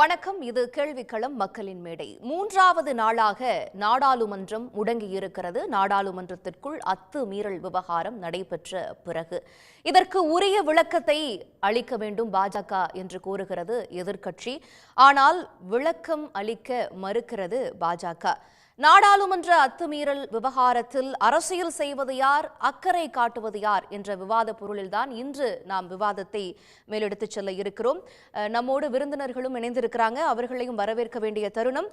வணக்கம். இது கேள்விக்களம் மக்களின் மேடை. மூன்றாவது நாளாக நாடாளுமன்றம் முடங்கியிருக்கிறது. நாடாளுமன்றத்திற்குள் அத்துமீறல் விவகாரம் நடைபெற்ற பிறகு இதற்கு உரிய விளக்கத்தை அளிக்க வேண்டும் பாஜக என்று கூறுகிறது எதிர்க்கட்சி. ஆனால் விளக்கம் அளிக்க மறுக்கிறது பாஜக. நாடாளுமன்ற அத்துமீறல் விவகாரத்தில் அரசியல் செய்வது யார், அக்கறை காட்டுவது யார் என்ற விவாத பொருளில்தான் இன்று நாம் விவாதத்தை மேலெடுத்துச் செல்ல இருக்கிறோம். நம்மோடு விருந்தினர்களும் இணைந்திருக்கிறாங்க. அவர்களையும் வரவேற்க வேண்டிய தருணம்.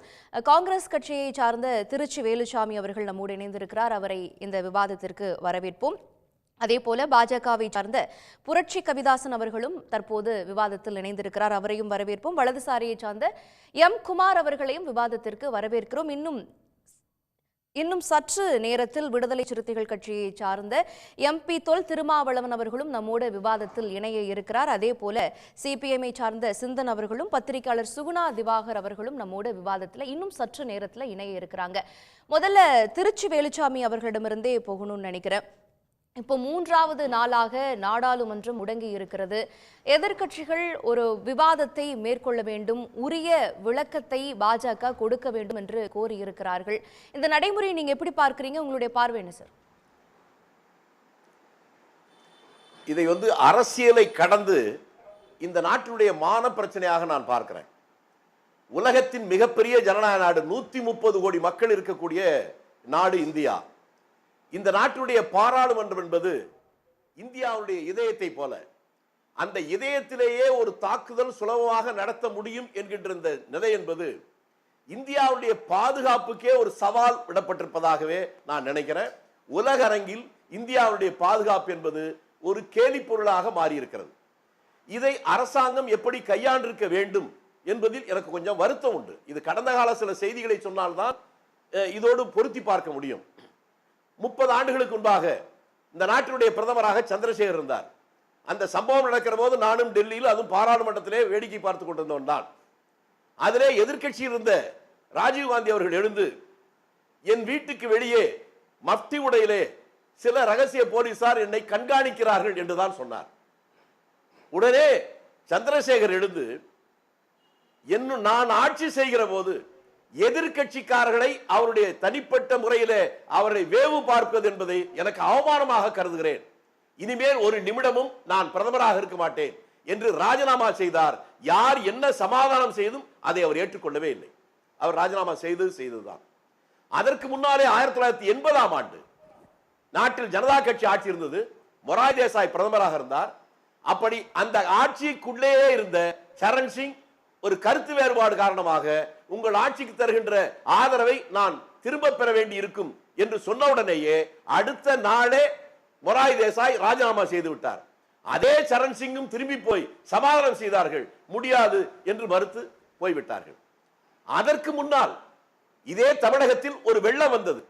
காங்கிரஸ் கட்சியை சார்ந்த திருச்சி வேலுசாமி அவர்கள் நம்மோடு இணைந்திருக்கிறார். அவரை இந்த விவாதத்திற்கு வரவேற்போம். அதேபோல பாஜகவை சார்ந்த புரட்சி கவிதாசன் அவர்களும் தற்போது விவாதத்தில் இணைந்திருக்கிறார். அவரையும் வரவேற்போம். வலதுசாரியை சார்ந்த எம் குமார் அவர்களையும் விவாதத்திற்கு வரவேற்கிறோம். இன்னும் சற்று நேரத்தில் விடுதலை சிறுத்தைகள் கட்சியை சார்ந்த எம்பி தொல் திருமாவளவன் அவர்களும் நம்மோடு விவாதத்தில் இணைய இருக்கிறார். அதே போல சிபிஎம்ஐ சார்ந்த சிந்தன் அவர்களும் பத்திரிகையாளர் சுகுணா திவாகர் அவர்களும் நம்மோடு விவாதத்தில் இன்னும் சற்று நேரத்தில் இணைய இருக்கிறாங்க. முதல்ல திருச்சி வேலுசாமி அவர்களிடமிருந்தே போகணும்னு நினைக்கிறேன். இப்போ மூன்றாவது நாளாக நாடாளுமன்றம் முடங்கி இருக்கிறது. எதிர்க்கட்சிகள் ஒரு விவாதத்தை மேற்கொள்ள வேண்டும், உரிய விளக்கத்தை பாஜக கொடுக்க வேண்டும் என்று கோரியிருக்கிறார்கள். இந்த நடைமுறையை நீங்க எப்படி பார்க்கிறீங்க? உங்களுடைய பார்வை என்ன சார்? இதை அரசியலை கடந்து இந்த நாட்டினுடைய மான பிரச்சனையாக நான் பார்க்கிறேன். உலகத்தின் மிகப்பெரிய ஜனநாயக நாடு, 130 கோடி மக்கள் இருக்கக்கூடிய நாடு இந்தியா. இந்த நாட்டுடைய பாராளுமன்றம் என்பது இந்தியாவுடைய இதயத்தை போல, அந்த இதயத்திலேயே ஒரு தாக்குதல் சுலபமாக நடத்த முடியும் என்கின்ற இந்த நிலை என்பது இந்தியாவுடைய பாதுகாப்புக்கே ஒரு சவால் விடப்பட்டிருப்பதாகவே நான் நினைக்கிறேன். உலக அரங்கில் இந்தியாவுடைய பாதுகாப்பு என்பது ஒரு கேலி பொருளாக மாறியிருக்கிறது. இதை அரசாங்கம் எப்படி கையாண்டிருக்க வேண்டும் என்பதில் எனக்கு கொஞ்சம் வருத்தம் உண்டு. இது கடந்த கால சில செய்திகளை சொன்னால்தான் இதோடு பொருத்தி பார்க்க முடியும். 30 ஆண்டுகளுக்கு முன்பாக இந்த நாட்டினுடைய பிரதமராக சந்திரசேகர் இருந்தார். அந்த சம்பவம் நடக்கிற போது நானும் டெல்லியில், அதுவும் பாராளுமன்றத்திலே வேடிக்கை பார்த்துக் கொண்டிருந்தவன் தான். அதிலே எதிர்கட்சியில் இருந்த ராஜீவ்காந்தி அவர்கள் எழுந்து, என் வீட்டுக்கு வெளியே மஃப்தி உடையிலே சில ரகசிய போலீசார் என்னை கண்காணிக்கிறார்கள் என்றுதான் சொன்னார். உடனே சந்திரசேகர் எழுந்து, இன்னும் நான் ஆட்சி செய்கிற போது எதிர்கட்சிக்காரர்களை அவருடைய தனிப்பட்ட முறையிலே அவரை வேவு பார்ப்பது என்பதை எனக்கு அவமானமாக கருதுகிறேன். இனிமேல் ஒரு நிமிடமும் நான் பிரதமராக இருக்க மாட்டேன் என்று ராஜினாமா செய்தார். யார் என்ன சமாதானம் செய்தும் அதை அவர் ஏற்றுக்கொள்ளவே இல்லை. அவர் ராஜினாமா செய்ததுதான். அதற்கு முன்னாலே 1980ஆம் ஆண்டு நாட்டில் ஜனதா கட்சி ஆட்சி இருந்தது. மொரார்ஜி தேசாய் பிரதமராக இருந்தார். அப்படி அந்த ஆட்சிக்குள்ளேயே இருந்த சரண் சிங் ஒரு கருத்து வேறுபாடு காரணமாக உங்கள் ஆட்சிக்கு தருகின்ற ஆதரவை நான் திரும்ப பெற வேண்டி இருக்கும் என்று சொன்னவுடனேயே அடுத்த நாளே மொரார்ஜி தேசாய் ராஜினாமா செய்து விட்டார். அதே சரண் சிங்கும் திரும்பி போய் சமாதானம் செய்தார்கள். முடியாது என்று மறுத்து போய்விட்டார்கள். அதற்கு முன்னால் இதே தமிழகத்தில் ஒரு வெள்ளம் வந்தது,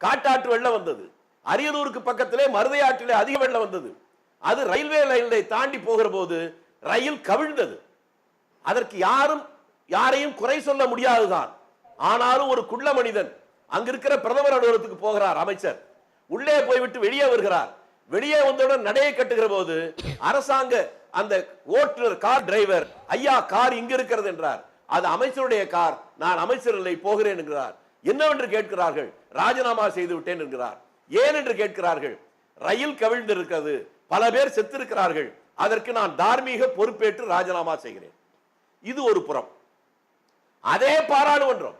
காட்டாற்று வெள்ளம் வந்தது. அரியலூருக்கு பக்கத்திலே மருதையாற்றிலே அதிக வெள்ளம் வந்தது. அது ரயில்வே லைனை தாண்டி போகிற போது ரயில் கவிழ்ந்தது. அதற்கு யாரையும் குறை சொல்ல முடியாதுதான். ஆனாலும் ஒரு குள்ள மனிதன் அங்கிருக்கிற பிரதமர் அலுவலகத்துக்கு போகிறார். அமைச்சர் உள்ளே போய்விட்டு வெளியே வருகிறார். வெளியே வந்தவுடன் நடையை கட்டுகிற போது அரசாங்க அந்த ஓட்டுநர், கார் டிரைவர், ஐயா கார் இங்க இருக்கிறது என்றார். அது அமைச்சருடைய கார், நான் அமைச்சர் இல்லை, போகிறேன் என்கிறார். என்னவென்று கேட்கிறார்கள். ராஜினாமா செய்து விட்டேன் என்கிறார். ஏன் என்று கேட்கிறார்கள். ரயில் கவிழ்ந்து இருக்கிறது, பல பேர் செத்திருக்கிறார்கள், அதற்கு நான் தார்மீக பொறுப்பேற்று ராஜினாமா செய்கிறேன். இது ஒரு புறம். அதே பாராளுமன்றம்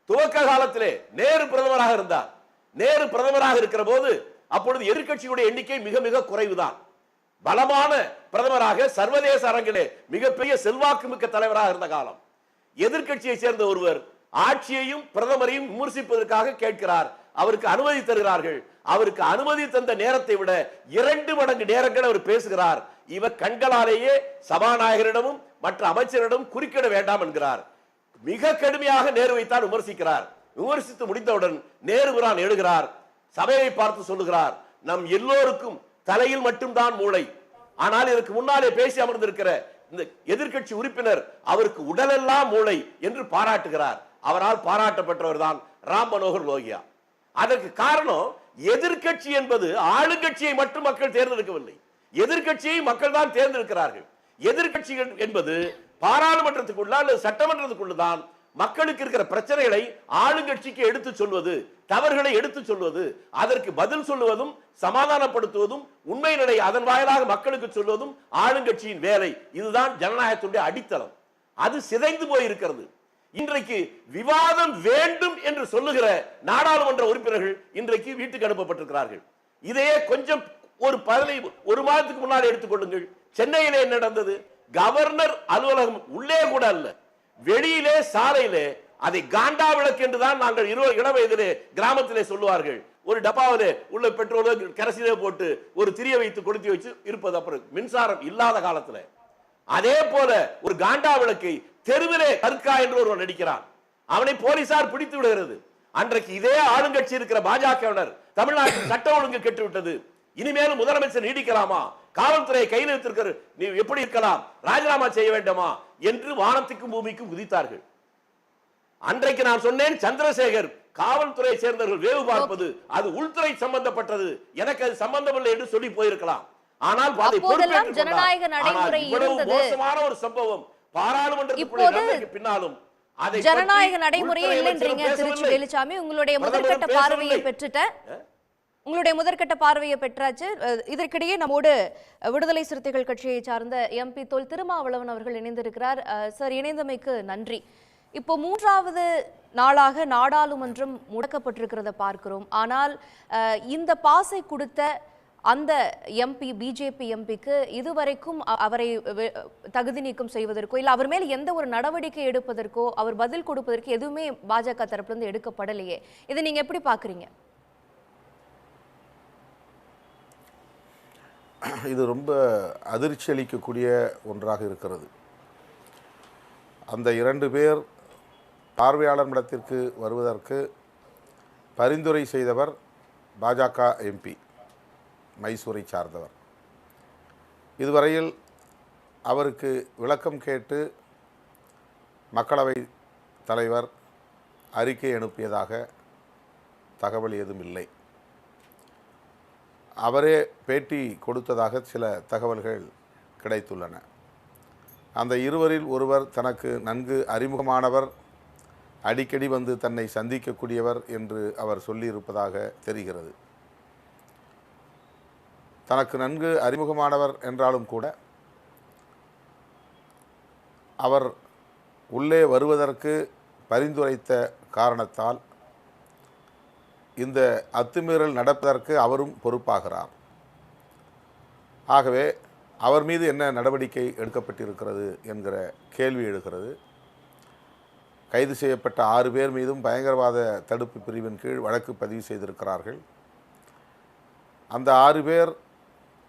துவக்க காலத்திலே நேரு பிரதமராக இருந்தார். நேரு பிரதமராக இருக்கிற போது அப்பொழுது எதிர்க்கட்சியுடைய எண்ணிக்கை மிக மிக குறைவுதான். பலமான பிரதமராக சர்வதேச அரங்கிலே மிகப்பெரிய செல்வாக்கு மிக்க தலைவராக இருந்த காலம். எதிர்க்கட்சியை சேர்ந்த ஒருவர் ஆட்சியையும் பிரதமரையும் விமர்சிப்பதற்காக கேட்கிறார். அவருக்கு அனுமதி தருகிறார்கள். அவருக்கு அனுமதி தந்த நேரத்தை விட 2 மடங்கு நேரங்கள் அவர் பேசுகிறார். இவர் கண்களாலேயே சபாநாயகரிடமும் மற்ற அமைச்சரிடம் குறுக்கிட வேண்டாம் என்கிறார். மிக கடுமையாக நேருவைத்தான் விமர்சிக்கிறார். விமர்சித்து முடிந்தவுடன் நேருவிரான் எழுகிறார். சபையை பார்த்து சொல்லுகிறார், நம் எல்லோருக்கும் தலையில் மட்டும்தான் மூளை, ஆனால் இதற்கு முன்னாலே பேசி அமர்ந்திருக்கிற இந்த எதிர்க்கட்சி உறுப்பினர் அவருக்கு உடலெல்லாம் மூளை என்று பாராட்டுகிறார். அவரால் பாராட்டப்பட்டவர் தான் ராம் மனோகர் லோகியா. அதற்கு காரணம், எதிர்க்கட்சி என்பது ஆளுங்கட்சியை மட்டும் மக்கள் தேர்ந்தெடுக்கவில்லை, எதிர்க்கட்சியை மக்கள் தான் தேர்ந்தெடுக்கிறார்கள். எதிர்க்கட்சிகள் என்பது பாராளுமன்றத்துக்குள்ள அல்லது சட்டமன்றத்துக்குள்ள தான் மக்களுக்கு இருக்கிற பிரச்சனைகளை ஆளுங்கட்சிக்கு எடுத்து சொல்வது, தவறுகளை எடுத்து சொல்வது, அதற்கு பதில் சொல்லுவதும் சமாதானப்படுத்துவதும் உண்மை நிலை அதன் வாயிலாக மக்களுக்கு சொல்வதும் ஆளுங்கட்சியின் வேலை. இதுதான் ஜனநாயகத்துடைய அடித்தளம். அது சிதைந்து போயிருக்கிறது. இன்றைக்கு விவாதம் வேண்டும் என்று சொல்லுகிற நாடாளுமன்ற உறுப்பினர்கள் இன்றைக்கு வீட்டுக்கு அனுப்பப்பட்டிருக்கிறார்கள். இதையே கொஞ்சம் ஒரு மாதத்துக்கு முன்னால் எடுத்துக்கொள்ளுங்கள். சென்னையிலே என்ன நடந்தது? கவர்னர் அலுவலகம் உள்ளே கூட அல்ல, வெளியிலே சாலையிலே அதை காண்டா விளக்கு என்றுதான் நாங்கள் இள வயதிலே கிராமத்திலே சொல்லுவார்கள். ஒரு டப்பாவிலே உள்ள பெட்ரோலோ கரசிலே போட்டு ஒரு திரிய வைத்து கொளுத்தி வச்சு இருப்பது. அப்புறம் மின்சாரம் இல்லாத காலத்தில் அதே போல ஒரு காண்டா விளக்கை தெருவிலே கற்கா என்று ஒருவன் நடிக்கிறான், அவனை போலீசார் பிடித்து விடுகிறது. அன்றைக்கு இதே ஆளுங்கட்சி இருக்கிற பாஜகவினர் தமிழ்நாட்டில் சட்ட ஒழுங்கு கெட்டுவிட்டது, இனிமேலும் முதலமைச்சர் நீடிக்கலாமா, காவல்துறையை கையில் வைத்திருக்கிற நீ எப்படி இருக்கலாம், ராஜினாமா செய்ய வேண்டுமா என்று வானத்துக்கும் பூமிக்கும் குதித்தார்கள். அன்றைக்கு நான் சொன்னேன், சந்திரசேகர் காவல்துறையை சேர்ந்தவர்கள் வேவு பார்ப்பது அது உள்துறை சம்பந்தப்பட்டது, எனக்கு அது சம்பந்தமில்லை என்று சொல்லி போயிருக்கலாம். ஆனால் ஜனநாயக நடைமுறை மோசமான ஒரு சம்பவம் பாராளுமன்றத்துக்கு பின்னாலும் ஜனநாயக நடைமுறையே இல்லைன்றீங்க திருச்சி வேலுச்சாமி. உங்களுடைய முதற்கட்ட பார்வையை பெற்றுட்டேன், உங்களுடைய முதற்கட்ட பார்வையை பெற்றாச்சு. இதற்கிடையே நம்மோடு விடுதலை சிறுத்தைகள் கட்சியை சார்ந்த எம்பி தொல் திருமாவளவன் அவர்கள் இணைந்திருக்கிறார். சார், இணைந்தமைக்கு நன்றி. இப்போ 3வது நாளாக நாடாளுமன்றம் முடக்கப்பட்டிருக்கிறத பார்க்கிறோம். ஆனால் இந்த பாஸை கொடுத்த அந்த எம்பி, பிஜேபி எம்பிக்கு இதுவரைக்கும் அவரை தகுதி நீக்கம் செய்வதற்கோ இல்லை அவர் மேல் எந்த ஒரு நடவடிக்கை எடுப்பதற்கோ அவர் பதில் கொடுப்பதற்கு எதுவுமே பாஜக தரப்பிலிருந்து எடுக்கப்படலையே. இதை நீங்க எப்படி பாக்குறீங்க? இது ரொம்ப அதிர்ச்சி அளிக்கக்கூடிய ஒன்றாக இருக்கிறது. அந்த 2 பேர் பார்வையாளர் மடத்திற்கு வருவதற்கு பரிந்துரை செய்தவர் பாஜக எம்பி, மைசூரை சார்ந்தவர். இதுவரையில் அவருக்கு விளக்கம் கேட்டு மக்களவை தலைவர் அறிக்கை அனுப்பியதாக தகவல் ஏதும் இல்லை. அவரே பேட்டி கொடுத்ததாக சில தகவல்கள் கிடைத்துள்ளன. அந்த இருவரில் ஒருவர் தனக்கு நன்கு அறிமுகமானவர், அடிக்கடி வந்து தன்னை சந்திக்கக்கூடியவர் என்று அவர் சொல்லியிருப்பதாக தெரிகிறது. தனக்கு நன்கு அறிமுகமானவர் என்றாலும் கூட அவர் உள்ளே வருவதற்கு பரிந்துரைத்த காரணத்தால் இந்த அத்துமீறல் நடப்பதற்கு அவரும் பொறுப்பாகிறார். ஆகவே அவர் மீது என்ன நடவடிக்கை எடுக்கப்பட்டிருக்கிறது என்கிற கேள்வி எழுகிறது. கைது செய்யப்பட்ட 6 பேர் மீதும் பயங்கரவாத தடுப்பு பிரிவின் கீழ் வழக்கு பதிவு செய்திருக்கிறார்கள். அந்த 6 பேர்,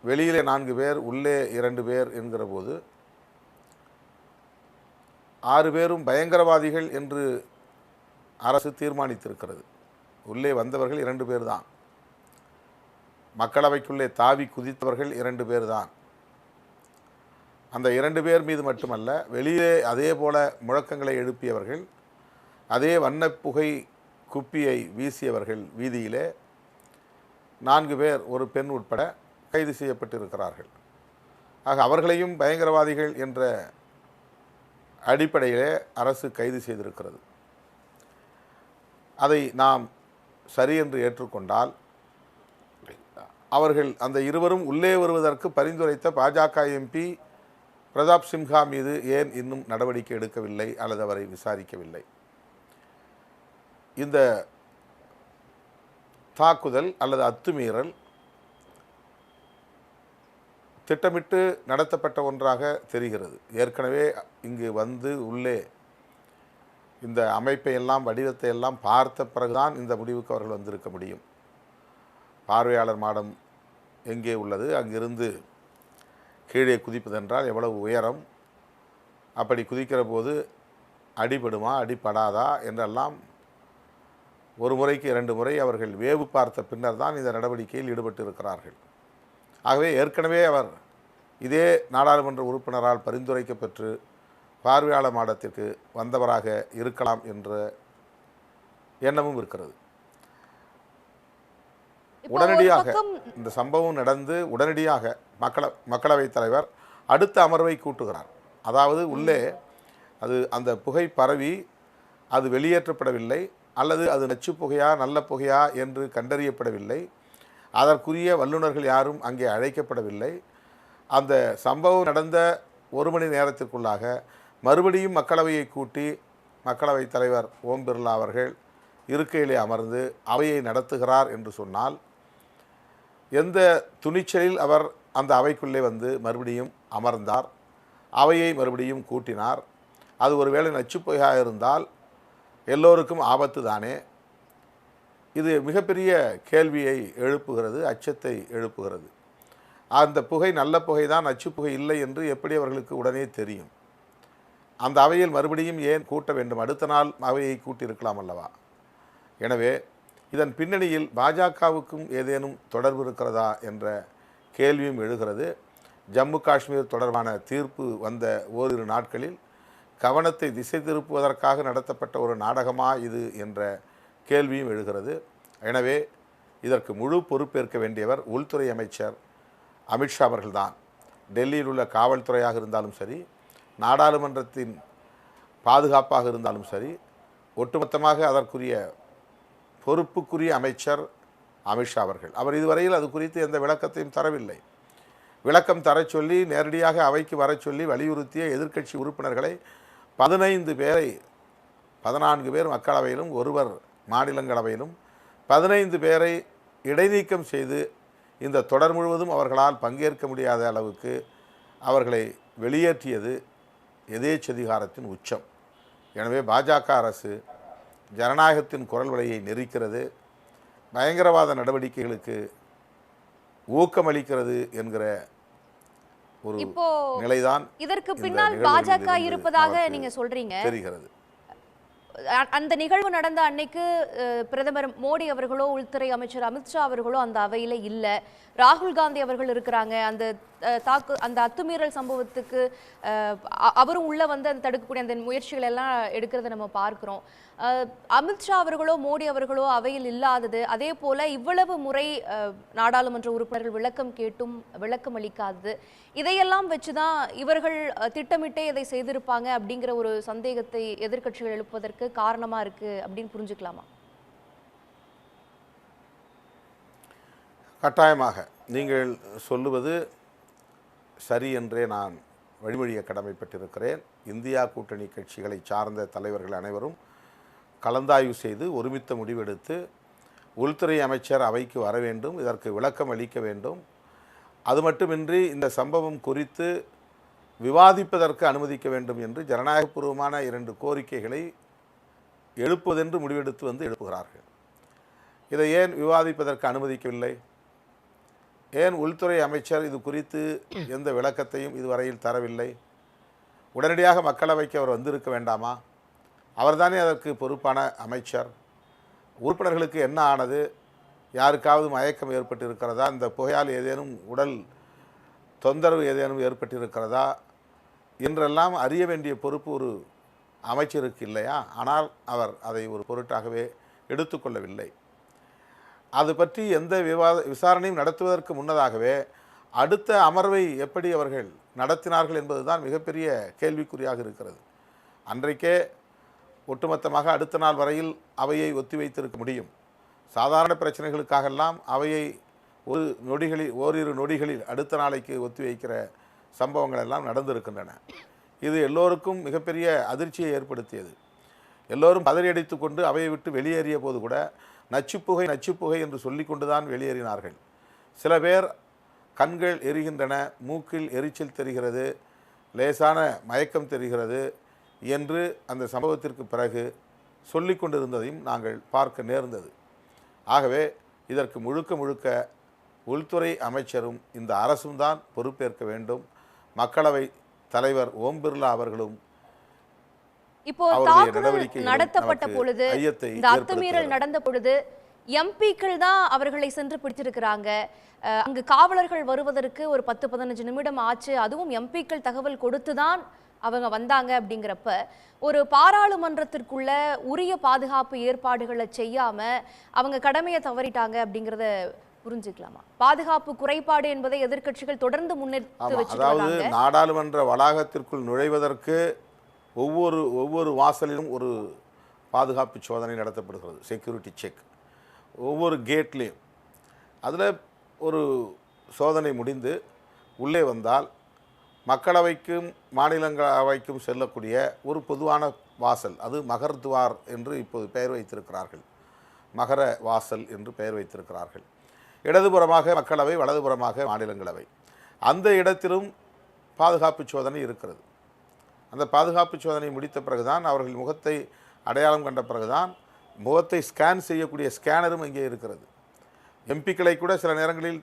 வெளியிலே 4 பேர், உள்ளே 2 பேர் என்கிற போது 6 பேரும் பயங்கரவாதிகள் என்று அரசு தீர்மானித்திருக்கிறது. உள்ளே வந்தவர்கள் 2 பேர் தான், மக்களவைக்குள்ளே தாவி குதித்தவர்கள் 2 பேர் தான். அந்த 2 பேர் மீது மட்டுமல்ல, வெளியே அதே போல முழக்கங்களை எழுப்பியவர்கள், அதே வண்ணப்புகை குப்பியை வீசியவர்கள் வீதியிலே 4 பேர், ஒரு பெண் உட்பட கைது செய்யப்பட்டிருக்கிறார்கள். ஆக அவர்களையும் பயங்கரவாதிகள் என்ற அடிப்படையிலே அரசு கைது செய்திருக்கிறது. அதை நாம் சரி என்று ஏற்றுக்கொண்டால், அவர்கள் அந்த இருவரும் உள்ளே வருவதற்கு பரிந்துரைத்த பாஜக எம்பி பிரதாப் சிம்ஹா மீது ஏன் இன்னும் நடவடிக்கை எடுக்கவில்லை அல்லது அவரை விசாரிக்கவில்லை? இந்த தாக்குதல் அல்லது அத்துமீறல் திட்டமிட்டு நடத்தப்பட்ட ஒன்றாக தெரிகிறது. ஏற்கனவே இங்கு வந்து உள்ளே இந்த அமைப்பை எல்லாம், வடிவத்தை எல்லாம் பார்த்த பிறகுதான் இந்த முடிவுக்கு அவர்கள் வந்திருக்க முடியும். பார்வையாளர் மாடம் எங்கே உள்ளது, அங்கிருந்து கீழே குதிப்பதென்றால் எவ்வளவு உயரம், அப்படி குதிக்கிற போது அடிபடுமா அடிபடாதா என்றெல்லாம் ஒரு முறைக்கு 2 முறை அவர்கள் வேவு பார்த்த பின்னர் தான் இந்த நடவடிக்கையில் ஈடுபட்டு இருக்கிறார்கள். ஆகவே ஏற்கனவே அவர் இதே நாடாளுமன்ற உறுப்பினரால் பரிந்துரைக்கப்பெற்று பார்வையாளர் மாடத்திற்கு வந்தவராக இருக்கலாம் என்ற எண்ணமும் இருக்கிறது. உடனடியாக இந்த சம்பவம் நடந்து உடனடியாக மக்களவைத் தலைவர் அடுத்த அமர்வை கூட்டுகிறார். அதாவது உள்ளே அது அந்த புகை பரவி அது வெளியேற்றப்படவில்லை, அல்லது அது நச்சு புகையா நல்ல புகையா என்று கண்டறியப்படவில்லை. அதற்குரிய வல்லுநர்கள் யாரும் அங்கே அழைக்கப்படவில்லை. அந்த சம்பவம் நடந்த 1 மணி நேரத்திற்குள்ளாக மறுபடியும் மக்களவையை கூட்டி மக்களவைத் தலைவர் ஓம் பிர்லா அவர்கள் இருக்கையிலே அமர்ந்து அவையை நடத்துகிறார் என்று சொன்னால், எந்த துணிச்சலில் அவர் அந்த அவைக்குள்ளே வந்து மறுபடியும் அமர்ந்தார், அவையை மறுபடியும் கூட்டினார்? அது ஒருவேளை நச்சுப்புகையாக இருந்தால் எல்லோருக்கும் ஆபத்து தானே? இது மிகப்பெரிய கேள்வியை எழுப்புகிறது, அச்சத்தை எழுப்புகிறது. அந்த புகை நல்ல புகை தான், நச்சு புகை இல்லை என்று எப்படி அவர்களுக்கு உடனே தெரியும்? அந்த அவையில் மறுபடியும் ஏன் கூட்ட வேண்டும்? அடுத்த நாள் அவையை கூட்டியிருக்கலாம் அல்லவா? எனவே இதன் பின்னணியில் பாஜகவுக்கும் ஏதேனும் தொடர்பு இருக்கிறதா என்ற கேள்வியும் எழுகிறது. ஜம்மு காஷ்மீர் தொடர்பான தீர்ப்பு வந்த ஓரிரு நாட்களில் கவனத்தை திசை திருப்புவதற்காக நடத்தப்பட்ட ஒரு நாடகமா இது என்ற கேள்வியும் எழுகிறது. எனவே இதற்கு முழு பொறுப்பேற்க வேண்டியவர் உள்துறை அமைச்சர் அமித்ஷா அவர்கள்தான். டெல்லியில் உள்ள காவல்துறையாக இருந்தாலும் சரி, நாடாளுமன்றத்தின் பாதுகாப்பாக இருந்தாலும் சரி, ஒட்டுமொத்தமாக அதற்குரிய பொறுப்புக்குரிய அமைச்சர் அமித்ஷா அவர்கள். அவர் இதுவரையில் அது குறித்து எந்த விளக்கத்தையும் தரவில்லை. விளக்கம் தர சொல்லி நேரடியாக அவைக்கு வர சொல்லி வலியுறுத்திய எதிர்க்கட்சி உறுப்பினர்களை 15 பேரை, 14 பேர் மக்களவையிலும் ஒருவர் மாநிலங்களவையிலும் 15 பேரை இடைநீக்கம் செய்து இந்த தொடர் முழுவதும் அவர்களால் பங்கேற்க முடியாத அளவுக்கு அவர்களை வெளியேற்றியது எதேச்சதிகாரத்தின் உச்சம். எனவே பாஜக அரசு ஜனநாயகத்தின் குரல் வலையை நெரிக்கிறது, பயங்கரவாத நடவடிக்கைகளுக்கு ஊக்கமளிக்கிறது என்கிற ஒரு நிலைதான் இதற்கு பின்னால் பாஜக இருப்பதாக நீங்க சொல்றீங்க தெரிகிறது. அந்த நிகழ்வு நடந்த அன்னைக்கு பிரதமர் மோடி அவர்களோ உள்துறை அமைச்சர் அமித்ஷா அவர்களோ அந்த அவையில இல்ல. ராகுல் காந்தி அவர்கள் இருக்கிறாங்க. அந்த அத்துமீறல் சம்பவத்துக்கு அவரும் உள்ள வந்து அந்த தடுக்கக்கூடிய அந்த முயற்சிகள் எல்லாம் எடுக்கிறத நம்ம பார்க்கிறோம். அமித்ஷா அவர்களோ மோடி அவர்களோ அவையில் இல்லாதது, அதே போல இவ்வளவு முறை நாடாளுமன்ற உறுப்பினர்கள் விளக்கம் கேட்டும் விளக்கம் அளிக்காதது, இதையெல்லாம் வச்சுதான் இவர்கள் திட்டமிட்டே இதை செய்திருப்பாங்க அப்படிங்கிற ஒரு சந்தேகத்தை எதிர்க்கட்சிகள் எழுப்புவதற்கு காரணமா இருக்கு அப்படின்னு புரிஞ்சுக்கலாமா? கட்டாயமாக நீங்கள் சொல்லுவது சரி என்றே நான் வழிமொழிய கடமைப்பட்டிருக்கிறேன். இந்தியா கூட்டணி கட்சிகளை சார்ந்த தலைவர்கள் அனைவரும் கலந்தாய்வு செய்து ஒருமித்த முடிவெடுத்து உள்துறை அமைச்சர் அவைக்கு வர வேண்டும், இதற்கு விளக்கம் அளிக்க வேண்டும். அது மட்டுமின்றி இந்த சம்பவம் குறித்து விவாதிப்பதற்கு அனுமதிக்க வேண்டும் என்று ஜனநாயகபூர்வமான 2 கோரிக்கைகளை எழுப்புவதென்று முடிவெடுத்து வந்து எழுப்புகிறார்கள். இதை ஏன் விவாதிப்பதற்கு அனுமதிக்கவில்லை? ஏன் உள்துறை அமைச்சர் இது குறித்து எந்த விளக்கத்தையும் இதுவரையில் தரவில்லை? உடனடியாக மக்களவைக்கு அவர் வந்திருக்க வேண்டாமா? அவர்தானே அதற்கு பொறுப்பான அமைச்சர். உறுப்பினர்களுக்கு என்ன ஆனது? யாருக்காவது மயக்கம் ஏற்பட்டிருக்கிறதா? இந்த புகையால் ஏதேனும் உடல் தொந்தரவு ஏதேனும் ஏற்பட்டிருக்கிறதா என்றெல்லாம் அறிய வேண்டிய பொறுப்பு ஒரு அமைச்சருக்கு இல்லையா? ஆனால் அவர் அதை ஒரு பொருட்டாகவே எடுத்துக்கொள்ளவில்லை. அது பற்றி எந்த விசாரணையும் நடத்துவதற்கு முன்னதாகவே அடுத்த அமர்வை எப்படி அவர்கள் நடத்தினார்கள் என்பதுதான் மிகப்பெரிய கேள்விக்குறியாக இருக்கிறது. அன்றைக்கே ஒட்டுமொத்தமாக அடுத்த நாள் வரையில் அவையை ஒத்திவைத்திருக்க முடியும். சாதாரண பிரச்சனைகளுக்காகலாம் அவையை ஓரிரு நொடிகளில் அடுத்த நாளைக்கு ஒத்திவைக்கிற சம்பவங்கள் எல்லாம் நடந்திருக்கின்றன. இது எல்லோருக்கும் மிகப்பெரிய அதிர்ச்சியை ஏற்படுத்தியது. எல்லோரும் பதறியடித்து கொண்டு அவையை விட்டு வெளியேறிய போது கூட நச்சுப்புகை நச்சுப்புகை என்று சொல்லிக்கொண்டு தான் வெளியேறினார்கள். சில பேர் கண்கள் எரிகின்றன, மூக்கில் எரிச்சல் தெரிகிறது, லேசான மயக்கம் தெரிகிறது என்று அந்த சம்பவத்திற்கு பிறகு சொல்லிக் கொண்டிருந்ததையும் நாங்கள் பார்க்க நேர்ந்தது. ஆகவே இதற்கு முழுக்க முழுக்க உள்துறை அமைச்சரும் இந்த அரசும் தான் பொறுப்பேற்க வேண்டும். மக்களவை தலைவர் ஓம் பிர்லா அவர்களும் இப்போ தாக்குதல் நடத்தப்பட்ட பொழுது, இந்த அத்துமீறல் நடந்த பொழுது எம்பிக்கள் தான் அவர்களை சென்று பிடிச்சிருக்கிறாங்க. அங்கு காவலர்கள் வருவதற்கு ஒரு 10-15 நிமிடம் ஆச்சு. அதுவும் எம்பிக்கள் தகவல் கொடுத்துதான் அவங்க வந்தாங்க. அப்படிங்கிறப்ப ஒரு பாராளுமன்றத்திற்குள்ள உரிய பாதுகாப்பு ஏற்பாடுகளை செய்யாம அவங்க கடமையை தவறிட்டாங்க அப்படிங்கிறத புரிஞ்சுக்கலாமா? பாதுகாப்பு குறைபாடு என்பதை எதிர்க்கட்சிகள் தொடர்ந்து முன்னெடுத்து வச்சுட்டு அதாவது வராங்க. நாடாளுமன்ற வளாகத்திற்குள் நுழைவதற்கு ஒவ்வொரு வாசலிலும் ஒரு பாதுகாப்பு சோதனை நடத்தப்படுகிறது, செக்யூரிட்டி செக் ஒவ்வொரு கேட்லேயும். அதில் ஒரு சோதனை முடிந்து உள்ளே வந்தால் மக்களவைக்கும் மாநிலங்களவைக்கும் செல்லக்கூடிய ஒரு பொதுவான வாசல், அது மகர்துவார் என்று இப்போது பெயர் வைத்திருக்கிறார்கள், மகர வாசல் என்று பெயர் வைத்திருக்கிறார்கள். இடதுபுறமாக மக்களவை, வலதுபுறமாக மாநிலங்களவை. அந்த இடத்திலும் பாதுகாப்பு சோதனை இருக்கிறது. அந்த பாதுகாப்பு சோதனை முடித்த பிறகுதான் அவர்கள் முகத்தை அடையாளம் கண்ட பிறகுதான் முகத்தை ஸ்கேன் செய்யக்கூடிய ஸ்கேனரும் இங்கே இருக்கிறது. எம்பிக்களை கூட சில நேரங்களில்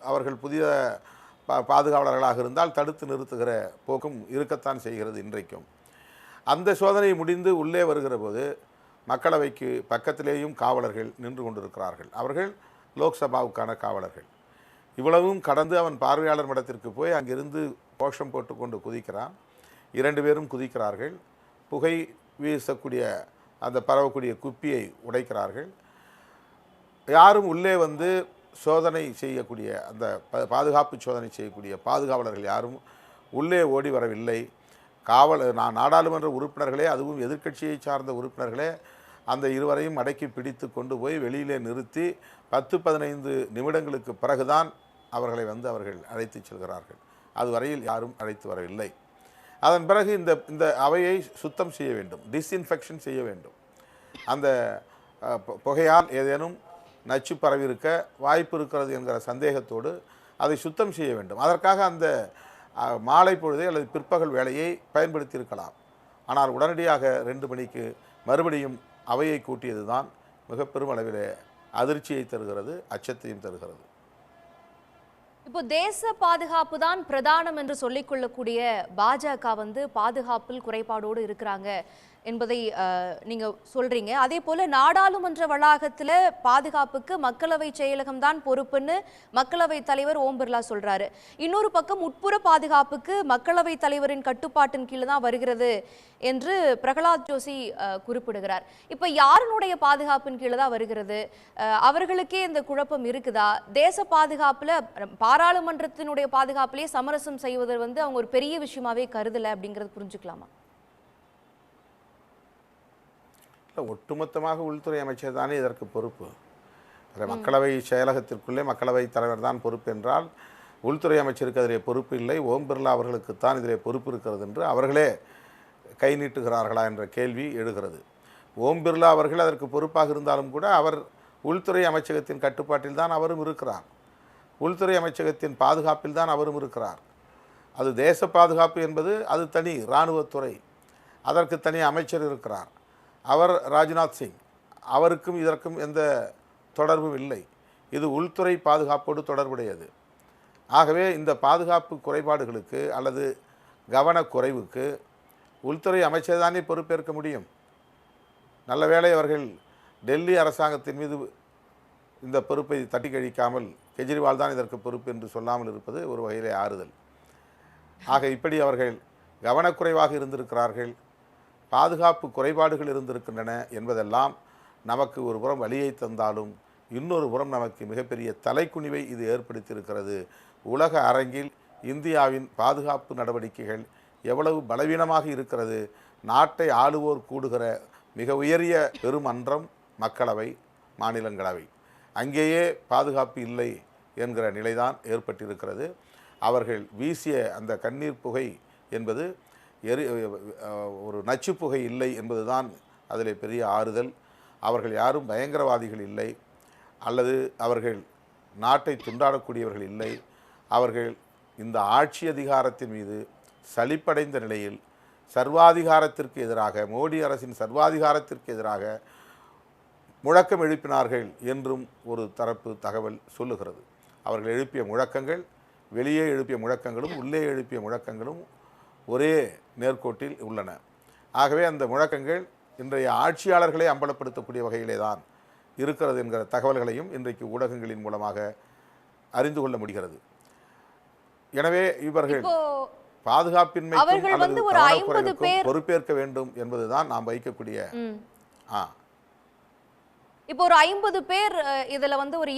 அவர்கள் புதிய பாதுகாவலர்களாக இருந்தால் தடுத்து நிறுத்துகிற போக்கும் இருக்கத்தான் செய்கிறது இன்றைக்கும். அந்த சோதனை முடிந்து உள்ளே வருகிற போது மக்களவைக்கு பக்கத்திலேயும் காவலர்கள் நின்று கொண்டிருக்கிறார்கள். அவர்கள் லோக்சபாவுக்கான காவலர்கள். இவ்வளவும் கடந்து அவன் பார்வையாளர் மடத்திற்கு போய் அங்கிருந்து கோஷம் போட்டுக்கொண்டு குதிக்கிறான். 2 பேரும் குதிக்கிறார்கள். புகை வீசக்கூடிய அந்த பரவக்கூடிய குப்பியை உடைக்கிறார்கள். யாரும் உள்ளே வந்து சோதனை செய்யக்கூடிய அந்த பாதுகாப்பு சோதனை செய்யக்கூடிய பாதுகாவலர்கள் யாரும் உள்ளே ஓடி வரவில்லை. நாடாளுமன்ற உறுப்பினர்களே, அதுவும் எதிர்க்கட்சியை சார்ந்த உறுப்பினர்களே அந்த இருவரையும் அடக்கி பிடித்து கொண்டு போய் வெளியிலே நிறுத்தி 10-15 நிமிடங்களுக்கு பிறகுதான் அவர்களை வந்து அவர்கள் அழைத்து செல்கிறார்கள். அதுவரையில் யாரும் அழைத்து வரவில்லை. அதன் பிறகு இந்த அவையை சுத்தம் செய்ய வேண்டும், டிஸ்இன்ஃபெக்ஷன் செய்ய வேண்டும். அந்த புகையால் ஏதேனும் நச்சு பரவியிருக்க வாய்ப்பு இருக்கிறது என்கிற சந்தேகத்தோடு அதை சுத்தம் செய்ய வேண்டும். அதற்காக அந்த மாலை பொழுதே அல்லது பிற்பகல் வேளையை பயன்படுத்தியிருக்கலாம். ஆனால் உடனடியாக 2 மணிக்கு மறுபடியும் அவையை கூட்டியது தான் மிக பெருமளவிலே அதிர்ச்சியை தருகிறது, அச்சத்தையும் தருகிறது. இப்போ தேச பாதுகாப்பு தான் பிரதானம் என்று சொல்லிக்கொள்ளக்கூடிய பாஜக வந்து பாதுகாப்பில் குறைபாடோடு இருக்கிறாங்க என்பதை நீங்க சொல்றீங்க. அதே போல நாடாளுமன்ற வளாகத்துல பாதுகாப்புக்கு மக்களவை செயலகம் தான் பொறுப்புன்னு மக்களவை தலைவர் ஓம் பிர்லா சொல்றாரு. இன்னொரு பக்கம் உட்புற பாதுகாப்புக்கு மக்களவை தலைவரின் கட்டுப்பாட்டின் கீழே தான் வருகிறது என்று பிரகலாத் ஜோஷி குறிப்பிடுகிறார். இப்ப யாருடைய பாதுகாப்பின் கீழே தான் வருகிறது? அவர்களுக்கே இந்த குழப்பம் இருக்குதா? தேச பாதுகாப்புல பாராளுமன்றத்தினுடைய பாதுகாப்பிலேயே சமரசம் செய்வதை வந்து அவங்க ஒரு பெரிய விஷயமாவே கருதல அப்படிங்கறது புரிஞ்சுக்கலாமா? ஒட்டுமொத்தமாக உள்துறை அமைச்சர் தானே இதற்கு பொறுப்பு. மக்களவை செயலகத்திற்குள்ளே மக்களவை தலைவர் தான் பொறுப்பு என்றால் உள்துறை அமைச்சருக்கு அதிலே பொறுப்பு இல்லை, ஓம் பிர்லா அவர்களுக்குத்தான் இதிலே பொறுப்பு இருக்கிறது என்று அவர்களே கை நீட்டுகிறார்களா என்ற கேள்வி எழுகிறது. ஓம் பிர்லா அவர்கள் அதற்கு பொறுப்பாக இருந்தாலும் கூட அவர் உள்துறை அமைச்சகத்தின் கட்டுப்பாட்டில் தான் அவரும் இருக்கிறார், உள்துறை அமைச்சகத்தின் பாதுகாப்பில் தான் அவரும் இருக்கிறார். அது தேச பாதுகாப்பு என்பது அது தனி இராணுவத்துறை, அதற்கு தனி அமைச்சர் இருக்கிறார். அவர் ராஜ்நாத் சிங், அவருக்கும் இதற்கும் எந்த தொடர்பும் இல்லை. இது உள்துறை பாதுகாப்போடு தொடர்புடையது. ஆகவே இந்த பாதுகாப்பு குறைபாடுகளுக்கு அல்லது கவனக்குறைவுக்கு உள்துறை அமைச்சர் தானே பொறுப்பேற்க முடியும். நல்ல வேளை அவர்கள் டெல்லி அரசாங்கத்தின் மீது இந்த பொறுப்பை தட்டி கழிக்காமல் கெஜ்ரிவால் தான் இதற்கு பொறுப்பு என்று சொல்லாமல் இருப்பது ஒரு வகையிலே ஆறுதல். ஆக இப்படி அவர்கள் கவனக்குறைவாக இருந்திருக்கிறார்கள், பாதுகாப்பு குறைபாடுகள் இருந்திருக்கின்றன என்பதெல்லாம் நமக்கு ஒரு புறம் வலியை தந்தாலும் இன்னொரு புறம் நமக்கு மிகப்பெரிய தலைக்குனிவை இது ஏற்படுத்தியிருக்கிறது. உலக அரங்கில் இந்தியாவின் பாதுகாப்பு நடவடிக்கைகள் எவ்வளவு பலவீனமாக இருக்கிறது. நாட்டை ஆளுவோர் கூடுகிற மிக உயரிய பெருமன்றம் மக்களவை, மாநிலங்களவை, அங்கேயே பாதுகாப்பு இல்லை என்கிற நிலைதான் ஏற்பட்டிருக்கிறது. அவர்கள் வீசிய அந்த கண்ணீர் புகை என்பது ஒரு நச்சு புகை இல்லை என்பதுதான் அதில் பெரிய ஆறுதல். அவர்கள் யாரும் பயங்கரவாதிகள் இல்லை, அல்லது அவர்கள் நாட்டை துண்டாடக்கூடியவர்கள் இல்லை. அவர்கள் இந்த ஆட்சி அதிகாரத்தின் மீது சலிப்படைந்த நிலையில் சர்வாதிகாரத்திற்கு எதிராக, மோடி அரசின் சர்வாதிகாரத்திற்கு எதிராக முழக்கம் எழுப்பினார்கள் என்றும் ஒரு தரப்பு தகவல் சொல்லுகிறது. அவர்கள் எழுப்பிய முழக்கங்கள், வெளியே எழுப்பிய முழக்கங்களும் உள்ளே எழுப்பிய முழக்கங்களும் ஒரே நேர்கோட்டில் உள்ளன. ஆகவே அந்த முழக்கங்கள் இன்றைய ஆட்சியாளர்களை அம்பலப்படுத்தக்கூடிய வகையிலே தான் இருக்கிறது என்கிற தகவல்களையும் இன்றைக்கு ஊடகங்களின் மூலமாக அறிந்து கொள்ள முடிகிறது. எனவே இவர்கள் பாதுகாப்பின்மைக்கும் பொறுப்பேற்க வேண்டும் என்பதுதான் நாம் வைக்கக்கூடிய. இப்போ ஒரு 50 பேர் இதுல வந்து ஒரு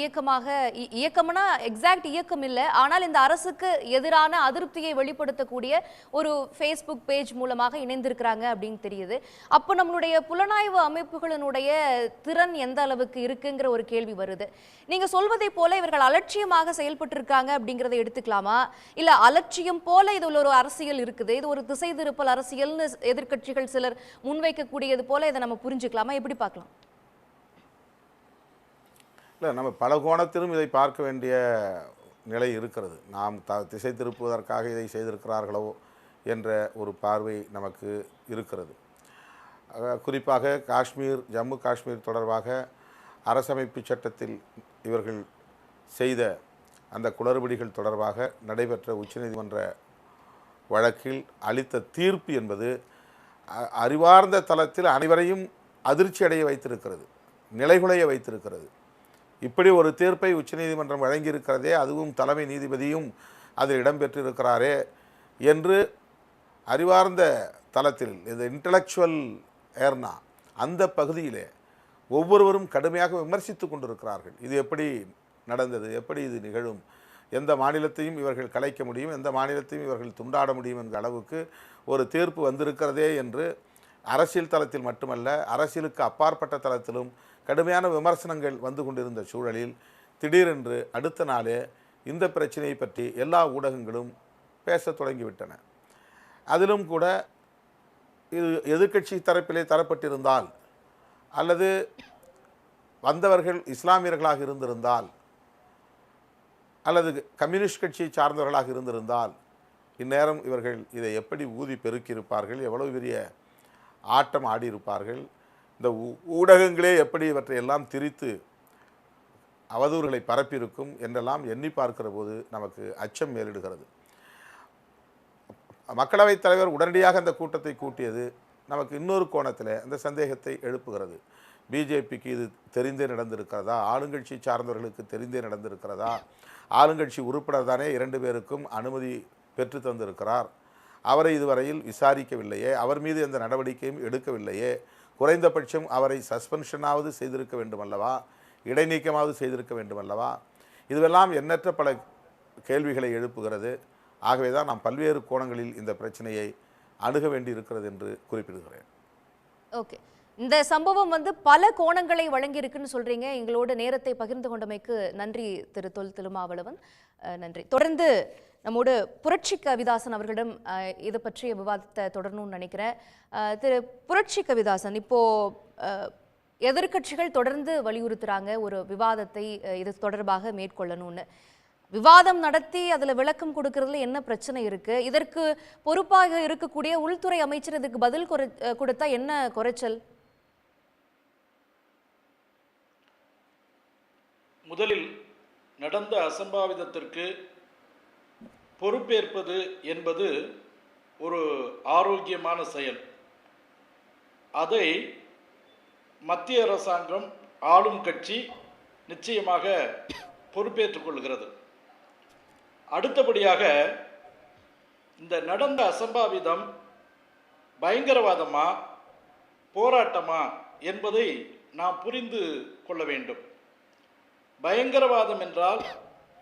இயக்கம்னா எக்ஸாக்ட் இயக்கம் இல்லை, ஆனால் இந்த அரசுக்கு எதிரான அதிருப்தியை வெளிப்படுத்தக்கூடிய ஒரு ஃபேஸ்புக் பேஜ் மூலமாக இணைந்திருக்கிறாங்க அப்படின்னு தெரியுது. அப்போ நம்மளுடைய புலனாய்வு அமைப்புகளினுடைய திறன் எந்த அளவுக்கு இருக்குங்கிற ஒரு கேள்வி வருது. நீங்க சொல்வதை போல இவர்கள் அலட்சியமாக செயல்பட்டு இருக்காங்க அப்படிங்கறதை எடுத்துக்கலாமா, இல்ல அலட்சியம் போல இதுல ஒரு அரசியல் இருக்குது, இது ஒரு திசை திருப்பல் அரசியல்னு எதிர்க்கட்சிகள் சிலர் முன்வைக்கக்கூடியது போல இதை நம்ம புரிஞ்சுக்கலாமா, எப்படி பார்க்கலாம்? இல்லை, நம்ம பல கோணத்திலும் இதை பார்க்க வேண்டிய நிலை இருக்கிறது. நாம் திசை திருப்புவதற்காக இதை செய்திருக்கிறார்களோ என்ற ஒரு பார்வை நமக்கு இருக்கிறது. குறிப்பாக ஜம்மு காஷ்மீர் தொடர்பாக அரசமைப்பு சட்டத்தில் இவர்கள் செய்த அந்த குளறுபடிகள் தொடர்பாக நடைபெற்ற உச்சநீதிமன்ற வழக்கில் அளித்த தீர்ப்பு என்பது அறிவார்ந்த தளத்தில் அனைவரையும் அதிர்ச்சி அடைய வைத்திருக்கிறது, நிலைகுலைய வைத்திருக்கிறது. இப்படி ஒரு தீர்ப்பை உச்சநீதிமன்றம் வழங்கியிருக்கிறதே, அதுவும் தலைமை நீதிபதியும் அதில் இடம்பெற்றிருக்கிறாரே என்று அறிவார்ந்த தளத்தில், இந்த இன்டலெக்சுவல் ஏர்னா அந்த பகுதியிலே ஒவ்வொருவரும் கடுமையாக விமர்சித்து கொண்டிருக்கிறார்கள். இது எப்படி நடந்தது, எப்படி இது நிகழும், எந்த மாநிலத்தையும் இவர்கள் கலைக்க முடியும், எந்த மாநிலத்தையும் இவர்கள் துண்டாட முடியும் என்ற அளவுக்கு ஒரு தீர்ப்பு வந்திருக்கிறதே என்று அரசியல் தளத்தில் மட்டுமல்ல, அரசியலுக்கு அப்பாற்பட்ட தளத்திலும் கடுமையான விமர்சனங்கள் வந்து கொண்டிருந்த சூழலில் திடீரென்று அடுத்த நாளே இந்த பிரச்சனையை பற்றி எல்லா ஊடகங்களும் பேசத் தொடங்கிவிட்டன. அதிலும் கூட இது எதிர்க்கட்சி தரப்பிலே தரப்பட்டிருந்தால் அல்லது வந்தவர்கள் இஸ்லாமியர்களாக இருந்திருந்தால் அல்லது கம்யூனிஸ்ட் கட்சியை சார்ந்தவர்களாக இருந்திருந்தால் இந்நேரம் இவர்கள் இதை எப்படி ஊதி பெருக்கியிருப்பார்கள், எவ்வளவு பெரிய ஆட்டம் ஆடியிருப்பார்கள், இந்த ஊடகங்களே எப்படி இவற்றை எல்லாம் திரித்து அவதூறுகளை பரப்பியிருக்கும் என்றெல்லாம் எண்ணி பார்க்கிற போது நமக்கு அச்சம் மேலிடுகிறது. மக்களவைத் தலைவர் உடனடியாக அந்த கூட்டத்தை கூட்டியது நமக்கு இன்னொரு கோணத்தில் அந்த சந்தேகத்தை எழுப்புகிறது. பிஜேபிக்கு இது தெரிந்தே நடந்திருக்கிறதா, ஆளுங்கட்சி சார்ந்தவர்களுக்கு தெரிந்தே நடந்திருக்கிறதா, ஆளுங்கட்சி உறுப்பினர் தானே 2 பேருக்கும் அனுமதி பெற்று தந்திருக்கிறார், அவரை இதுவரையில் விசாரிக்கவில்லையே, அவர் மீது எந்த நடவடிக்கையும் எடுக்கவில்லையே, குறைந்தபட்சம் அவரை சஸ்பென்ஷனாவது செய்திருக்க வேண்டுமல்லவா, இடைநீக்கமாவது செய்திருக்க வேண்டுமல்லவா, இதுவெல்லாம் எண்ணற்ற பல கேள்விகளை எழுப்புகிறது. ஆகவே தான் நாம் பல்வேறு கோணங்களில் இந்த பிரச்சனையை அணுக வேண்டி இருக்கிறது என்று குறிப்பிடுகிறேன். ஓகே, இந்த சம்பவம் வந்து பல கோணங்களை வழங்கி இருக்குன்னு சொல்றீங்க. எங்களோட நேரத்தை பகிர்ந்து கொண்டமைக்கு நன்றி திரு தொல் திருமாவளவன். நன்றி. தொடர்ந்து நம்மோடு புரட்சி கவிதாசன் அவர்களிடம் இதை பற்றிய விவாதத்தை தொடரணும்னு நினைக்கிறேன். திரு புரட்சி கவிதாசன், இப்போ எதிர்க்கட்சிகள் தொடர்ந்து வலியுறுத்துறாங்க ஒரு விவாதத்தை இது தொடர்பாக மேற்கொள்ளணும்னு. விவாதம் நடத்தி அதில் விளக்கம் கொடுக்கறதுல என்ன பிரச்சனை இருக்கு? இதற்கு பொறுப்பாக இருக்கக்கூடிய உள்துறை அமைச்சர் இதுக்கு பதில் கொடுத்தா என்ன குறைச்சல்? முதலில் நடந்த அசம்பாவிதத்திற்கு பொறுப்பேற்பது என்பது ஒரு ஆரோக்கியமான செயல். அதை மத்திய அரசாங்கம், ஆளும் கட்சி நிச்சயமாக பொறுப்பேற்றுக் கொள்கிறது. அடுத்தபடியாக இந்த நடந்த அசம்பாவிதம் பயங்கரவாதமா போராட்டமா என்பதை நாம் புரிந்து கொள்ள வேண்டும். பயங்கரவாதம் என்றால்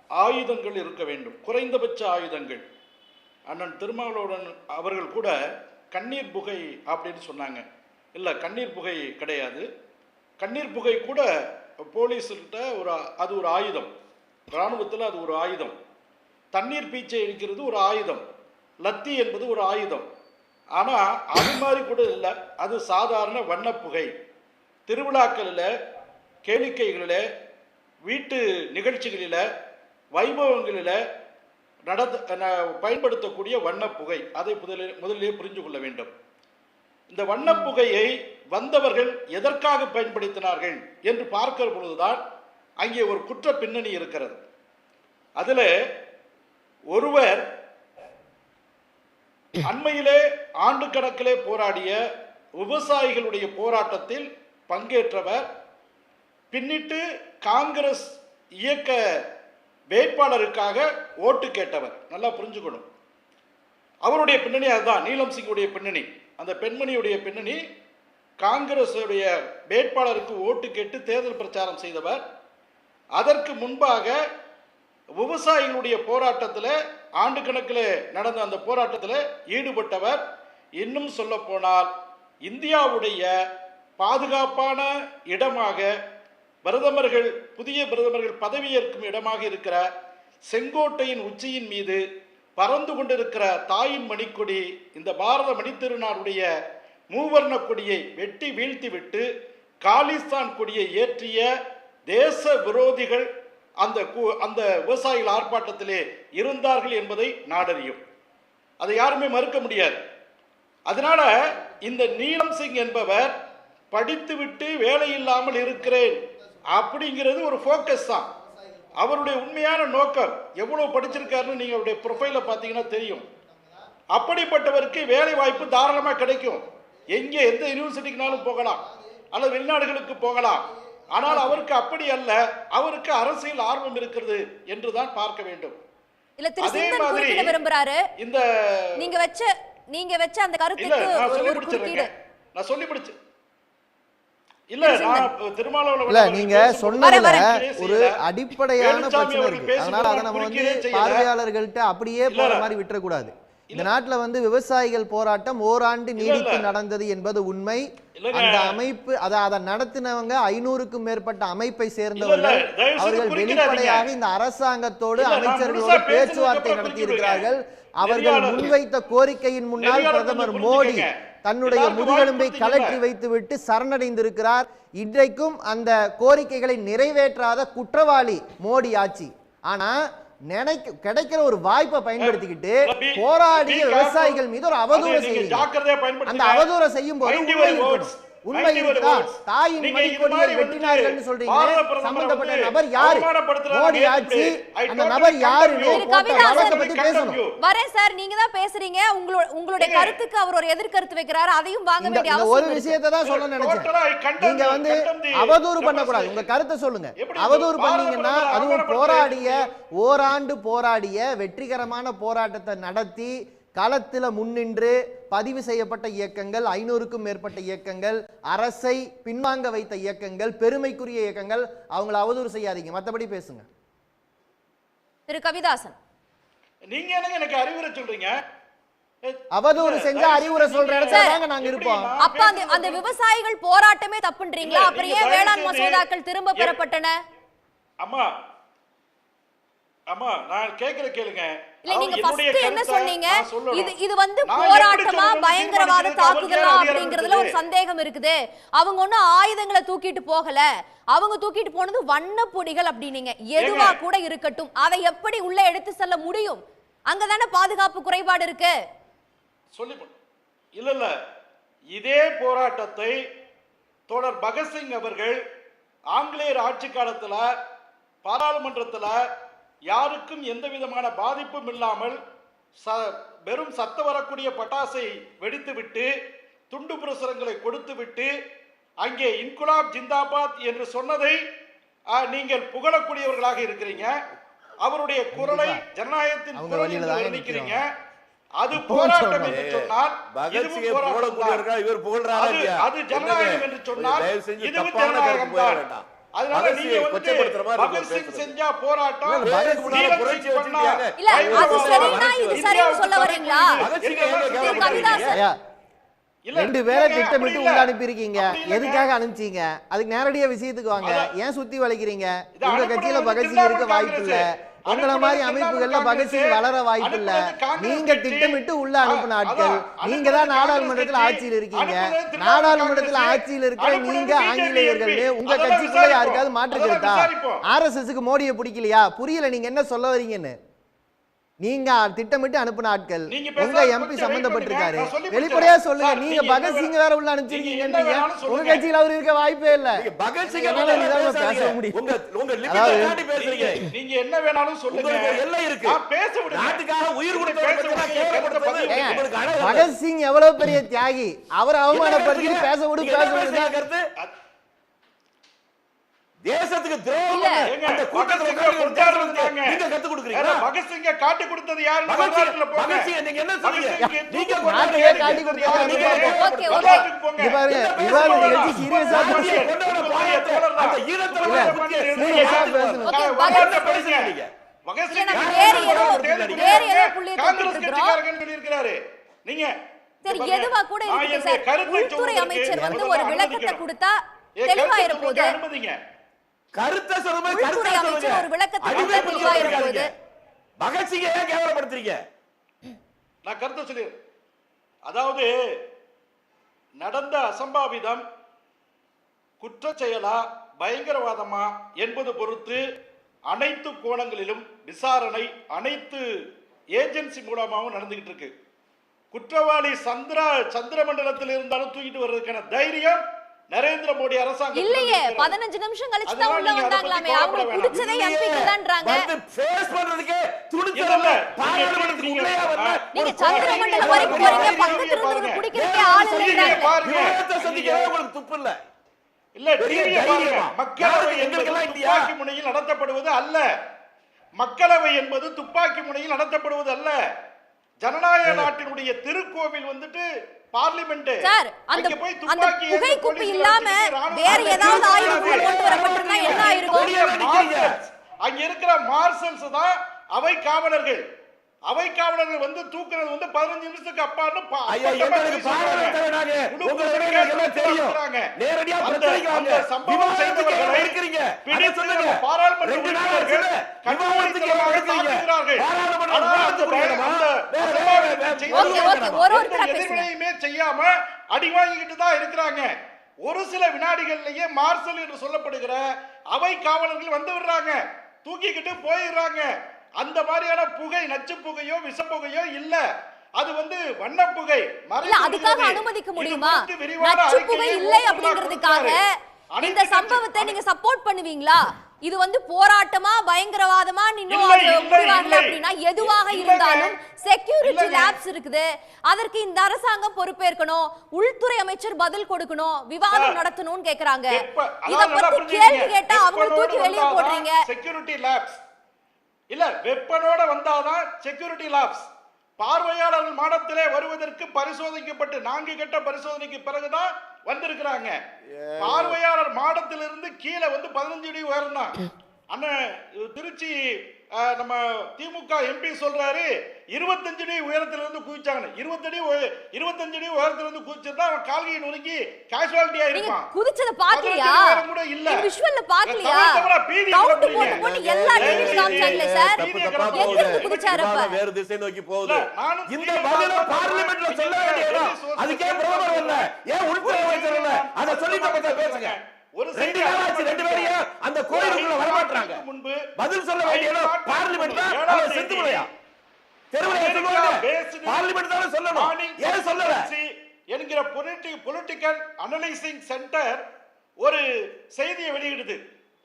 ஆயுதங்கள் இருக்க வேண்டும், குறைந்தபட்ச ஆயுதங்கள். அண்ணன் திருமாவளவன் அவர்கள் கூட கண்ணீர் புகை அப்படின்னு சொன்னாங்க. இல்லை, கண்ணீர் புகை கிடையாது. கண்ணீர் புகை கூட போலீஸ்கிட்ட அது ஒரு ஆயுதம், இராணுவத்தில் அது ஒரு ஆயுதம். தண்ணீர் பீச்சை அடிக்கிறது ஒரு ஆயுதம், லத்தி என்பது ஒரு ஆயுதம். ஆனால் அது மாதிரி கூட இல்லை, அது சாதாரண வண்ணப்புகை. திருவிழாக்களில், கேளிக்கைகளில், வீட்டு நிகழ்ச்சிகளில், வைபவங்களில் பயன்படுத்தக்கூடிய வண்ணப்புகை. அதை முதலிலே புரிந்து கொள்ள வேண்டும். இந்த வண்ணப்புகையை வந்தவர்கள் எதற்காக பயன்படுத்தினார்கள் என்று பார்க்கிற பொழுதுதான் அங்கே ஒரு குற்ற பின்னணி இருக்கிறது. அதில் ஒருவர் அண்மையிலே ஆண்டு கணக்கிலே போராடிய விவசாயிகளுடைய போராட்டத்தில் பங்கேற்றவர், பின்னிட்டு காங்கிரஸ் இயக்க வேட்பாளருக்காக ஓட்டு கேட்டவர். நல்லா புரிஞ்சுக்கணும், அவருடைய பின்னணி அதுதான். நீலம் சிங்குடைய பின்னணி, அந்த பெண்மணியுடைய பின்னணி காங்கிரஸுடைய வேட்பாளருக்கு ஓட்டு கேட்டு தேர்தல் பிரச்சாரம் செய்தவர். அதற்கு முன்பாக விவசாயிகளுடைய போராட்டத்தில் ஆண்டு கணக்கில் நடந்த அந்த போராட்டத்தில் ஈடுபட்டவர். இன்னும் சொல்ல போனால் இந்தியாவுடைய பாதுகாப்பான இடமாக பிரதமர்கள், புதிய பிரதமர்கள் பதவியேற்கும் இடமாக இருக்கிற செங்கோட்டையின் உச்சியின் மீது பறந்து கொண்டிருக்கிற தாயின் மணிக்கொடி, இந்த பாரத மணித்திருநாளுடைய மூவர்ண கொடியை வெட்டி வீழ்த்திவிட்டு காலிஸ்தான் கொடியை ஏற்றிய தேச விரோதிகள் அந்த விவசாயிகள் ஆர்ப்பாட்டத்திலே இருந்தார்கள் என்பதை நாடறியும். அதை யாருமே மறுக்க முடியாது. அதனால இந்த நீலம் சிங் என்பவர் படித்துவிட்டு வேலை இல்லாமல் இருக்கிறேன் அப்படிங்கிறது ஒரு ஃபோக்கஸ் தான். அவருடைய உண்மையான நோக்கம் எவ்வளவு படிச்சிருக்காருன்னு நீங்க அவருடைய ப்ரொஃபைல பார்த்தீங்கன்னா தெரியும். அப்படிப்பட்டவருக்கு வேலை வாய்ப்பு தாராளமாக கிடைக்கும். எங்கே எந்த யூனிவர்சிட்டிக்குனாலும் போகலாம் அல்லது வெளிநாடுகளுக்கு போகலாம். ஆனால் அவருக்கு அப்படி அல்ல, அவருக்கு அரசியல் ஆர்வம் இருக்கிறது என்றுதான் பார்க்க வேண்டும். அதே மாதிரி விரும்புறாரு. இந்த நீங்க வச்ச அந்த கருத்துக்கு ஒரு குறுக்கீடு நான் சொல்லி முடிச்சு இல்ல, நான் திருமாவளவன் இல்ல, நீங்க சொன்னதுல ஒரு அடிப்படையான பிரச்சனை இருக்கு. அதனால அதை நம்ம வந்து பார்வையாளர்கள்ட்ட அப்படியே போற மாதிரி விட்டுறக்கூடாது. இந்த நாட்டுல வந்து விவசாயிகள் போராட்டம் ஓராண்டு நீடித்து நடந்தது என்பது உண்மை. அந்த அமைப்பு அதை நடத்தினவங்க 500க்கும் மேற்பட்ட அமைப்பை சேர்ந்தவர்கள். அவர்கள் வெளிப்படையாக இந்த அரசாங்கத்தோடு அமைச்சர்களோடு பேச்சுவார்த்தை நடத்தி இருக்கிறார்கள். அவர்கள் முன்வைத்த கோரிக்கையின் முன்னால் பிரதமர் மோடி தன்னுடைய முதுகெலும்பை கலற்றி வைத்துவிட்டு சரணடைந்திருக்கிறார். இன்றைக்கும் அந்த கோரிக்கைகளை நிறைவேற்றாத குற்றவாளி மோடி ஆட்சி. ஆனா கிடைக்கிற ஒரு வாய்ப்பை பயன்படுத்திக்கிட்டு போராடிய விவசாயிகள் மீது ஒரு அவதூறு செய்யுங்க. அந்த அவதூறை செய்யும் போது உண்மை இருக்குதா? தாயின் மணிக்கொடியை வெட்டினார்கள்னு சொல்றீங்க. சம்பந்தப்பட்ட நபர் யாரு? மோடி ஆட்சி. அந்த நபர் யாருன்னு வழக்கை பத்தி பேசணும். வரேன் சார், நீங்க தான் பேசுறீங்க. உங்களுடைய கருத்துக்கு அவர் ஒரு எதிர்கருத்து வைக்கிறார். அதையும் வாங்க வேண்டிய அவசியம். ஒரு விஷயத்தை தான் சொல்ல நினைச்சேன். நீங்க வந்து அவதூறு பண்ணக்கூடாது. உங்க கருத்தை சொல்லுங்க. அவதூறு பண்ணீங்கன்னா அதுவும் ஓராண்டு போராடிய வெற்றிகரமான போராட்டத்தை நடத்தி களத்தில் முன்னின்று பதிவு செய்யப்பட்ட இயக்கங்கள், 500க்கும் மேற்பட்ட இயக்கங்கள், அரசை பின்வாங்க வைத்த இயக்கங்கள், பெருமைக்குரிய இயக்கங்கள். அவங்களை அவதூறு செய்யாதீங்க, மற்றபடி பேசுங்க. திரு கவிதாசன், நீங்க என்ன எனக்கு அறிவுரை சொல்றீங்க? அவதூறு செஞ்சா அறிவுரை சொல்ற இடத்துல நாங்க இருப்போம். அப்ப அந்த விவசாயிகள் போராட்டமே தப்புன்றீங்களா? அப்புறம் ஏன் வேளாண் மசோதாக்கள் திரும்ப பெறப்பட்டன? அம்மா நான் கேக்குற கேளுங்க. இல்ல, நீங்க ஃபர்ஸ்ட் என்ன சொன்னீங்க? இது வந்து போராட்டமா பயங்கரவாத தாக்குதலா அப்படிங்கறதுல ஒரு சந்தேகம் இருக்குது. அவங்க ஒண்ணும் ஆயுதங்களை தூக்கிட்டு போகல, அவங்க தூக்கிட்டு போனது வண்ணப்பொடிகள் அப்படினீங்க. எதுவா கூட இருக்கட்டும், அதை எப்படி உள்ள எடுத்து செல்ல முடியும்? அங்கதானே பாதுகாப்பு குறைபாடு இருக்கு. சொல்லி இல்ல இதே போராட்டத்தை தோழர் பகத்சிங் அவர்கள் ஆங்கிலேயர் ஆட்சி காலத்துல பாராளுமன்றத்துல யாருக்கும் எந்த விதமான பாதிப்பும் இல்லாமல் வெறும் சத்த வரக்கூடிய பட்டாசை வெடித்துவிட்டு துண்டு பிரசுரங்களை கொடுத்துவிட்டு அங்கே இன்குலாப் ஜிந்தாபாத் என்று சொன்னதை நீங்கள் புகழக்கூடியவர்களாக இருக்கிறீங்க. அவருடைய குரலை ஜனநாயகத்தின் குரல் என்று வர்ணிக்கிறீங்க. அது போராட்டம் என்று சொன்னால் அது ஜனநாயகம் என்று சொன்னால் இதுவும் ஜனநாயகம் தான். அதனால நீங்க வந்து பகத்சிங் செஞ்சா போராட்டம் இல்ல, அது சரினா இது சரின்னு சொல்ல வரீங்களா? ரெண்டு பேரை திட்டமிட்டு உள்ள அனுப்பி இருக்கீங்க. எதுக்காக அனுப்பிச்சீங்க? அதுக்கு நேரடியா விஷயத்துக்கு வாங்க. ஏன் சுத்தி வளைக்கிறீங்க? உங்க கட்சியில பகத்சிங் இருக்க வாய்ப்பு இல்ல. உங்கள மாதிரி அமைப்புகள்ல பகத்சிங் வளர வாய்ப்பு இல்ல. நீங்க திட்டமிட்டு உள்ள அனுப்பின ஆட்கள். நீங்க தான் நாடாளுமன்றத்தில் ஆட்சியில் இருக்கீங்க. நாடாளுமன்றத்தில் ஆட்சியில் இருக்கிற நீங்க ஆங்கிலேயர்கள். உங்க கட்சிக்குள்ள யாருக்காவது மாற்று கருத்தா? RSSக்கு மோடியை பிடிக்கலையா? புரியல நீங்க என்ன சொல்ல வரீங்கன்னு. நீங்க திட்டமிட்டு அனுப்பின ஆட்கள். உங்க MP சம்பந்தப்பட்டிருக்காரு. வெளிப்படையா சொல்லுங்க. நீங்க பகத்சிங் வேற உள்ள அனுப்பிச்சிருக்கீங்க. உங்க கட்சியில் அவர் இருக்க வாய்ப்பே இல்ல. பகத்சிங் பேச முடியும். நீங்க என்ன வேணாலும் சொல்லுங்க. எல்லாம் இருக்கு. பேச விடுங்க. நாட்டுக்காக உயிர் கொடுத்த பகத்சிங் எவ்வளவு பெரிய தியாகி. அவர் அவமானப்படுத்தி பேச விடு. தேசத்துக்கு துரோகம் இல்ல. பண்ண அந்த கூட்டத்துல நீங்க கத்து கொடுக்குறீங்க. பகத்சிங்க காட்டி கொடுத்தது யாரு? பகத்சிங்க நீங்க என்ன சொன்னீங்க? நீங்க நாட்டையே காட்டி கொடுத்தீங்க. ஓகே ஓகே இங்க பாருங்க, விவாத நிகழ்ச்சி சீரியஸா பேசுங்க. அந்த ஈழத்துல சீரியஸா பேசணும். ஓகே பேசுறீங்க. காங்கிரஸ் கட்சிக்காரங்க சொல்லியிருக்கிறாரு. நீங்க சரி எதுவா கூட இருக்கு சார். உள்துறை அமைச்சர் வந்து ஒரு விளக்கத்தை கொடுத்தா தெளிவா இருப்போது. அனுமதிங்க. கருத்தை சொல்லுங்க. உள்துறை அமைச்சர் ஒரு விளக்கத்தை கொடுத்தா தெளிவா இருப்போது. பகத்சிங்க ஏன் கேவலப்படுத்துறீங்க? நான் கருத்தை சொல்லி, அதாவது நடந்த அசம்பாவிதம் குற்ற செயலா பயங்கரவாதமா என்பது பொறுத்து அனைத்து கோணங்களிலும் விசாரணை அனைத்து ஏஜென்சி மூலமாகவும் நடந்துகிட்டு இருக்கு. குற்றவாளி சந்திர மண்டலத்தில் இருந்தாலும் தூக்கிட்டு வர்றதுக்கான தைரியம் நரேந்திர மோடி அரசாங்கம் இல்லையே. 15 நிமிஷம் கழிச்சு தான் உள்ள வந்தாங்களாமே. அவங்க குடிச்சதே எம்பிக்கு தான்றாங்க. வந்து ஃபேஸ் பண்றதுக்கு துணிச்சல்ல. பாராளுமன்றத்துக்கு உள்ளே வந்தா நீங்க சந்திர மண்டலம் வரைக்கும் போறீங்க. பக்கத்துல இருந்து குடிக்கிறதுக்கே ஆள் இல்லைன்றாங்க. விவாதத்தை சந்திக்கவே உங்களுக்கு துப்பு இல்ல. இல்ல டிவியை பாருங்க. மக்களவை என்பது துப்பாக்கி முனையில் நடத்தப்படுவது அல்ல. மக்களவை என்பது துப்பாக்கி முனையில் நடத்தப்படுவது அல்ல. ஜனநாயக நாட்டினுடைய திருக்கோவில் வந்துட்டு பார்லிமெண்ட். சார் அந்த புகை குப்பி இல்லாம வேற ஏதாவது ஆயுதங்கள் கொண்டு வரப்பட்டிருந்தா என்ன ஆயிருக்கும்? அங்க இருக்கிற மார்ஷல்ஸ் தான் அவை காவலர்கள். அவை காவலர்கள் வந்து தூக்குறது வந்து 15 நிமிஷத்துக்கு அப்பான்னு நேரடியா சம்பவம் செய்தவர்களை பாராளுமன்ற உறுப்பினர்கள் எதிர்வினையுமே செய்யாம அடி வாங்கிக்கிட்டு தான் இருக்கிறாங்க. ஒரு சில வினாடிகள்லயே மார்ஷல் என்று சொல்லப்படுகிற அவை காவலர்கள் வந்து விடுறாங்க, தூக்கிக்கிட்டு போயிடுறாங்க. அந்த மாதிரியான புகை நச்சு புகையோ விஷ புகையோ இல்ல. அது வந்து வண்ண புகை. இல்ல அதுக்காக அனுமதிக்க முடியுமா? நச்சு புகை இல்லை அப்படிங்கிறதுக்காக இந்த சம்பவத்தை நீங்க சப்போர்ட் பண்ணுவீங்களா? இது வந்து போராட்டமா பயங்கரவாதமா இன்னும் முடிவாகல அப்படின்னா எதுவாக இருந்தாலும் செக்யூரிட்டி லேப்ஸ் இருக்குது. அதற்கு இந்த அரசாங்கம் பொறுப்பேற்கணும். உள்துறை அமைச்சர் பதில் கொடுக்கணும், விவாதம் நடத்தணும்னு கேக்குறாங்க. இத பத்தி கேள்வி கேட்டா அவங்க தூக்கி வெளியே போடுறீங்க. செக்யூரிட்டி லேப்ஸ் இல்ல, வெப்பனோட வந்தாதான் செக்யூரிட்டி லேப்ஸ். பார்வையாளர்கள் மாடத்திலே வருவதற்கு பரிசோதிக்கப்பட்டு 4 கட்ட பரிசோதனைக்கு பிறகுதான் வந்திருக்கிறாங்க. பார்வையாளர் மாடத்திலிருந்து கீழே வந்து 15 அடி உயர்ந்தான். அண்ணன் திருச்சி நம்ம திமுக எம்பி சொல்றாரு 25 அடி உயரத்திலிருந்து குதிச்சாங்க. 25 அடி உயரத்திலிருந்து குதிச்சிருந்தா அவன் கால்கையை நொறுக்கி கேஷுவாலிட்டியா இருப்பான். குதிச்சத பாக்கலையா? கூட இல்ல விஷுவல்ல பாக்கலையா? கவுண்ட் போட்டு எல்லா டிவில காமிச்சாங்களே சார். எங்க குதிச்சாரு? அப்ப வேற திசை நோக்கி போகுது. இந்த பதில பார்லிமென்ட்ல சொல்ல வேண்டியது. அதுக்கே பிரதமர் இல்ல, ஏன் உள்துறை அமைச்சர் இல்ல? அத சொல்லிட்டு பத்தி பேசுங்க. ஒரு 2 நாளாச்சு 2 பேரும் அந்த கோயிலுக்குள்ள வர மாட்டறாங்க. பதில் சொல்ல வேண்டியது பார்லிமென்ட்ல அவ செத்துமையா? தெருவுல சொல்லுங்க. பார்லிமென்ட் தான் சொல்லணும். ஏன் சொல்லல? என்கிற பொலிட்டிக்கல் அனலைசிங் சென்டர் ஒரு செய்தியை வெளியிடுது.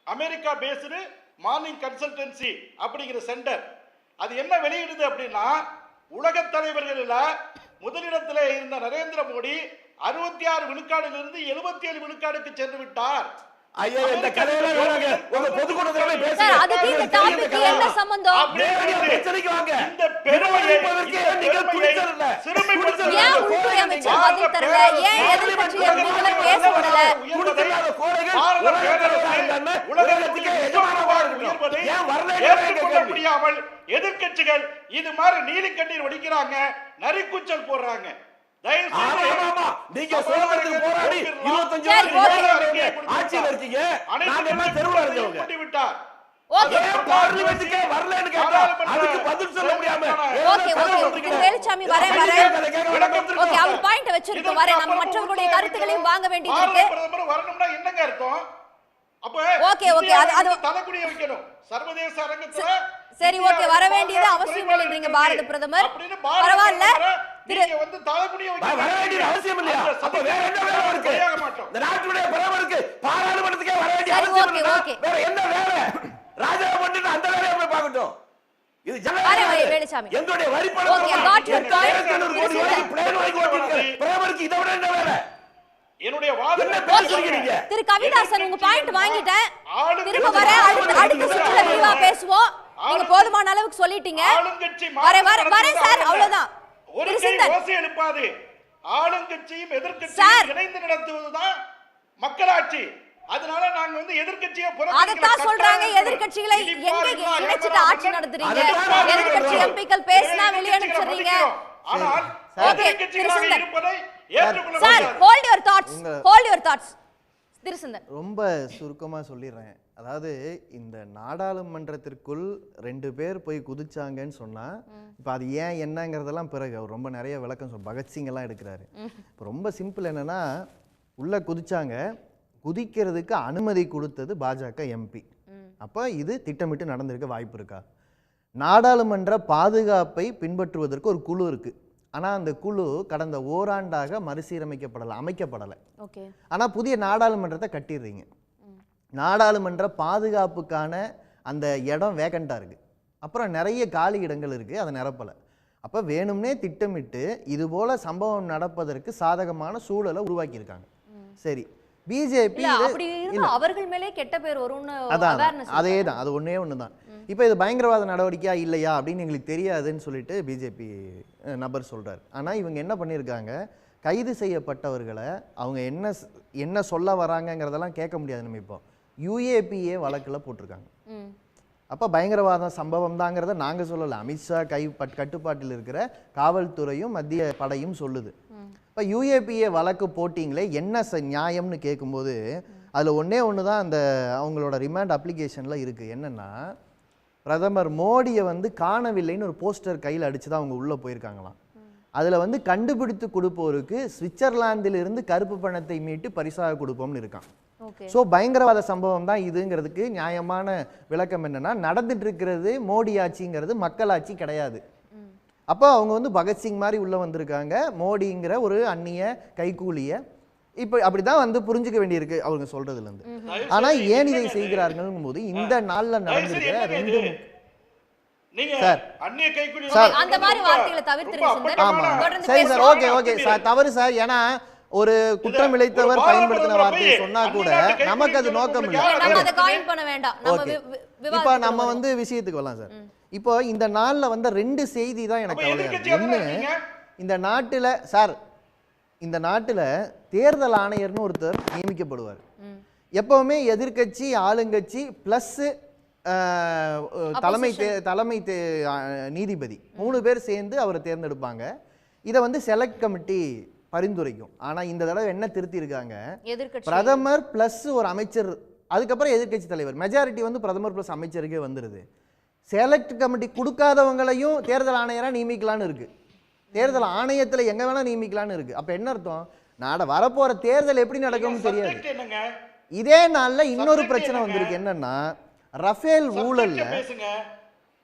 அமெரிக்கா பேஸ்டு மார்னிங் கன்சல்டன்சி அப்படிங்கிற சென்டர். அது என்ன வெளியிடுது அப்படின்னா, உலக தலைவர்களில் முதலிடத்தில் இருந்த நரேந்திர மோடி 66 விழுக்காடிலிருந்து 77 விழுக்காடுக்கு சென்று விட்டார். ஐயா இந்த கதையில வேறாங்க. உங்க பொதுக்கூட்டத்துல பேசுங்க. சார் அதுக்கு இந்த டாபிக் என்ன சம்பந்தம்? பிரச்சனைக்கு வாங்க. இந்த பெருமையை நீங்க துணிச்சல்ல. சிறுமைப்படுத்தல. ஏன் உள்துறை அமைச்சர் பதில் தரல? ஏன் எதிர்க்கட்சி எம்பிக்களை பேச விடல? துணிச்சலாத கோழைகள் உலகத்துக்கு எஜமானவா இருக்கணும். ஏன் வரல? ஏற்றுக்கொள்ள முடியாமல் எதிர்க்கட்சிகள் இது மாதிரி நீலி கண்ணீர் வடிக்கிறாங்க, நரிக்குச்சல் போடுறாங்க. நீங்க சுதந்திரத்துக்கு போராடி 25 வருஷம் ஆட்சியில் இருக்கீங்க. நாங்க எல்லாம் தெருவுல இருக்கோங்க. பார்லிமென்ட்க்கே வரலன்னு கேட்டா அதுக்கு பதில் சொல்ல முடியாம ஓகே வேலுச்சாமி வரேன். ஓகே அவர் பாயிண்ட் வச்சிருக்கோம். வரேன். நம்ம மற்றவர்களுடைய கருத்துக்களையும் வாங்க வேண்டியது இருக்கு. பிரதமர் வரணும்னா என்னங்க அர்த்தம்? அப்ப ஓகே அது தலைக்குடிய வைக்கணும் சர்வதேச அரங்கத்துல. சரி ஓகே வர வேண்டியது அவசியம் இல்லைன்றீங்க பாரத பிரதமர். பரவாயில்ல. நீங்க வந்து தலைக்குடிய வைக்க வர வேண்டியது அவசியம் இல்லையா? அப்ப வேற என்ன வேலை இருக்கு? இந்த நாட்டுடைய பிரதமருக்கு பாராளுமன்றத்துக்கே வர வேண்டிய அவசியம் இல்ல. வேற என்ன வேலை? ராஜாவை பண்ணிட்டு அந்த வேலையை போய் பார்க்கட்டும். இது ஜனநாயகம். வேலுச்சாமி எங்களுடைய வரி பணம். Okay got your point. Plane வாங்கி ஓட்டிட்டு பிரதமருக்கு இதை விட என்ன வேலை? என்னுடைய வாதம் திரு கவிதாசன் உங்க பாயிண்ட் வாங்கிட்டேன். திரும்ப வர அடுத்த சுற்றுல விரிவா பேசுவோம். நீங்க போதுமான அளவுக்கு சொல்லிட்டீங்க. வரேன் சார், அவ்வளவுதான். திரு சிந்தன் ஓசை எழுப்பாது. ஆளுங்கட்சியும் எதிர்க்கட்சியும் இணைந்து நடத்துவதுதான் மக்களாட்சி. அதனால நாங்க வந்து எதிர்க்கட்சியை அதத்தான் சொல்றாங்க. எதிர்க்கட்சிகளை எங்க இணைச்சிட்டு ஆட்சி நடத்துறீங்க? எதிர்க்கட்சி எம்பிக்கள் பேசினா வெளியே அனுப்பிடுறீங்க. ஆனால் எதிர்க்கட்சிகளாக இருப்பதை ஏற்றுக்கொள்ள சார், ஹோல்ட் யுவர் தாட்ஸ். திரு சிந்தன் ரொம்ப சுருக்கமா சொல்லிடுறேன். அதாவது இந்த நாடாளுமன்றத்திற்குள் 2 பேர் போய் குதிச்சாங்கன்னு சொன்னா, இப்ப அது ஏன் என்னங்கிறதெல்லாம் பிறகு அவர் ரொம்ப நிறைய விளக்கம் பகத்சிங் எல்லாம் எடுக்கிறாரு. இப்போ ரொம்ப சிம்பிள் என்னன்னா, உள்ள குதிச்சாங்க, குதிக்கிறதுக்கு அனுமதி கொடுத்தது பாஜக எம்பி. அப்போ இது திட்டமிட்டு நடந்திருக்க வாய்ப்பு இருக்கா? நாடாளுமன்ற பாதுகாப்பை பின்பற்றுவதற்கு ஒரு குழு இருக்கு. ஆனால் அந்த குழு கடந்த ஓராண்டாக மறுசீரமைக்கப்படலை, அமைக்கப்படலை. ஆனால் புதிய நாடாளுமன்றத்தை கட்டிடுறீங்க. நாடாளுமன்ற பாதுகாப்புக்கான அந்த இடம் வேக்கண்டாக இருக்குது. அப்புறம் நிறைய காலி இடங்கள் இருக்குது, அதை நிரப்பலை. அப்போ வேணும்னே திட்டமிட்டு இதுபோல் சம்பவம் நடப்பதற்கு சாதகமான சூழலை உருவாக்கியிருக்காங்க. சரி, பிஜேபி அவர்கள் மேலே கெட்ட பேர் வரும்னு அதே தான், அது ஒன்றே ஒன்று தான். இப்போ இது பயங்கரவாத நடவடிக்கையா இல்லையா அப்படின்னு எங்களுக்கு தெரியாதுன்னு சொல்லிட்டு பிஜேபி நபர் சொல்கிறார். ஆனால் இவங்க என்ன பண்ணியிருக்காங்க, கைது செய்யப்பட்டவர்களை அவங்க என்ன சொல்ல வராங்கங்கிறதெல்லாம் கேட்க முடியாது. நம்ம இப்போ யுஏபிஏ வழக்கில் போட்டிருக்காங்க. அப்போ பயங்கரவாத சம்பவம் தாங்கிறத நாங்கள் சொல்லலை, அமித்ஷா கட்டுப்பாட்டில் இருக்கிற காவல்துறையும் மத்திய படையும் சொல்லுது. இப்போ யுஏபிஏ வழக்கு போட்டிங்களே என்ன நியாயம்னு கேட்கும்போது அதில் ஒன்று தான் அந்த அவங்களோட ரிமாண்ட் அப்ளிகேஷனில் இருக்குது. என்னென்னா, பிரதமர் மோடியை வந்து காணவில்லைன்னு ஒரு போஸ்டர் கையில் அடித்து தான் அவங்க உள்ளே போயிருக்காங்களாம். அதில் வந்து கண்டுபிடித்து கொடுப்போருக்கு சுவிட்சர்லாந்திலிருந்து கருப்பு பணத்தை மீட்டு பரிசாக கொடுப்போம்னு இருக்கான். ஸோ பயங்கரவாத சம்பவம் தான் இதுங்கிறதுக்கு நியாயமான விளக்கம் என்னன்னா, நடந்துட்டு இருக்கிறது மோடி ஆட்சிங்கிறது மக்களாட்சி கிடையாது. அப்போ அவங்க வந்து பகத்சிங் மாதிரி உள்ள வந்திருக்காங்க. மோடிங்கிற ஒரு அந்நிய கைகூலிய இப்போ அப்படிதான் வந்து புரிஞ்சுக்க வேண்டியிருக்கு அவங்க சொல்றதுல இருந்து. ஆனா ஏன் இதை செய்கிறார்கள் போது இந்த நாள்ல நடந்திருக்கிற 2 சார் அந்நிய கைகூலி அந்த மாதிரி வார்த்தைகளை தவிர்த்துருங்க. ஆமா சரி சார், ஓகே சார், தவறு சார். ஏன்னா ஒரு குற்றம் இழைத்தவர் பயன்படுத்தின வார்த்தையை சொன்னா கூட நமக்கு அது நோக்கம் இல்லை. இப்போ நம்ம வந்து விஷயத்துக்கு வரலாம் சார். இப்போ இந்த நாள்ல வந்து 2 செய்தி தான் எனக்கு கவலையா. ஒண்ணு, இந்த நாட்டுல சார், இந்த நாட்டுல தேர்தல் ஆணையர்னு ஒருத்தர் நியமிக்கப்படுவார். எப்பவுமே எதிர்கட்சி ஆளுங்கட்சி பிளஸ் தலைமை நீதிபதி 3 பேர் சேர்ந்து அவரை தேர்ந்தெடுப்பாங்க. இதை வந்து செலக்ட் கமிட்டி பரிந்துரைக்கும். ஆனா இந்த தடவை என்ன திருத்தி இருக்காங்க, பிரதமர் பிளஸ் ஒரு அமைச்சர், அதுக்கப்புறம் எதிர்கட்சி தலைவர், மெஜாரிட்டி வந்து பிரதமர் பிளஸ் அமைச்சருக்கே வந்துருது. செலக்ட் கமிட்டி கொடுக்காதவங்களையும் தேர்தல் ஆணையரா நியமிக்கலான்னு இருக்கு. தேர்தல் ஆணையத்துல எங்க வேணா நியமிக்கலான்னு இருக்கு. அப்ப என்ன அர்த்தம், வரப்போற தேர்தல் எப்படி நடக்கும்னு தெரியாது. இதே நாள்ல இன்னொரு பிரச்சனை வந்திருக்கு. என்னன்னா, ரஃபேல் ஊழல்ல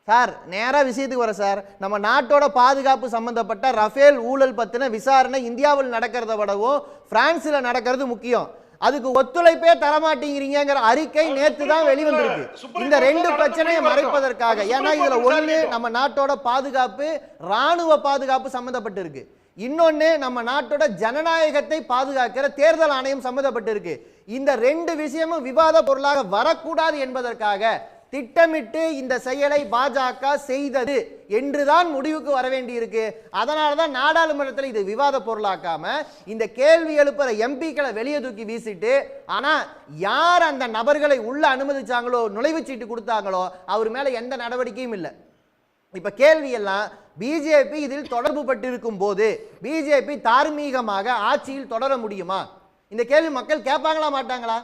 சார், நேரா விஷயத்துக்கு வர சார், நம்ம நாட்டோட பாதுகாப்பு சம்பந்தப்பட்ட ரஃபேல் ஊழல் பத்தின விசாரணை இந்தியாவில் நடக்கிறத விடவும் பிரான்ஸ்ல நடக்கிறது முக்கியம். அதுக்கு ஒத்துழைப்பே தரமாட்டேங்கிறீங்கிற அறிக்கை நேற்று தான் வெளிவந்திருக்கு. இந்த 2 பிரச்சனையை மறைப்பதற்காக. ஏன்னா இதுல ஒண்ணு நம்ம நாட்டோட பாதுகாப்பு, ராணுவ பாதுகாப்பு சம்பந்தப்பட்டு இருக்கு. இன்னொன்னு நம்ம நாட்டோட ஜனநாயகத்தை பாதுகாக்கிற தேர்தல் ஆணையம் சம்பந்தப்பட்டு இருக்கு. இந்த 2 விஷயமும் விவாத பொருளாக வரக்கூடாது என்பதற்காக திட்டமிட்டு இந்த செயலை பாஜக செய்தது என்றுதான் முடிவுக்கு வர வேண்டி இருக்கு. அதனாலதான் நாடாளுமன்றத்தில் இது விவாத பொருளாக்காம இந்த கேள்வி எழுப்புற எம்பிக்களை வெளியே தூக்கி வீசிட்டு, ஆனா யார் அந்த நபர்களை உள்ள அனுமதிச்சாங்களோ, நுழைவுச்சீட்டு கொடுத்தாங்களோ அவர் மேல எந்த நடவடிக்கையும் இல்லை. இப்ப கேள்வி எல்லாம் பிஜேபி இதில் தொடர்பு பட்டிருக்கும் போது பிஜேபி தார்மீகமாக ஆட்சியில் தொடர முடியுமா? இந்த கேள்வி மக்கள் கேட்பாங்களா மாட்டாங்களா?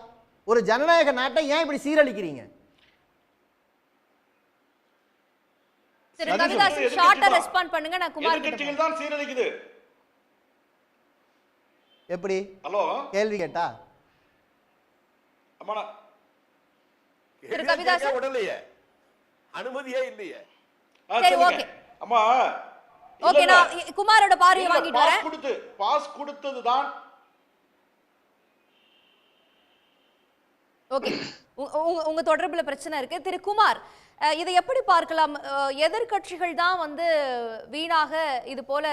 ஒரு ஜனநாயக நாட்டை ஏன் இப்படி சீரழிக்கிறீங்க? சரி, கவிதாசன் ஷார்ட்டா ரெஸ்பாண்ட் பண்ணுங்க. நான் குமார் கிட்ட தான் சீரழிக்குது. எப்படி? ஹலோ, கேள்வி கேட்டா அம்மா சரி கவிதாசன் உடலையே அனுமதியே இல்லையே. சரி ஓகே அம்மா ஓகே, நான் குமாரோட பார்வையை வாங்கிட்டு வரேன். பாஸ் கொடுத்ததுதான். ஓகே, உங்க தொடர்புல பிரச்சனை இருக்கு. திரு குமார், இதை எப்படி பார்க்கலாம்? எதிர்கட்சிகள் தான் வந்து வீணாக இது போல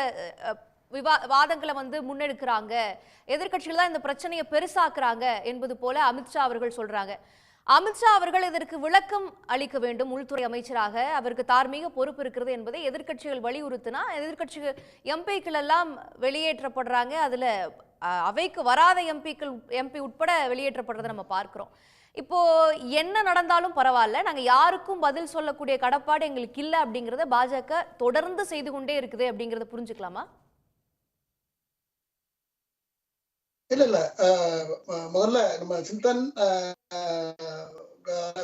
வாதங்களை வந்து முன்னெடுக்கிறாங்க, எதிர்க்கட்சிகள் தான் இந்த பிரச்சனையை பெருசாக்குறாங்க என்பது போல அமித்ஷா அவர்கள் சொல்றாங்க. அமித்ஷா அவர்கள் இதற்கு விளக்கம் அளிக்க வேண்டும். உள்துறை அமைச்சராக அவருக்கு தார்மீக பொறுப்பு இருக்கிறது என்பதை எதிர்க்கட்சிகள் வலியுறுத்தினா, எதிர்க்கட்சிகள் எம்பிக்கள் எல்லாம் வெளியேற்றப்படுறாங்க. அதுல அவைக்கு வராத எம்பி உட்பட வெளியேற்றப்படுறதை நம்ம பார்க்கிறோம். இப்போ என்ன நடந்தாலும் பரவாயில்ல, நாங்க யாருக்கும் பதில் சொல்லக்கூடிய கடப்பாடு எங்களுக்கு இல்லை அப்படிங்கறத பாஜக தொடர்ந்து செய்து கொண்டே இருக்குது அப்படிங்கறத புரிஞ்சுக்கலாமா? இல்ல முதல்ல நம்ம சிந்தன்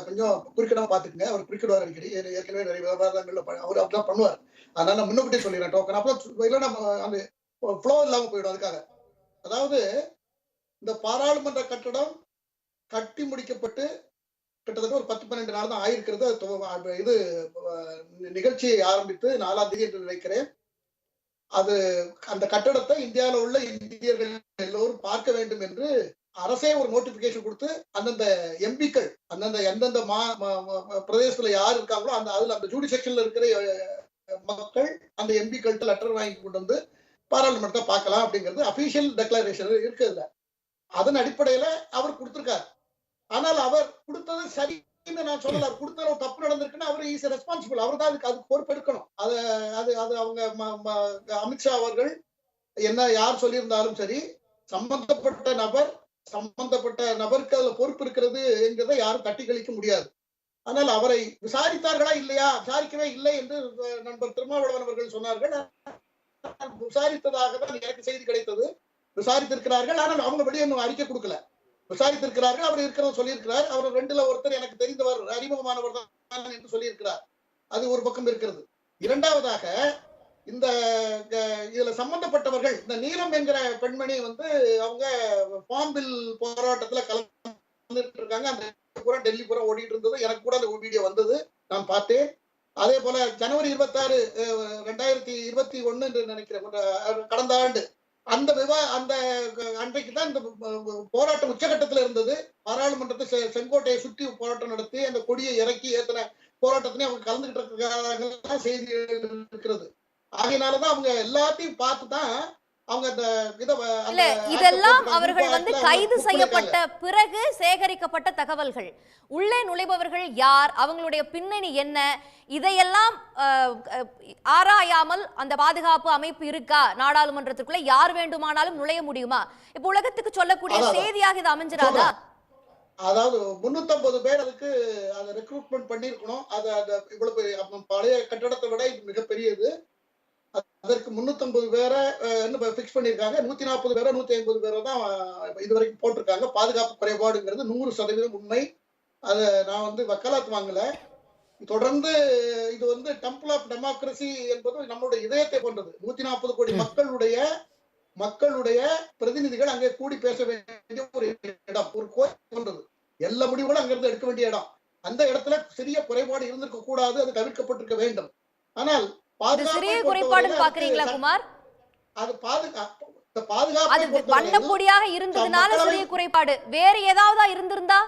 கொஞ்சம் குறுக்கிடாம பாத்துக்கங்க. அவர் குறுக்கிடுவார் அடிக்கடி, ஏற்கனவே நிறைய விவாதங்கள்ல அவர் அப்படிதான் பண்ணுவார். அதனால நான் முன்னக்கூட்டியே சொல்லிடுறேன் டோக்கன், அப்புறம் இல்லைன்னா அந்த ஃப்ளோ இல்லாம போயிடும். அதுக்காக அதாவது இந்த பாராளுமன்ற கட்டடம் கட்டி முடிக்கப்பட்டு கிட்டத்தட்ட ஒரு 10-12 நாள் தான் ஆயிருக்கிறது. இது நிகழ்ச்சியை ஆரம்பித்து 4ஆம் தேதி என்று நினைக்கிறேன். அது அந்த கட்டடத்தை இந்தியாவில் உள்ள இந்தியர்கள் எல்லோரும் பார்க்க வேண்டும் என்று அரசே ஒரு நோட்டிபிகேஷன் கொடுத்து அந்தந்த எம்பிக்கள் அந்தந்த எந்தெந்த பிரதேசத்துல யார் இருக்காங்களோ அதுல அந்த ஜூடிஷியல்ல இருக்கிற மக்கள் அந்த எம்பிக்கள்கிட்ட லெட்டர் வாங்கி கொண்டு வந்து பாராளுமன்றத்தை பார்க்கலாம் அப்படிங்கிறது அபிஷியல் டெக்ளரேஷன் இருக்குதுல. அதன் அடிப்படையில அவர் கொடுத்திருக்காரு. ஆனால் அவர் கொடுத்தது சரின்னு நான் சொல்லல. அவர் கொடுத்தது ஒரு தப்பு நடந்திருக்குன்னா அவர் இஸ் ரெஸ்பான்சிபிள். அவர் தான் அதுக்கு பொறுப்பெடுக்கணும். அது அவங்க அமித்ஷா அவர்கள் என்ன யார் சொல்லியிருந்தாலும் சரி, சம்பந்தப்பட்ட நபருக்கு அதுல பொறுப்பு இருக்கிறது என்கிறதை யாரும் தட்டி கழிக்க முடியாது. ஆனால் அவரை விசாரித்தார்களா இல்லையா, விசாரிக்கவே இல்லை என்று நண்பர் திருமாவளவன் அவர்கள் சொன்னார்கள். விசாரித்ததாக தான் எனக்கு செய்தி கிடைத்தது. விசாரித்திருக்கிறார்கள், ஆனால் அவங்க வெளியே இன்னும் அறிக்கை கொடுக்கல. விசாரித்திருக்கிறார்கள், அவர் இருக்கிறத சொல்லியிருக்கிறார். அவர் 2ல் ஒருத்தர் எனக்கு தெரிந்தவர், அறிமுகமானவர் தான் என்று சொல்லியிருக்கிறார். அது ஒரு பக்கம் இருக்கிறது. இரண்டாவதாக இந்த இதுல சம்பந்தப்பட்டவர்கள், இந்த நீலம் என்கிற பெண்மணி வந்து அவங்க ஃபார்ம் பில் போராட்டத்துல கலந்துட்டு இருக்காங்க. அந்த பூரா டெல்லி பூரா ஓடிட்டு இருந்தது. எனக்கு கூட அந்த வீடியோ வந்தது, நான் பார்த்தேன். அதே போல ஜனவரி 26, 2021 என்று நினைக்கிறேன், கடந்த ஆண்டு அந்த அன்றைக்கு தான் இந்த போராட்டம் உச்சகட்டத்தில் இருந்தது. பாராளுமன்றத்தை செங்கோட்டையை சுற்றி போராட்டம் நடத்தி அந்த கொடியை இறக்கி ஏத்தின போராட்டத்திலே அவங்க கலந்துகிட்டு இருக்கிற செய்தி இருக்கிறது. ஆகையினாலதான் அவங்க எல்லாத்தையும் பார்த்துதான் அவங்க இதெல்லாம் அவர்கள் வந்து கைது செய்யப்பட்ட பிறகு சேகரிக்கப்பட்ட தகவல்கள். உள்ளே நுழைபவர்கள் யார், அவங்களுடைய பின்னணி என்ன, இதையெல்லாம் ஆராயாமல் அந்த பாதுகாப்பு அமைப்பு இருக்கா, நாடாளுமன்றத்திற்குள்ள யார் வேண்டுமானாலும் நுழைய முடியுமா? இப்ப உலகத்துக்கு சொல்லக்கூடிய செய்தியாக இது அமைஞ்சிராதா? அதாவது 350 பேர் அதுக்கு அதை ரெக்ரூட்மெண்ட் பண்ணிருக்கணும். அது இவ்வளவு பழைய கட்டடத்தை விட இது மிகப்பெரியது. அதற்கு 350 பேரை பிக்ஸ் பண்ணிருக்காங்க. 140 பேரோ 150 பேரோ தான் இதுவரைக்கும் போட்டிருக்காங்க. பாதுகாப்பு குறைபாடுங்கிறது 100% உண்மை. அதை நான் வந்து வக்காலத்து வாங்கல. தொடர்ந்து இது வந்து டெம்பிள் ஆஃப் டெமோக்ரஸி என்பது நம்மளுடைய இதயத்தை போன்றது. 140 கோடி மக்களுடைய பிரதிநிதிகள் அங்கே கூடி பேச வேண்டிய ஒரு இடம், ஒரு கோயில் போன்றது. எல்லா முடிவுகளும் அங்கிருந்து எடுக்க வேண்டிய இடம். அந்த இடத்துல சிறிய குறைபாடு இருந்திருக்க கூடாது, அது தவிர்க்கப்பட்டிருக்க வேண்டும். ஆனால் சிறிய குறைபாடு பாக்குறீங்களா குமார்? அது பாதுகாப்பு வண்ணப்பொடியாக இருந்ததுனால சிறிய குறைபாடு. வேற ஏதாவது இருந்திருந்தா,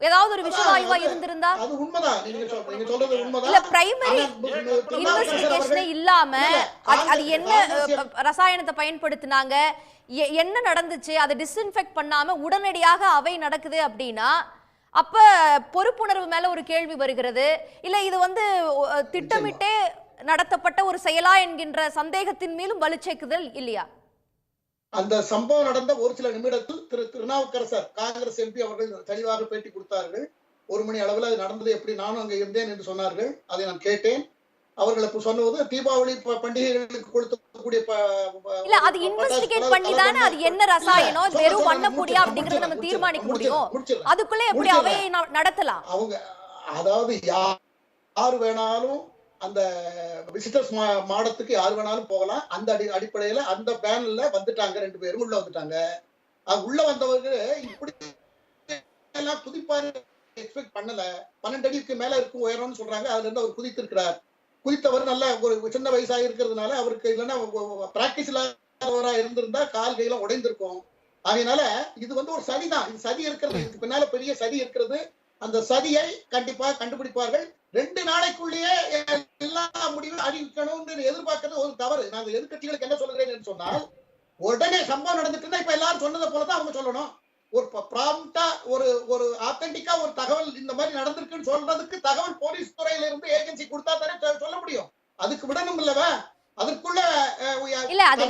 ஏதாவது ஒரு விஷவாயுவா இருந்திருந்தா, அது உண்மைதான். நீங்க சொல்றது உண்மைதான். இல்ல பிரைமரி இன்வெஸ்டிகேஷன் இல்லாம அது என்ன ரசாயனத்தை பயன்படுத்தினாங்க, என்ன நடந்துச்சு, அதை டிஸ்இன்ஃபெக்ட் பண்ணாம உடனடியாக அவை நடக்குது அப்படின்னா அப்ப பொறுப்புணர்வு மேல ஒரு கேள்வி வருகிறது. இல்ல இது வந்து திட்டமிட்டே நடத்தப்பட்ட ஒரு செயலா என்கின்ற சந்தேகத்தின் மேலும் வலுச்சேக்குதல் இல்லையா? அந்த சம்பவம் நடந்த ஒரு சில நிமிடத்தில் திருநாவுக்கரசர் காங்கிரஸ் எம்பி அவர்கள் தெளிவாக பேட்டி கொடுத்தார்கள். 1 மணி அளவில் அது நடந்தது, எப்படி நானும் அங்கே இருந்தேன் என்று சொன்னார்கள். அதை நான் கேட்டேன். அவர்கள் இப்ப சொன்னது தீபாவளி பண்டிகைகளுக்கு கொடுக்கக்கூடிய இல்ல, அது இன்வெஸ்டிகேட் பண்ணி தானே அது என்ன ரசாயனம், வெறும் வண்ணப்பொடியா அப்படிங்கறத நம்ம தீர்மானிக்க முடியும். அதுக்குள்ள எப்படி அவையை நடத்தலாம்? அவங்க அதாவது யார் வேணாலும் அந்த விசிட்டர்ஸ் மாடத்துக்கு யார் வேணாலும் போகலாம். அந்த அடிப்படையில அந்த பேனல்ல வந்துட்டாங்க, 2 பேரும் உள்ள வந்துட்டாங்க. உள்ள வந்தவர்கள் இப்படி எல்லாம் குதிப்பாரு எக்ஸ்பெக்ட் பண்ணல. 12 அடிக்கு மேல இருக்கும் உயரம்னு சொல்றாங்க. அதுல இருந்து அவர் குதித்திருக்கிறார். குதித்தவர் நல்ல ஒரு சின்ன வயசாக இருக்கிறதுனால அவருக்கு இல்லைன்னா பிராக்டிஸ் இல்லாதவரா இருந்திருந்தா கால் கையெல்லாம் உடைந்திருக்கும். அதனால இது வந்து ஒரு சதிதான். இது சதி இருக்கிறது, இதுக்கு பின்னால பெரிய சதி இருக்கிறது. அந்த சதியை கண்டிப்பாக கண்டுபிடிப்பார்கள். 2 நாளைக்குள்ளேயே எல்லா முடிவும் அறிவிக்கணும்னு எதிர்பார்க்கிறது ஒரு தவறு. நான் எதிர்கட்சிகளுக்கு என்ன சொல்கிறேன் என்று சொன்னால், உடனே சம்பவம் நடந்துட்டு இப்ப எல்லாரும் சொன்னதை போலதான் அவங்க சொல்லணும். ஒரு ப்ராம்ப்டா ஒரு ஆத்தென்டிக்கா ஒரு தகவல் இந்த மாதிரி நடந்திருக்குன்னு சொல்றதுக்கு தகவல் போலீஸ் துறையில இருந்து ஏஜென்சி கொடுத்தா தானே சொல்ல முடியும். அதுக்கு விடணும் இல்லவா? அதற்குள்ள இல்ல அது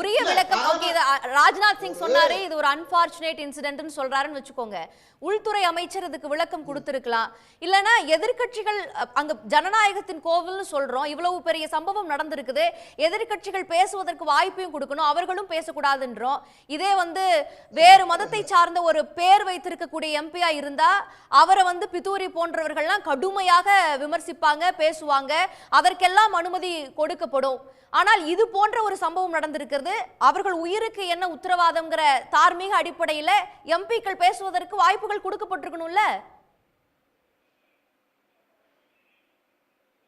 உரிய விளக்கம். ஓகே, ராஜ்நாத் சிங் சொன்னாரு இது ஒரு அன்பார்ச்சுனேட் இன்சிடென்ட்னு சொல்றாருன்னு வச்சுக்கோங்க. உள்துறை அமைச்சர் இதுக்கு விளக்கம் கொடுத்திருக்கலாம். இல்லனா எதிர்க்கட்சிகள் அங்க ஜனநாயகத்தின் கோவில்னு சொல்றோம், இவ்வளவு பெரிய சம்பவம் நடந்திருக்குது, எதிர்க்கட்சிகள் பேசுவதற்கு வாய்ப்பையும் கொடுக்கணும், அவர்களும் பேசக்கூடாதுன்றோம். இதே வேறு மதத்தை சார்ந்த ஒரு பேர் வைத்திருக்கக்கூடிய எம்பியா இருந்தா அவரை பித்தூரி போன்றவர்கள்லாம் கடுமையாக விமர்சிப்பாங்க, பேசுவாங்க, அதற்கெல்லாம் அனுமதி கொடுக்கப்படும். ஆனால் இது போன்ற ஒரு சம்பவம் நடந்திருக்கிறது, அவர்கள் உயிருக்கு என்ன உத்தரவாதம்ங்கிற தார்மீக அடிப்படையில் எம்பிக்கள் பேசுவதற்கு வாய்ப்புகள் கொடுக்கப்பட்டிருக்கணும்ல.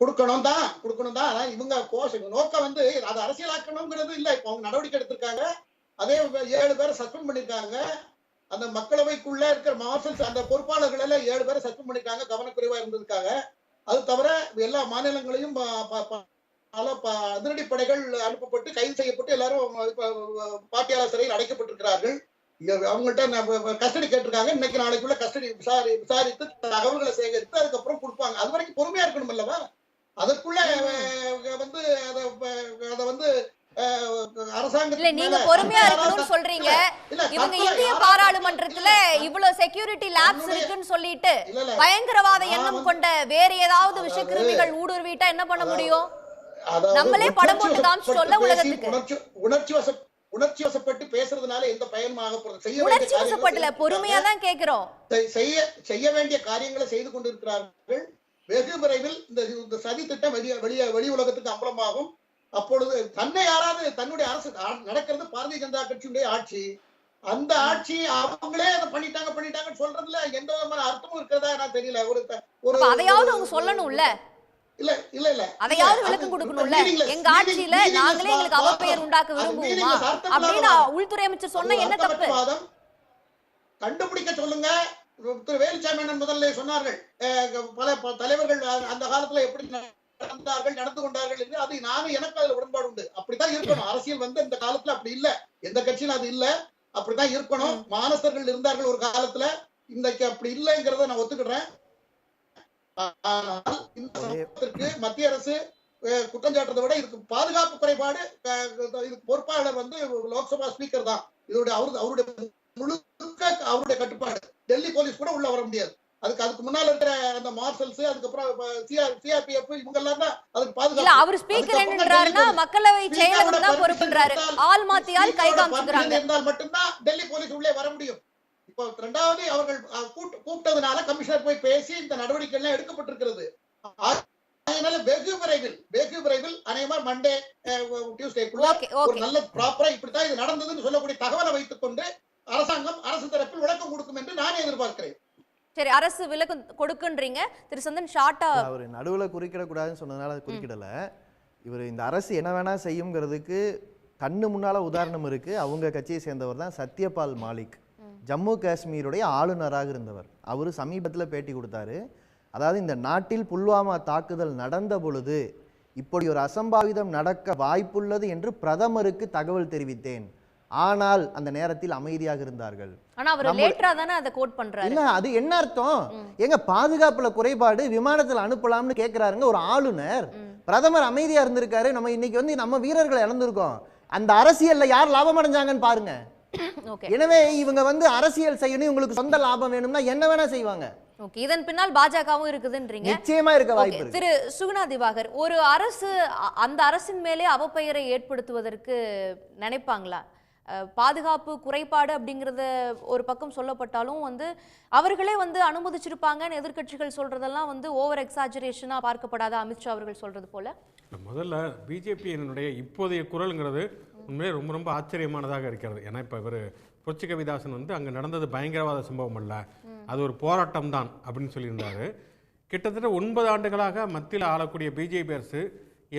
கொடுக்கணும் தான். இவங்க நோக்கம் அது அரசியலாக்கணும்ங்கிறது இல்ல. இப்ப அவங்க நடவடிக்கை எடுத்திருக்காங்க. அதே 7 பேரை சஸ்பெண்ட் பண்ணிருக்காங்க. அந்த மக்களவைக்குள்ள இருக்கிற மார்ஷல்ஸ் அந்த பொறுப்பாளர்கள் எல்லாம் 7 பேரை சஸ்பெண்ட் பண்ணிருக்காங்க கவனக்குறைவா இருந்திருக்காங்க. அது தவிர எல்லா மாநிலங்களையும் பல அதிரடி படைகள் அனுப்பப்பட்டு கைது செய்யப்பட்டு எல்லாரும் பாட்டியாளா சிறையில் அடைக்கப்பட்டிருக்கிறார்கள். அவங்கள்ட்ட கஸ்டடி கேட்டிருக்காங்க. இன்னைக்கு நாளைக்குள்ள கஸ்டடி விசாரித்து தகவல்களை சேகரித்து அதுக்கப்புறம் கொடுப்பாங்க. அது வரைக்கும் பொறுமையா இருக்கணும் அல்லவா? அதற்குள்ள அரசாங்கத்துல நீங்க பொறுமையா இருக்கணும்னு சொல்றீங்க. இவங்க இந்திய பாராளுமன்றத்துல இவ்வளவு செக்யூரிட்டி லேப்ஸ் இருக்குன்னு சொல்லிட்டு பயங்கரவாத எண்ணம் கொண்ட வேற ஏதாவது விஷக்கிருமிகள் ஊடுருவிட்டா என்ன பண்ண முடியும்? நம்மளே படம் போட்டு காமிச்சு சொல்ல உலகத்துக்கு. உணர்ச்சி வசப்பட்டு பேசுறதுனால எந்த பயனும் ஆக போறது? உணர்ச்சி வசப்படல, பொறுமையா தான் கேக்குறோம். செய்ய வேண்டிய காரியங்களை செய்து கொண்டிருக்கிறார்கள். வெகு விரைவில் இந்த சதி திட்டம் வெளி உலகத்துக்கு அம்பலமாகும். அப்பொழுது தன்னை யாராவது தன்னுடைய அரசு நடக்கிறது பாரதிய ஜனதா கட்சியுடைய ஆட்சி, அந்த ஆட்சி அவங்களே அதை பண்ணிட்டாங்கன்னு சொல்றதுல எந்த விதமான அர்த்தமும் இருக்கிறதா நான் தெரியல. அதையாவது அவங்க சொல்லணும்ல. இல்ல அதையாவது விளக்கம் கொடுக்கணும்ல. எங்க ஆட்சியில நாங்களே எங்களுக்கு அவப்பெயர் உண்டாக்க விரும்புவோமா அப்படின்னு உள்துறை அமைச்சர் சொன்ன என்ன தப்பு? கண்டுபிடிக்க சொல்லுங்க. திரு வேலுச்சாமி முதல்ல சொன்னார்கள், பல தலைவர்கள் அந்த காலத்துல எப்படி நடந்து கொண்டார்கள் என்று. அது நானும் எனக்கு அதுல உடன்பாடு உண்டு. அப்படித்தான் இருக்கணும். அரசியல் இந்த காலத்துல அப்படி இல்ல, எந்த கட்சியிலும் அது இல்ல. அப்படித்தான் இருக்கணும். மானஸ்தர்கள் இருந்தார்கள் ஒரு காலத்துல, இன்றைக்கு அப்படி இல்லைங்கிறத நான் ஒத்துக்கிறேன். ஆனால் இந்த சம்பவத்திற்கு மத்திய அரசு குற்றம் சாட்டுறதை விட இதுக்கு பாதுகாப்பு குறைபாடு, இதுக்கு பொறுப்பாளர் லோக்சபா ஸ்பீக்கர் தான். இதோட அவருடைய முழுக்க அவருடைய கட்டுப்பாடு. டெல்லி போலீஸ் கூட உள்ள வர முடியாது. அதுக்கு முன்னால இருக்கிற அந்த மார்ஷல்ஸ், அதுக்கப்புறம் சிஆர்பிஎஃப் இவங்க எல்லாம் தான் அதுக்கு பாதுகாப்பு. அவர் ஸ்பீக்கர் என்னன்றாருன்னா மக்களவை செயலர் தான் பொறுப்புன்றாரு. ஆள் மாத்தியால் கை காமிச்சுக்கிறாங்க என்றால் மட்டும்தான் டெல்லி போலீஸ் உள்ளே வர முடியும். இப்போ 2வது அவர்கள் கூப்பிட்டதுனால கமிஷனர் போய் பேசி இந்த நடவடிக்கை எல்லாம் எடுக்கப்பட்டிருக்கிறது. அதனால வெகு விரைவில் அநேகமா மண்டே டியூஸ்டேக்குள்ள ஒரு நல்ல ப்ராப்பரா இப்படித்தான் இது நடந்ததுன்னு சொல்லக்கூடிய தகவலை வைத்துக் கொண்டு அரசு தரப்பில் விளக்கம் கொடுக்கும் என்று நான் எதிர்பார்க்கிறேன். சரி, அரசு விளக்கம் கொடுக்குன்றீங்க. திரு சந்தன் ஷார்ட்டா அவர் நடுவுல குறுக்கிட கூடாதுன்னு சொன்னதுனால அது குறுக்கிடல. இவர் இந்த அரசு என்ன வேணா செய்யுங்கிறதுக்கு கண்ணு முன்னால உதாரணம் இருக்கு. அவங்க கட்சியை சேர்ந்தவர் தான் சத்யபால் மாலிக், ஜம்மு காஷ்மீருடைய ஆளுநராக இருந்தவர். அவர் சமீபத்தில் பேட்டி கொடுத்தாரு. அதாவது இந்த நாட்டில் புல்வாமா தாக்குதல் நடந்த பொழுது இப்படி ஒரு அசம்பாவிதம் நடக்க வாய்ப்புள்ளது என்று பிரதமருக்கு தகவல் தெரிவித்தேன், ஆனால் அந்த நேரத்தில் அமைதியாக இருந்தார்கள். ஆனா அவர் லேட்டரா தானே அதை கோட் பண்றாரு. இல்ல அது என்ன அர்த்தம்? எங்க பாதுகாப்புல குறைபாடு, விமானத்தில் அனுப்பலாம்னு கேக்குறாருங்க ஒரு ஆளுநர். பிரதமர் அமைதியா இருந்திருக்காரு. நம்ம இன்னைக்கு நம்ம வீரர்களை இழந்திருக்கோம். அந்த அரசியல்ல யார் லாபம் அடைஞ்சாங்கன்னு பாருங்க. எனவே இவங்க அரசியல் செய்யணும், உங்களுக்கு சொந்த லாபம் வேணும்னா என்ன வேணா செய்வாங்க. ஓகே, இதன் பின்னால் பாஜகவும் இருக்குதுன்றீங்க. நிச்சயமா இருக்க வாய்ப்பு இருக்கு. திரு சுகுணா திவாகர், ஒரு அரசு அந்த அரசின் மேலே அவப்பெயரை ஏற்படுத்துவதற்கு நினைப்பாங்களா? பாதுகாப்பு குறைபாடு அப்படிங்கறத ஒரு பக்கம் சொல்லப்பட்டாலும் அவர்களே அனுமதிச்சிருப்பாங்கன்னு எதிர்க்கட்சிகள் சொல்றதெல்லாம் ஓவர் எக்ஸாஜரேஷனா பார்க்கப்படாத அமித்ஷா அவர்கள் சொல்றது போல. முதல்ல பிஜேபியினுடைய இப்போதைய குரலுங்கிறது உண்மையிலே ரொம்ப ரொம்ப ஆச்சரியமானதாக இருக்கிறது. ஏன்னா இப்போ இவர் புரட்சி கவிதாசன் அங்கே நடந்தது பயங்கரவாத சம்பவம் அல்ல, அது ஒரு போராட்டம் தான் அப்படின்னு சொல்லியிருந்தாரு. கிட்டத்தட்ட 9 ஆண்டுகளாக மத்தியில் ஆளக்கூடிய பிஜேபி அரசு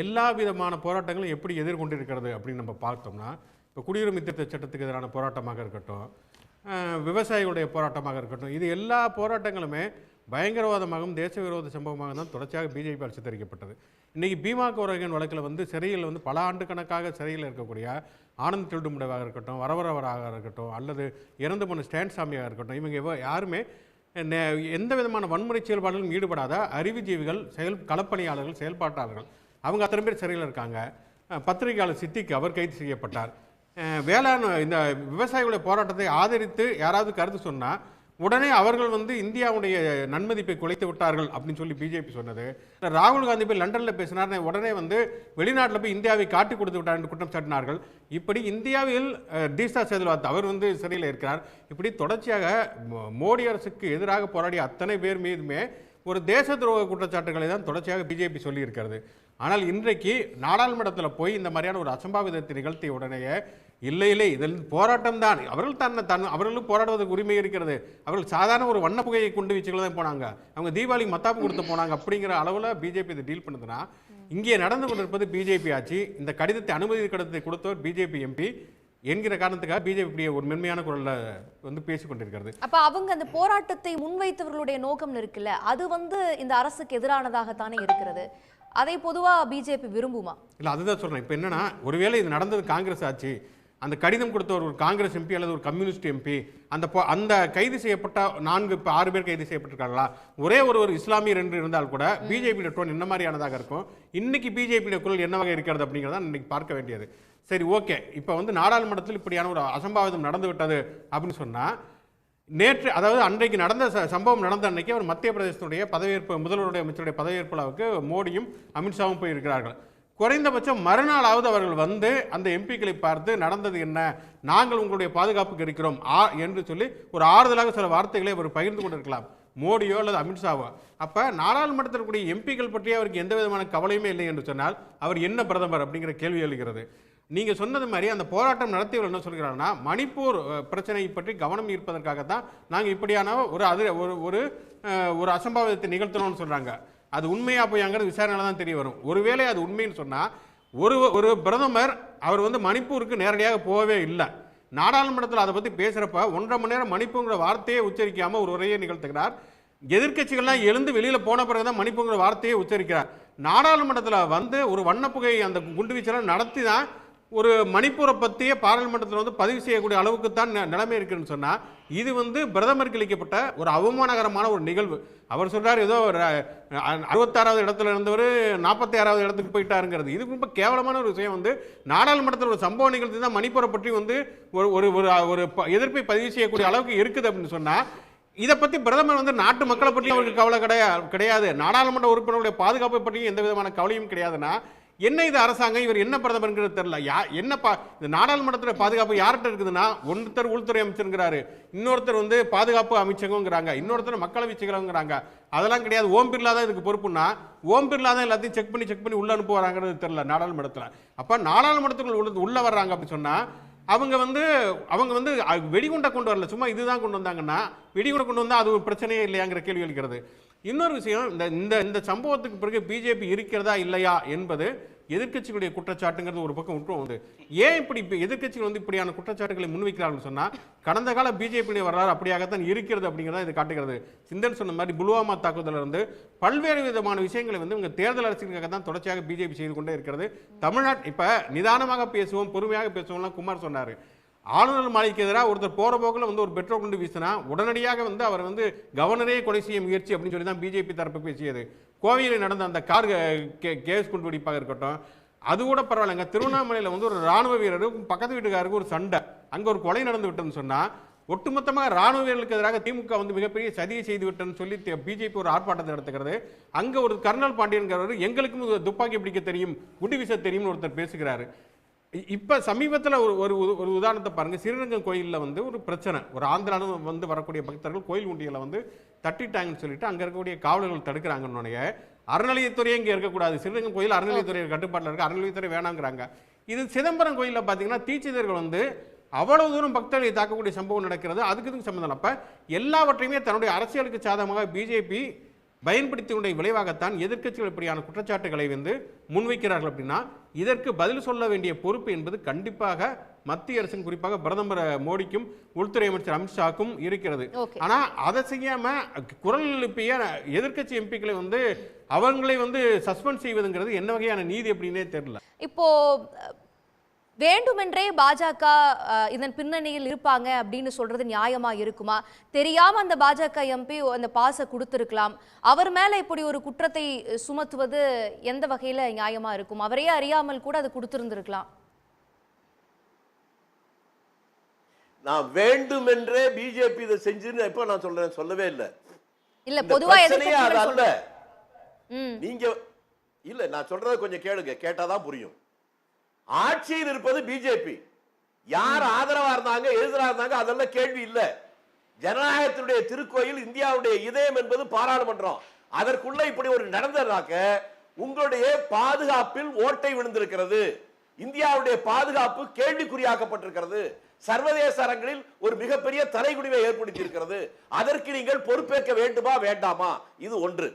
எல்லா விதமான போராட்டங்களும் எப்படி எதிர்கொண்டிருக்கிறது அப்படின்னு நம்ம பார்த்தோம்னா, இப்போ குடியுரிமை திருத்த சட்டத்துக்கு எதிரான போராட்டமாக இருக்கட்டும், விவசாயிகளுடைய போராட்டமாக இருக்கட்டும், இது எல்லா போராட்டங்களுமே பயங்கரவாதமாகவும் தேச விரோத சம்பவமாக தான் தொடர்ச்சியாக பிஜேபியால் சித்தரிக்கப்பட்டது. இன்றைக்கி பீமா கோரகன் வழக்கில் வந்து சிறையில் வந்து பல ஆண்டு கணக்காக சிறையில் இருக்கக்கூடிய ஆனந்த் திருடுமுடைவாக இருக்கட்டும், வரவரவராக இருக்கட்டும், அல்லது இறந்து போன ஸ்டாண்ட் சாமியாக இருக்கட்டும், இவங்க யாருமே எந்த விதமான வன்முறை செயல்பாடுகளும் ஈடுபடாத அறிவுஜீவிகள், களப்பணியாளர்கள், செயல்பாட்டாளர்கள். அவங்க அத்தனை பேர் சிறையில் இருக்காங்க. பத்திரிகையாளர் சித்திக் அவர் கைது செய்யப்பட்டார். வேளாண் இந்த விவசாயிகளுடைய போராட்டத்தை ஆதரித்து யாராவது கருத்து சொன்னால் உடனே அவர்கள் வந்து இந்தியாவுடைய நன்மதிப்பை குலைத்து விட்டார்கள் அப்படின்னு சொல்லி பிஜேபி சொன்னது. ராகுல் காந்தி போய் லண்டனில் பேசினார், உடனே வந்து வெளிநாட்டில் போய் இந்தியாவை காட்டி கொடுத்து விட்டார் என்று குற்றம் சாட்டினார்கள். இப்படி இந்தியாவில் டீசா சேதுல்வாத் அவர் வந்து சிறையில் இருக்கிறார். இப்படி தொடர்ச்சியாக மோடி அரசுக்கு எதிராக போராடிய அத்தனை பேர் மீதுமே ஒரு தேச துரோக குற்றச்சாட்டுகளை தான் தொடர்ச்சியாக பிஜேபி சொல்லியிருக்கிறது. ஆனால் இன்றைக்கு நாடாளுமன்றத்தில் போய் இந்த மாதிரியான ஒரு அசம்பாவிதத்தை நிகழ்த்திய உடனேயே இல்லை இதில் போராட்டம் தான், அவர்கள் அவர்களும் போராடுவதற்கு உரிமை இருக்கிறது, அவர்கள் சாதாரண ஒரு வண்ண புகையை கொண்டு வச்சுக்கள் தான் போனாங்க, அவங்க தீபாவளி மத்தாப்பு கொடுத்து போனாங்க அப்படிங்கிற அளவில் பிஜேபி இதை டீல் பண்ணுதுன்னா, இங்கே நடந்து கொண்டிருப்பது பிஜேபி ஆட்சி. இந்த கடிதத்தை அனுமதி கடிதத்தை கொடுத்தவர் பிஜேபி எம்பி என்கிற காரணத்துக்காக பிஜேபி ஒரு மென்மையான குரல்ல வந்து பேசிக் கொண்டிருக்கிறது. அப்ப அவங்க அந்த போராட்டத்தை முன்வைத்தவர்களுடைய நோக்கம் இருக்குல்ல, அது வந்து இந்த அரசுக்கு எதிரானதாகத்தானே இருக்கிறது. அதை பொதுவா பிஜேபி விரும்புமா? இல்ல, அதுதான் சொல்றேன். இப்ப என்னன்னா, ஒருவேளை இது நடந்தது காங்கிரஸ் ஆட்சி, அந்த கடிதம் கொடுத்த ஒரு காங்கிரஸ் எம்பி அல்லது ஒரு கம்யூனிஸ்ட் எம்பி, அந்த கைது செய்யப்பட்ட 6 பேர் கைது செய்யப்பட்டிருக்காங்களா, ஒரே ஒரு இஸ்லாமியர் என்று இருந்தால் கூட பிஜேபியோட டோன் என்ன மாதிரியானதாக இருக்கும், இன்னைக்கு பிஜேபியோட குரல் என்னவாக இருக்கிறது அப்படிங்கிறத இன்னைக்கு பார்க்க வேண்டியது. சரி, ஓகே, இப்போ வந்து நாடாளுமன்றத்தில் இப்படியான ஒரு அசம்பாவிதம் நடந்து விட்டது அப்படின்னு சொன்னால், நேற்று அதாவது அன்றைக்கு நடந்த சம்பவம் நடந்த அன்றைக்கி அவர் மத்திய பிரதேசத்துடைய பதவியேற்பு முதல்வருடைய அமைச்சருடைய பதவியேற்பு விழாவுக்கு மோடியும் அமித்ஷாவும் போயிருக்கிறார்கள். குறைந்தபட்சம் மறுநாளாவது அவர்கள் வந்து அந்த எம்பிக்களை பார்த்து நடந்தது என்ன, நாங்கள் உங்களுடைய பாதுகாப்புக்கு இருக்கிறோம் என்று சொல்லி ஒரு ஆறுதலாக சில வார்த்தைகளை அவர் பகிர்ந்து கொண்டிருக்கலாம், மோடியோ அல்லது அமித்ஷாவோ. அப்போ நாடாளுமன்றத்தில் கூடிய எம்பிக்கள் பற்றி அவருக்கு எந்த விதமான கவலையுமே இல்லை என்று சொன்னால் அவர் என்ன பிரதமர் அப்படிங்கிற கேள்வி எழுகிறது. நீங்கள் சொன்னது மாதிரி அந்த போராட்டம் நடத்தியவர் என்ன சொல்கிறாங்கன்னா, மணிப்பூர் பிரச்சனை பற்றி கவனம் ஈர்ப்பதற்காகத்தான் நாங்கள் இப்படியான ஒரு அசம்பாவிதத்தை நிகழ்த்தணும்னு சொல்கிறாங்க. அது உண்மையாக போயாங்கிறது விசாரணையில் தான் தெரிய வரும். ஒருவேளை அது உண்மைன்னு சொன்னால் ஒரு பிரதமர் அவர் வந்து மணிப்பூருக்கு நேரடியாக போகவே இல்லை. நாடாளுமன்றத்தில் அதை பற்றி பேசுகிறப்ப 1.5 மணி நேரம் மணிப்பூங்கிற வார்த்தையை உச்சரிக்காமல் ஒரு உரையை நிகழ்த்துகிறார். எதிர்க்கட்சிகள்லாம் எழுந்து வெளியில் போன பிறகு தான் மணிப்பூங்கிற வார்த்தையை உச்சரிக்கிறார். நாடாளுமன்றத்தில் வந்து ஒரு வண்ணப்புகை அந்த குண்டுவீச்செல்லாம் நடத்தி தான் ஒரு மணிப்பூரை பற்றிய பாராளுமன்றத்தில் வந்து பதிவு செய்யக்கூடிய அளவுக்கு தான் நிலைமை இருக்குன்னு சொன்னால், இது வந்து பிரதமருக்கு அளிக்கப்பட்ட ஒரு அவமானகரமான ஒரு நிகழ்வு. அவர் சொல்கிறார் ஏதோ 66வது இடத்துல இருந்தவர் 46வது இடத்துக்கு போயிட்டாருங்கிறது. இது ரொம்ப கேவலமான ஒரு விஷயம். வந்து நாடாளுமன்றத்தில் ஒரு சம்பவம் நிகழ்த்தி தான் மணிப்பூரை பற்றி வந்து ஒரு எதிர்ப்பை பதிவு செய்யக்கூடிய அளவுக்கு இருக்குது அப்படின்னு சொன்னால், இதை பற்றி பிரதமர் வந்து நாட்டு மக்களை பற்றி அவருக்கு கவலை கிடையாது, நாடாளுமன்ற உறுப்பினருடைய பாதுகாப்பை பற்றியும் எந்த விதமான கவலையும் கிடையாதுன்னா என்ன இது அரசாங்கம், இவர் என்ன பிரதமர்ங்கிறது தெரியல. என்னப்பா இந்த நாடாளுமன்றத்துடைய பாதுகாப்பு யார்கிட்ட இருக்குதுன்னா, ஒருத்தர் உள்துறை அமைச்சருங்கிறாரு, இன்னொருத்தர் வந்து பாதுகாப்பு அமைச்சகங்கிறாங்க, இன்னொருத்தர் மக்களவை செயலருங்கிறாங்க. அதெல்லாம் கிடையாது. ஓம் பிர்லா தான் இதுக்கு பொறுப்புன்னா, ஓம் பிர்லா தான் எல்லாத்தையும் செக் பண்ணி உள்ள அனுப்புவாங்கிறது தெரியல நாடாளுமன்றத்தில். அப்போ நாடாளுமன்றத்துக்குள்ள உள்ள வர்றாங்க அப்படின்னு சொன்னால் அவங்க வந்து வெடிகுண்டை கொண்டு வரல, சும்மா இதுதான் கொண்டு வந்தாங்கன்னா, வெடிகுண்டை கொண்டு வந்தால் அது ஒரு பிரச்சனையே இல்லையாங்கிற கேள்வி எழுகிறது. இன்னொரு விஷயம், இந்த சம்பவத்துக்கு பிறகு பிஜேபி இருக்கிறதா இல்லையா என்பது எதிர்க்கட்சிகளுடைய குற்றச்சாட்டுங்கிறது ஒரு பக்கம் விட்டுரும். வந்து ஏன் இப்படி எதிர்க்கட்சிகள் வந்து இப்படியான குற்றச்சாட்டுகளை முன்வைக்கிறார்கள் சொன்னால், கடந்த கால பிஜேபியுடைய வரலாறு அப்படியாகத்தான் இருக்கிறது அப்படிங்கிறத இது காட்டுகிறது. சிந்தன் சொன்ன மாதிரி புல்வாமா தாக்குதலில் இருந்து பல்வேறு விதமான விஷயங்களை வந்து உங்கள் தேர்தல் அரசியலுக்காக தான் தொடர்ச்சியாக பிஜேபி செய்து கொண்டே இருக்கிறது. தமிழ்நாட்டு இப்போ நிதானமாக பேசுவோம், பொறுமையாக பேசுவோம்லாம் குமார் சொன்னார். ஆளுநர் மாளிகைக்கு எதிராக ஒருத்தர் போகிற போக்கில் வந்து ஒரு பெட்ரோல் குண்டு வீசினா உடனடியாக வந்து அவர் வந்து கவர்னரே கொலை செய்ய முயற்சி அப்படின்னு சொல்லி தான் பிஜேபி தரப்பு பேசியது. கோவையில் நடந்த அந்த கார் கேஸ் குண்டு வெடிப்பாக இருக்கட்டும், அது கூட பரவாயில்லைங்க. திருவண்ணாமலையில் வந்து ஒரு ராணுவ வீரருக்கு பக்கத்து வீட்டுக்காருக்கு ஒரு சண்டை, அங்கே ஒரு கொலை நடந்து விட்டதுன்னு சொன்னால், ஒட்டுமொத்தமாக ராணுவ வீரர்களுக்கு எதிராக திமுக வந்து மிகப்பெரிய சதியை செய்து விட்டேன்னு சொல்லி பிஜேபி ஒரு ஆர்ப்பாட்டத்தை நடத்துகிறது. அங்கே ஒரு கர்னல் பாண்டியன்கிறவர் எங்களுக்கும் துப்பாக்கி பிடிக்க தெரியும், குண்டு வீச தெரியும்னு ஒருத்தர் பேசுகிறாரு. இப்போ சமீபத்தில் ஒரு உதாரணத்தை பாருங்கள். ஸ்ரீரங்கம் கோயிலில் வந்து ஒரு பிரச்சனை, ஒரு ஆந்திராவில் வந்து வரக்கூடிய பக்தர்கள் கோயில் உண்டியில் வந்து தட்டிட்டாங்கன்னு சொல்லிட்டு அங்கே இருக்கக்கூடிய காவலர்கள் தடுக்கிறாங்கன்னு அறநிலையத்துறையே இங்கே இருக்கக்கூடாது, ஸ்ரீரங்கம் கோயில் அறநிலையத்துறை கட்டுப்பாட்டில் இருக்குது, அறநிலையத்துறை வேணாங்கிறாங்க. இது சிதம்பரம் கோயிலில் பார்த்தீங்கன்னா தீட்சிதர்கள் வந்து அவ்வளவு தூரம் பக்தர்களை தாக்கக்கூடிய சம்பவம் நடக்கிறது. அதுக்கு சம்பந்தம். அப்போ எல்லாவற்றையுமே தன்னுடைய அரசியலுக்கு சாதகமாக பிஜேபி பயன்படுத்திய விளைவாகத்தான் எதிர்க்கட்சிகள் இப்படியான குற்றச்சாட்டுகளை வந்து முன்வைக்கிறார்கள். அப்படின்னா இதற்கு பதில் சொல்ல வேண்டிய பொறுப்பு என்பது கண்டிப்பாக மத்திய அரசின் குறிப்பாக பிரதமர் மோடிக்கும் உள்துறை அமைச்சர் அமித்ஷாக்கும் இருக்கிறது. Okay. ஆனா அதை செய்யாம குரல் எழுப்பிய எதிர்க்கட்சி எம்பிக்களை வந்து அவங்களை வந்து சஸ்பெண்ட் செய்வதுங்கிறது என்ன வகையான நீதி அப்படின்னே தெரியல. இப்போ வேண்டுமென்றே பாஜக இதன் பின்னணியில் இருப்பாங்க அப்படின்னு சொல்றது நியாயமா இருக்குமா? தெரியாம அந்த பாஜக எம்பி அந்த பாஸை கொடுத்திருக்கலாம். அவர் மேல இப்படி ஒரு குற்றத்தை சுமத்துவது எந்த வகையில நியாயமா இருக்கும்? அவரே அறியாமல் கூட அது கொடுத்திருந்திருக்கலாம். நான் வேண்டுமென்றே பிஜேபி இதை செஞ்சுன்னு எப்ப நான் சொல்றேன்? சொல்லவே இல்லை. இல்ல பொதுவா அல்ல நீங்க இல்ல நான் சொல்றத கொஞ்சம் கேளுங்க, கேட்டாதான் புரியும். ஆட்சியில் இருப்பது பிஜேபி. யார் ஆதரவா இருந்தாங்க எதிராக இருந்தாங்க அதெல்லாம் கேள்வி இல்ல. ஜனநாயகத்தினுடைய திருக்கோயில் இந்தியாவுடைய இதயம் என்பது பாராளுமன்றம். அதற்குள்ள இப்படி ஒரு நடந்ததாக்க உங்களுடைய பாதுகாப்பில் ஓட்டை விழுந்திருக்கிறது. இந்தியாவுடைய பாதுகாப்பு கேள்விக்குறியாக்கப்பட்டிருக்கிறது. சர்வதேச அரங்கில் ஒரு மிகப்பெரிய தலைகுனிவை ஏற்படுத்தி இருக்கிறது. அதற்கு நீங்கள் பொறுப்பேற்க வேண்டுமா வேண்டாமா? இது ஒன்று.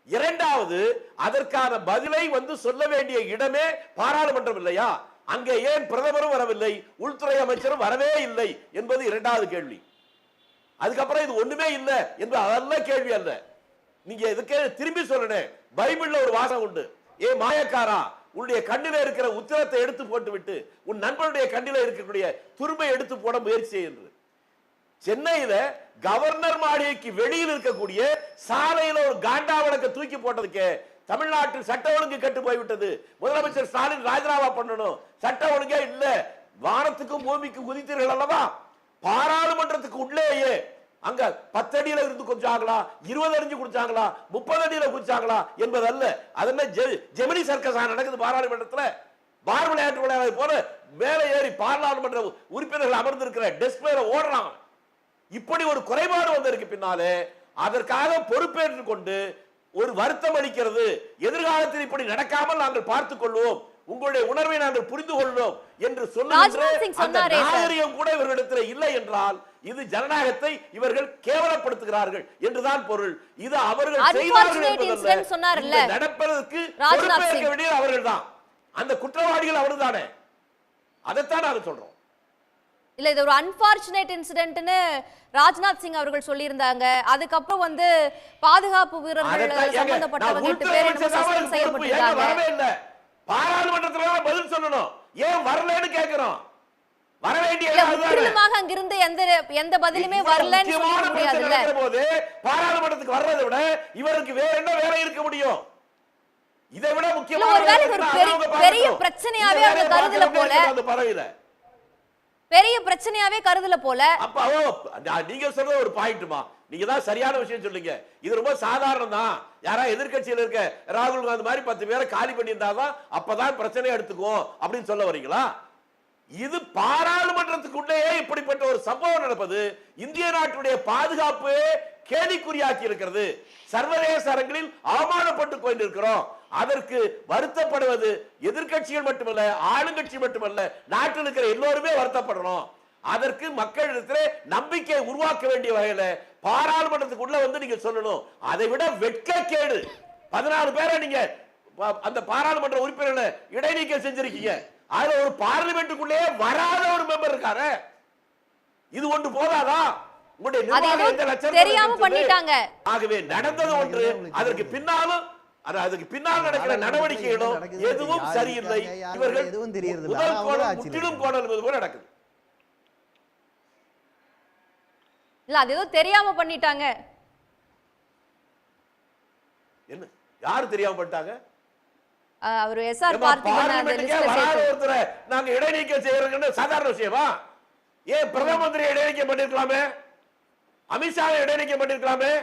இரண்டாவது, அதற்கான பதிலை வந்து சொல்ல வேண்டிய இடமே பாராளுமன்றம் இல்லையா? அங்கே ஏன் பிரதமரும் வரவில்லை, உள்துறை அமைச்சரும் வரவே இல்லை என்பது இரண்டாவது கேள்வி. அதுக்கப்புறம் இது ஒண்ணுமே இல்லை என்று அதெல்லாம் கேள்வி அல்ல. நீங்க இதுக்கே திரும்பி சொல்லணும். பைபிள்ல ஒரு வாசகம் உண்டு, ஏ மாயக்காரா, உன்னுடைய கண்ணில இருக்கிற உத்திரத்தை எடுத்து போட்டு விட்டு உன் நண்பனுடைய கண்ணில இருக்கக்கூடிய துரும்பை எடுத்து போட முயற்சி என்று. சென்னையில கவர்னர் மாளிகைக்கு வெளியில் இருக்கக்கூடிய சாலையில ஒரு காண்டா விளக்க தூக்கி போட்டதுக்கு தமிழ்நாட்டில் சட்ட ஒழுங்கு கெட்டு போய்விட்டது. முதலமைச்சர் ஸ்டாலின் ராஜினாமா பண்ணணும். சட்ட ஒழுங்கே இல்ல. வானத்துக்கும் பூமிக்கும் குதித்தீர்கள் அல்லவா? பாராளுமன்றத்துக்கு உள்ளேயே அங்க 10 அடியில இருந்து குடிச்சாங்களா, 20 அடி குடிச்சாங்களா, 30 அடியில குடிச்சாங்களா என்பதல்ல. அது ஜெமினி சர்க்கஸ் நடக்குது பாராளுமன்றத்துல. பார் விளையாட்டு விளையாடு போல மேலே ஏறி பாராளுமன்ற உறுப்பினர்கள் அமர்ந்திருக்கிற டெஸ்க்ல ஓடுறாங்க. இப்படி ஒரு குறைபாடு வந்திருக்கு. பின்னாலே அதற்காக பொறுப்பேற்றுக் கொண்டு ஒரு வருத்தம் அளிக்கிறது. எதிர்காலத்தில் இப்படி நடக்காமல் நாங்கள் பார்த்துக் கொள்வோம், உங்களுடைய உணர்வை நாங்கள் புரிந்து கொள்வோம் என்று சொல்லுகிற கூட இவர்களிடத்தில் இல்லை என்றால் இது ஜனநாயகத்தை இவர்கள் கேவலப்படுத்துகிறார்கள் என்றுதான் பொருள். இது அவர்கள் செய்தார்கள் நடப்பதற்கு பொறுப்பேற்க வேண்டியது அவர்கள் தான். அந்த குற்றவாளிகள் அவர்கள் தானே. அதைத்தான் நாங்கள் சொல்றோம். இல்ல இது ஒரு அன்பார்ச்சுனேட் இன்சிடென்ட்னு ராஜ்நாத் சிங் அவர்கள் சொல்லியிருந்தாங்க. அதுக்கப்புறம் வந்து பாதுகாப்பு வீரர்கள் சம்பந்தப்பட்டவங்க 8 பேர் சஸ்பெண்ட் செய்யப்பட்டிருக்காங்க. பாராளுமன்றத்துல பதில் சொல்லணும். ஏன் வரலன்னு கேக்குறோம். வர வேண்டிய முற்றிலுமாக அங்கிருந்து எந்த பதிலுமே வரலன்னு சொல்ல முடியாதுல்ல. பாராளுமன்றத்துக்கு வர்றதை விட இவருக்கு வேற என்ன வேலை இருக்க முடியும்? இதை விட முக்கியமான ஒரு பெரிய பிரச்சனையாவே அவங்க கருதல போல. பெரிய பிரச்சனையாவே கருதல போல. அப்ப நீங்க சொல்றது ஒரு பாயிண்ட்மா. நீங்க தான் சரியான விஷயம் சொல்லுங்க. இது ரொம்ப சாதாரணம் தான். யாரா எதிர்க்கட்சியில் இருக்க ராகுல் காந்தி மாதிரி 10 பேரை காலி பண்ணியிருந்தாதான் அப்பதான் பிரச்சனை எடுத்துக்கும் அப்படின்னு சொல்ல வரீங்களா? இது பாராளுமன்றத்துக்குள்ளேயே இப்படிப்பட்ட ஒரு சம்பவம் நடப்பது இந்திய நாட்டுடைய பாதுகாப்பு கேள்விக்குறியாக்கி இருக்கிறது. சர்வதேச அரங்கில் அவமானப்பட்டு கொண்டிருக்கிறோம். அதற்கு வருத்தப்படுவது எதிர்க்கட்சிகள் மட்டுமல்ல, ஆளுங்கட்சி மட்டுமல்ல, நாட்டில் இருக்கிற எல்லோருமே வருத்தப்படுறோம். அதற்கு மக்களிடத்திலே நம்பிக்கை உருவாக்க வேண்டிய வகையில பாராளுமன்றத்துக்குள்ள வந்து நீங்க சொல்லணும். அதை விட வெட்கக்கேடு. 14 பேரை நீங்க அந்த பாராளுமன்ற உறுப்பினர்களை இடைநீக்கம் செஞ்சிருக்கீங்க. அதுல ஒரு பார்லிமெண்ட்டுக்குள்ளே வராத ஒரு மெம்பர் இருக்காரு. இது ஒன்று போதாதா? உங்களுடைய தெரியாம பண்ணிட்டாங்க. ஆகவே நடந்தது ஒன்று, அதற்கு பின்னாலும் அதுக்கு பின்னால் நடக்கிற நடவடிக்கைகளும் எதுவும் சரியில்லை. இவர்கள் முதல் கோணல் முற்றிலும் கோணல் போல நடக்குது. இல்ல அது ஏதோ தெரியாம பண்ணிட்டாங்க. என்ன யாரு தெரியாம பண்ணிட்டாங்க? அவர் எஸ்ஆர் பார்த்திபன் அந்த லிஸ்ட்ல சேர்த்து நாங்க இடைநீக்கம் செய்யறதுன்னு சாதாரண விஷயமா? ஏன் பிரதம மந்திரி இடைநீக்கம் பண்ணிருக்கலாமே, அமித்ஷா இடைநீக்கம் பண்ணிருக்கலாமே,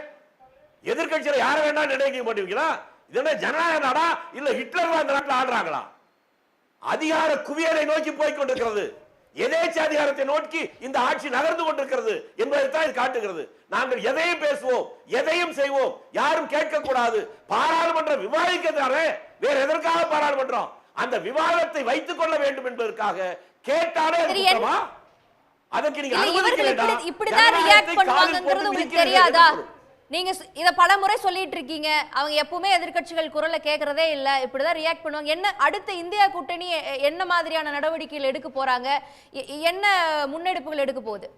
எதிர்கட்சியில யார வேண்டாம் இடைநீக்கம் பண்ணிருக்கீங்களா? இது என்ன ஜனநாயக நாடா இல்ல ஹிட்லர் அந்த நாட்டில் ஆடுறாங்களா? அதிகார குவியலை நோக்கி போய் கொண்டிருக்கிறது. எதேச்ச அதிகாரத்தை நோக்கி இந்த ஆட்சி நகர்ந்து கொண்டிருக்கிறது என்பதைத்தான் இது காட்டுகிறது. நாங்கள் எதையும் பேசுவோம், எதையும் செய்வோம், யாரும் கேட்க கூடாது. பாராளுமன்றம் விவாதிக்கிறாரே, வேற எதற்காக பாராளுமன்றம்? அந்த விவாதத்தை வைத்துக் கொள்ள வேண்டும் என்பதற்காக கேட்டாலே குற்றமா? அதற்கு நீங்க இப்படிதான் ரியாக்ட் பண்ணுவாங்கங்கிறது உங்களுக்கு தெரியாதா? நீங்க இத பலமுறை சொல்லிட்டு இருக்கீங்க. அவங்க எப்பவுமே எதிர்க்கட்சிகள் குரலை கேட்கறதே இல்ல, இப்படிதான் ரியாக்ட் பண்ணுவாங்க. என்ன அடுத்த இந்தியா கூட்டணி என்ன மாதிரியான நடவடிக்கைகள் எடுக்க போறாங்க, என்ன முன்னெடுப்புகள் எடுக்க போகுது?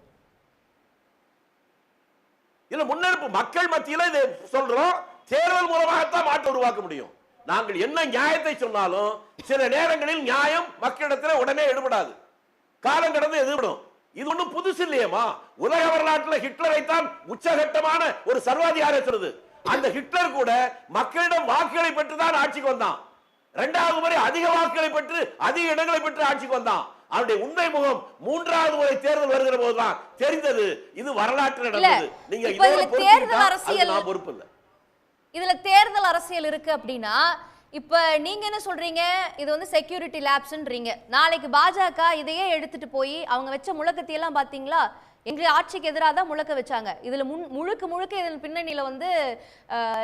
இல்ல முன்னெடுப்பு மக்கள் மத்தியில இதை சொல்றோம். தேர்தல் மூலமாகத்தான் மாற்றம் உருவாக்க முடியும். நாங்கள் என்ன நியாயத்தை சொன்னாலும் சில நேரங்களில் நியாயம் மக்களிடத்தில் உடனே எடுபடாது, காலம் கடந்து எதிர்படும். இது ஒன்றும் புதுசு இல்லையேமா. உலக வரலாற்றில் ஹிட்லரை தான் உச்சகட்டமான ஒரு சர்வாதிகாரி சொல்றது. அந்த ஹிட்லர் கூட மக்களிடம் வாக்குகளை பெற்று தான் ஆட்சிக்கு வந்தான். இரண்டாவது முறை அதிக வாக்குகளை பெற்று அதிக இடங்களை பெற்று ஆட்சிக்கு வந்தான். அவருடைய உண்மை முகம் மூன்றாவது முறை தேர்தல் வருகிற போதுதான் தெரிந்தது. இது வரலாற்று நடந்தது. நீங்க தேர்தல் அரசியல் பொறுப்பு இல்லை. இதுல தேர்தல் அரசியல் இருக்கு அப்படின்னா இப்ப நீங்க என்ன சொல்றீங்க, இது வந்து செக்யூரிட்டி லேப்ஸ்ன்றீங்க. நாளைக்கு பாஜக இதையே எடுத்துட்டு போய் அவங்க வச்ச முழக்கத்தை எல்லாம் பாத்தீங்களா, எங்க ஆட்சிக்கு எதிராக தான் முழக்க வச்சாங்க, இதுல முழுக்க இதன் பின்னணியில வந்து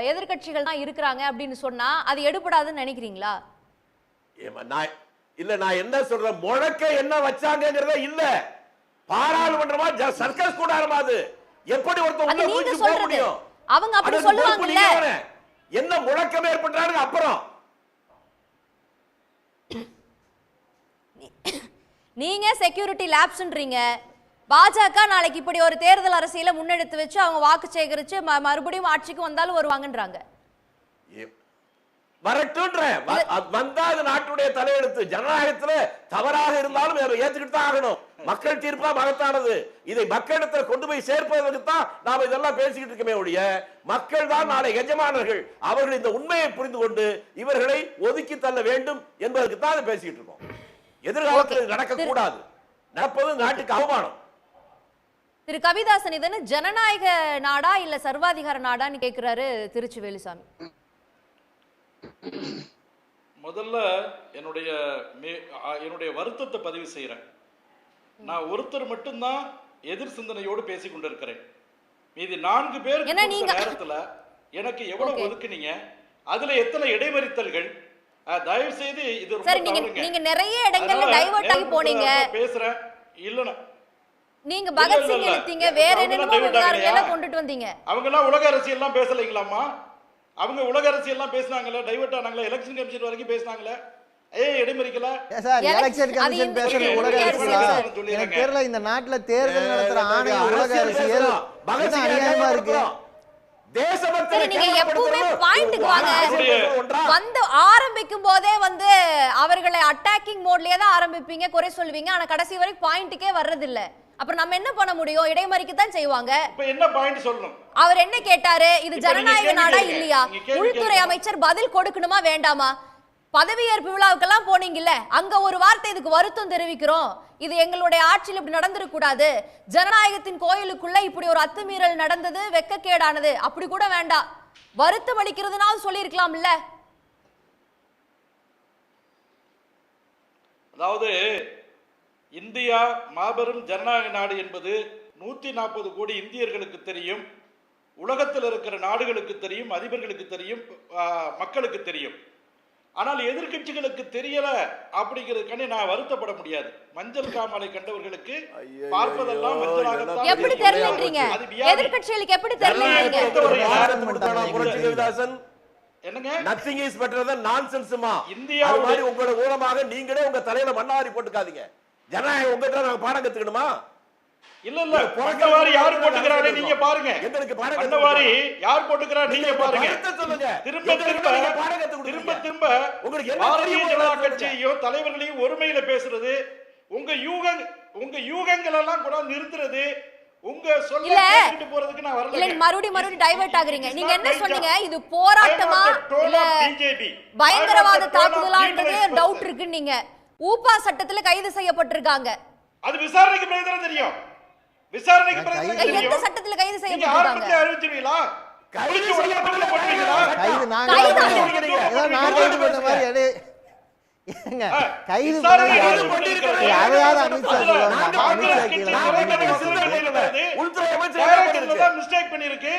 எதிர்க்கட்சிகள் தான் இருக்கிறாங்க அப்படின்னு சொன்னா அது எடுபடாதுன்னு நினைக்கிறீங்களா? இல்ல நான் என்ன சொல்றேன், முழக்க என்ன வச்சாங்கங்கறதே இல்ல, பாராளுமன்றமா சர்க்கஸ் கூடாரமா அது. எப்படி ஒருத்தர் நீங்க சொல்றது அவங்க அப்படி சொல்லுவாங்கல்ல, என்ன முழக்கம் ஏற்பட்டாங்க. அப்புறம் நீங்க செக்யூரிட்டி லேப்ஸ்ன்றீங்க, பாஜக நாளைக்கு இப்படி ஒரு தேர்தல் அரசியலை முன்னெடுத்து வச்சு அவங்க வாக்கு சேகரிச்சு மறுபடியும் ஆட்சிக்கு வந்தாலும் வருவாங்கன்றாங்க. வரட்டுன்ற வந்தா அது நாட்டுடைய தலையெழுத்து. ஜனநாயகத்துல தவறாக இருந்தாலும் ஏத்துக்கிட்டு தான் ஆகணும். மக்கள் தீர்ப்பா மகத்தானது. இதை மக்களிடத்தில் கொண்டு போய் சேர்ப்பதற்கு தான் நாம இதெல்லாம் பேசிக்கிட்டு இருக்கமே ஒழிய, மக்கள் தான் நாளை எஜமானர்கள். அவர்கள் இந்த உண்மையை புரிந்து கொண்டு இவர்களை ஒதுக்கி தள்ள வேண்டும் என்பதற்கு தான் அதை பேசிக்கிட்டு இருக்கோம். எதிர்காலத்தில் நடக்க கூடாது, நடப்பது நாட்டுக்கு அவமானம். திரு கவிதாசன், இது ஜனநாயக நாடா இல்ல சர்வாதிகார நாடான்னு கேட்கிறாரு திருச்சி வேலுசாமி. முதல்ல என்னுடைய வருத்தத்தை பதிவு செய்யறேன். நான் ஒருத்தர் மட்டும்தான் எதிர் சிந்தனையோடு பேசிக் கொண்டிருக்கிறேன். மீதி 4 பேர் நேரத்துல எனக்கு எவ்வளவு ஒதுக்குனீங்க, அதுல எத்தனை இடைமறித்தல்கள். தயவு செய்து இது நீங்க நிறைய இடங்கள்ல டைவர்ட் ஆகி போனீங்க. பேசுறேன் இல்லனா நீங்க பகத்சிங் எடுத்தீங்க, வேற என்னென்ன விவகாரங்களை கொண்டுட்டு வந்தீங்க. அவங்க எல்லாம் உலக அரசியல் எல்லாம் பேசலைங்களாமா? அவங்க உலக அரசியல் எல்லாம் பேசுனாங்கல, டைவர்ட் ஆனாங்கல, எலெக்ஷன் கமிஷன் வரைக்கும் பேசுனாங்கல, இடைமறிக்கல. சார் எலெக்ஷன் கமிஷன் பேசுறது உலக அரசியல். எனக்கு தெரியல இந்த நாட்டுல தேர்தல் நடத்துற ஆணையம் உலக அரசியல் அநியாயமா இருக்கு. நீங்க எப்பவுமே பாயிண்ட்க்கு வாங்க. வந்து ஆரம்பிக்கும் போதே வந்து அவர்களை அட்டாக்கிங் மோட்லயே தான் ஆரம்பிப்பீங்க, குறை சொல்லுவீங்க. ஆனா கடைசி வரைக்கும் பாயிண்ட்க்கே வர்றது இல்ல. அப்புறம் நம்ம என்ன பண்ண முடியும்? இடைமறிக்க தான் செய்வாங்க. இப்ப என்ன பாயிண்ட் சொல்லணும்? அவர் என்ன கேட்டாரு, இது ஜனநாயக நாடா இல்லையா? உள்துறை அமைச்சர் பதில் கொடுக்கணுமா வேண்டாமா? பதவியேற்பு விழாவுக்கெல்லாம் போனீங்கல்ல, அங்க ஒரு வார்த்தை இதுக்கு வருத்தம் தெரிவிக்கிறோம், இது எங்களுடைய ஆட்சியில் இப்படி நடந்துடக் கூடாது, ஜனநாயகத்தின் கோயிலுக்குள்ள இப்படி ஒரு அத்துமீறல் நடந்தது, வெட்கக்கேடானது, அப்படி கூட வேண்டாம், வருத்தம் அளிக்கிறதுனால சொல்லியிருக்கலாம்ல. அதாவது இந்தியா மாபெரும் ஜனநாயக நாடு என்பது 140 கோடி இந்தியர்களுக்கு தெரியும், உலகத்தில் இருக்கிற நாடுகளுக்கு தெரியும், அதிபர்களுக்கு தெரியும், மக்களுக்கு தெரியும். ஆனால் எதிர்கட்சிகளுக்கு தெரியல அப்படிங்கிறதுக்காண்டி நான் வருத்தப்பட முடியாது. மஞ்சள் காமாலை கண்டவர்களுக்கு பார்ப்பதெல்லாம் மஞ்சளாக எப்படி தெரியலன்றீங்க? எதிர்கட்சிகளுக்கு எப்படி தெரியலன்றீங்க? என்னங்க nothing is better than nonsense மா. இந்தியா மாதிரி உங்களோட ஊரமாக நீங்களே உங்க தலையில மண்ணாரி போட்டுக்காதீங்க. ஜனநாயகம் உங்ககிட்ட நாங்க பாடம் கத்துக்கணுமா? இல்ல இல்ல, பண்டவாரி யார் போட்டுக்கறானே நீங்க பாருங்க. எங்களுக்கு பாடம் பண்டவாரி யார் போட்டுக்கறா நீங்க பாருங்க. சொல்லுங்க. திரும்ப திரும்ப உங்களுக்கு என்ன பாரதிய ஜனதா கட்சியையும் தலைவர்களையும் ஒருமையில பேசுறது, உங்க யூகங்கள் எல்லாம் கூட நிறுத்துறது, உங்க சொல்ல கேட்டுட்டு போறதுக்கு நான் வரல. இல்ல மறுபடியும் டைவர்ட் ஆகுறீங்க. நீங்க என்ன சொன்னீங்க, இது போராட்டமா இல்ல பயங்கரவாத தாக்குதலான்றது டவுட் இருக்கு. நீங்க ஊப்பா சட்டத்துல கைது செய்யப்பட்டிருக்காங்க, அது விசாரணைக்கு பிறகு தான் தெரியும். விசாரணைக்கு பிறகு தான் தெரியும். எந்த சட்டத்துல கைது செய்யப்பட்டிருக்காங்க? அறிவிச்சிருவீங்களா? கைது செய்யப்பட்டவங்க போடுவீங்களா? கைது நாங்க ஏதோ நான் கைது பண்ண மாதிரி எடே ஏங்க கைது பண்ணி அதையாவது அமித்ஷா சொல்லுவாங்க. அமித்ஷா கீழே உள்துறை அமைச்சர் தான் மிஸ்டேக் பண்ணிருக்கு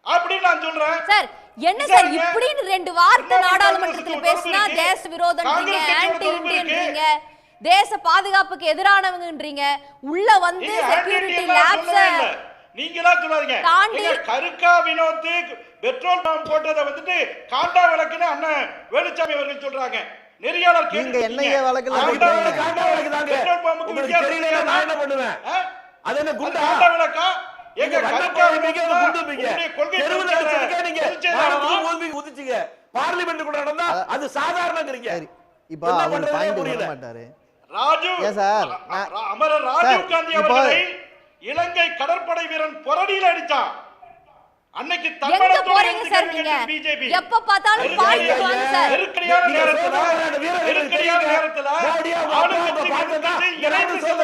அப்படி நான் சொல்றேன். சார் என்ன சார் இப்படின்னு 2 வார்த்தை நாடாளுமன்றத்தில் பேசினா தேச விரோதம்ன்றீங்க, ஆன்டி இந்தியன்றீங்க, தேச பாதுகாப்புக்கு எதிரானவங்கன்றீங்க, உள்ள வந்து செக்யூரிட்டி லேப்ஸ் நீங்களா சொல்லாதீங்க. கருக்கா வினோத் பெட்ரோல் பம்ப் போட்டதை வந்துட்டு காண்டா விளக்குன்னு அண்ணன் வேலுச்சாமி அவர்கள் சொல்றாங்க. நெறியாளர் நீங்க என்னைய வழக்குல காண்டா விளக்கு தாங்க. பெட்ரோல் பம்புக்கு தெரியல, நான் என்ன பண்ணுவேன்? அது என்ன குண்டா? காண்டா விளக்கா? எங்க கருக்கா பார்லிமெண்ட் கூட நடந்தா அது சாதாரணங்கிறீங்க. இப்ப அவர் பாயிண்ட் வர மாட்டாரு. அமரர் ராஜீவ் காந்தி அவர்களை இலங்கை கடற்படை வீரன் பொரடியில் அடிச்சான். அன்னைக்கு எங்க போறீங்க சார் நீங்க? எப்ப பார்த்தாலும் பாயிண்ட் வாங்க சார். நெருக்கடியான நேரத்துல இணைந்து செல்ல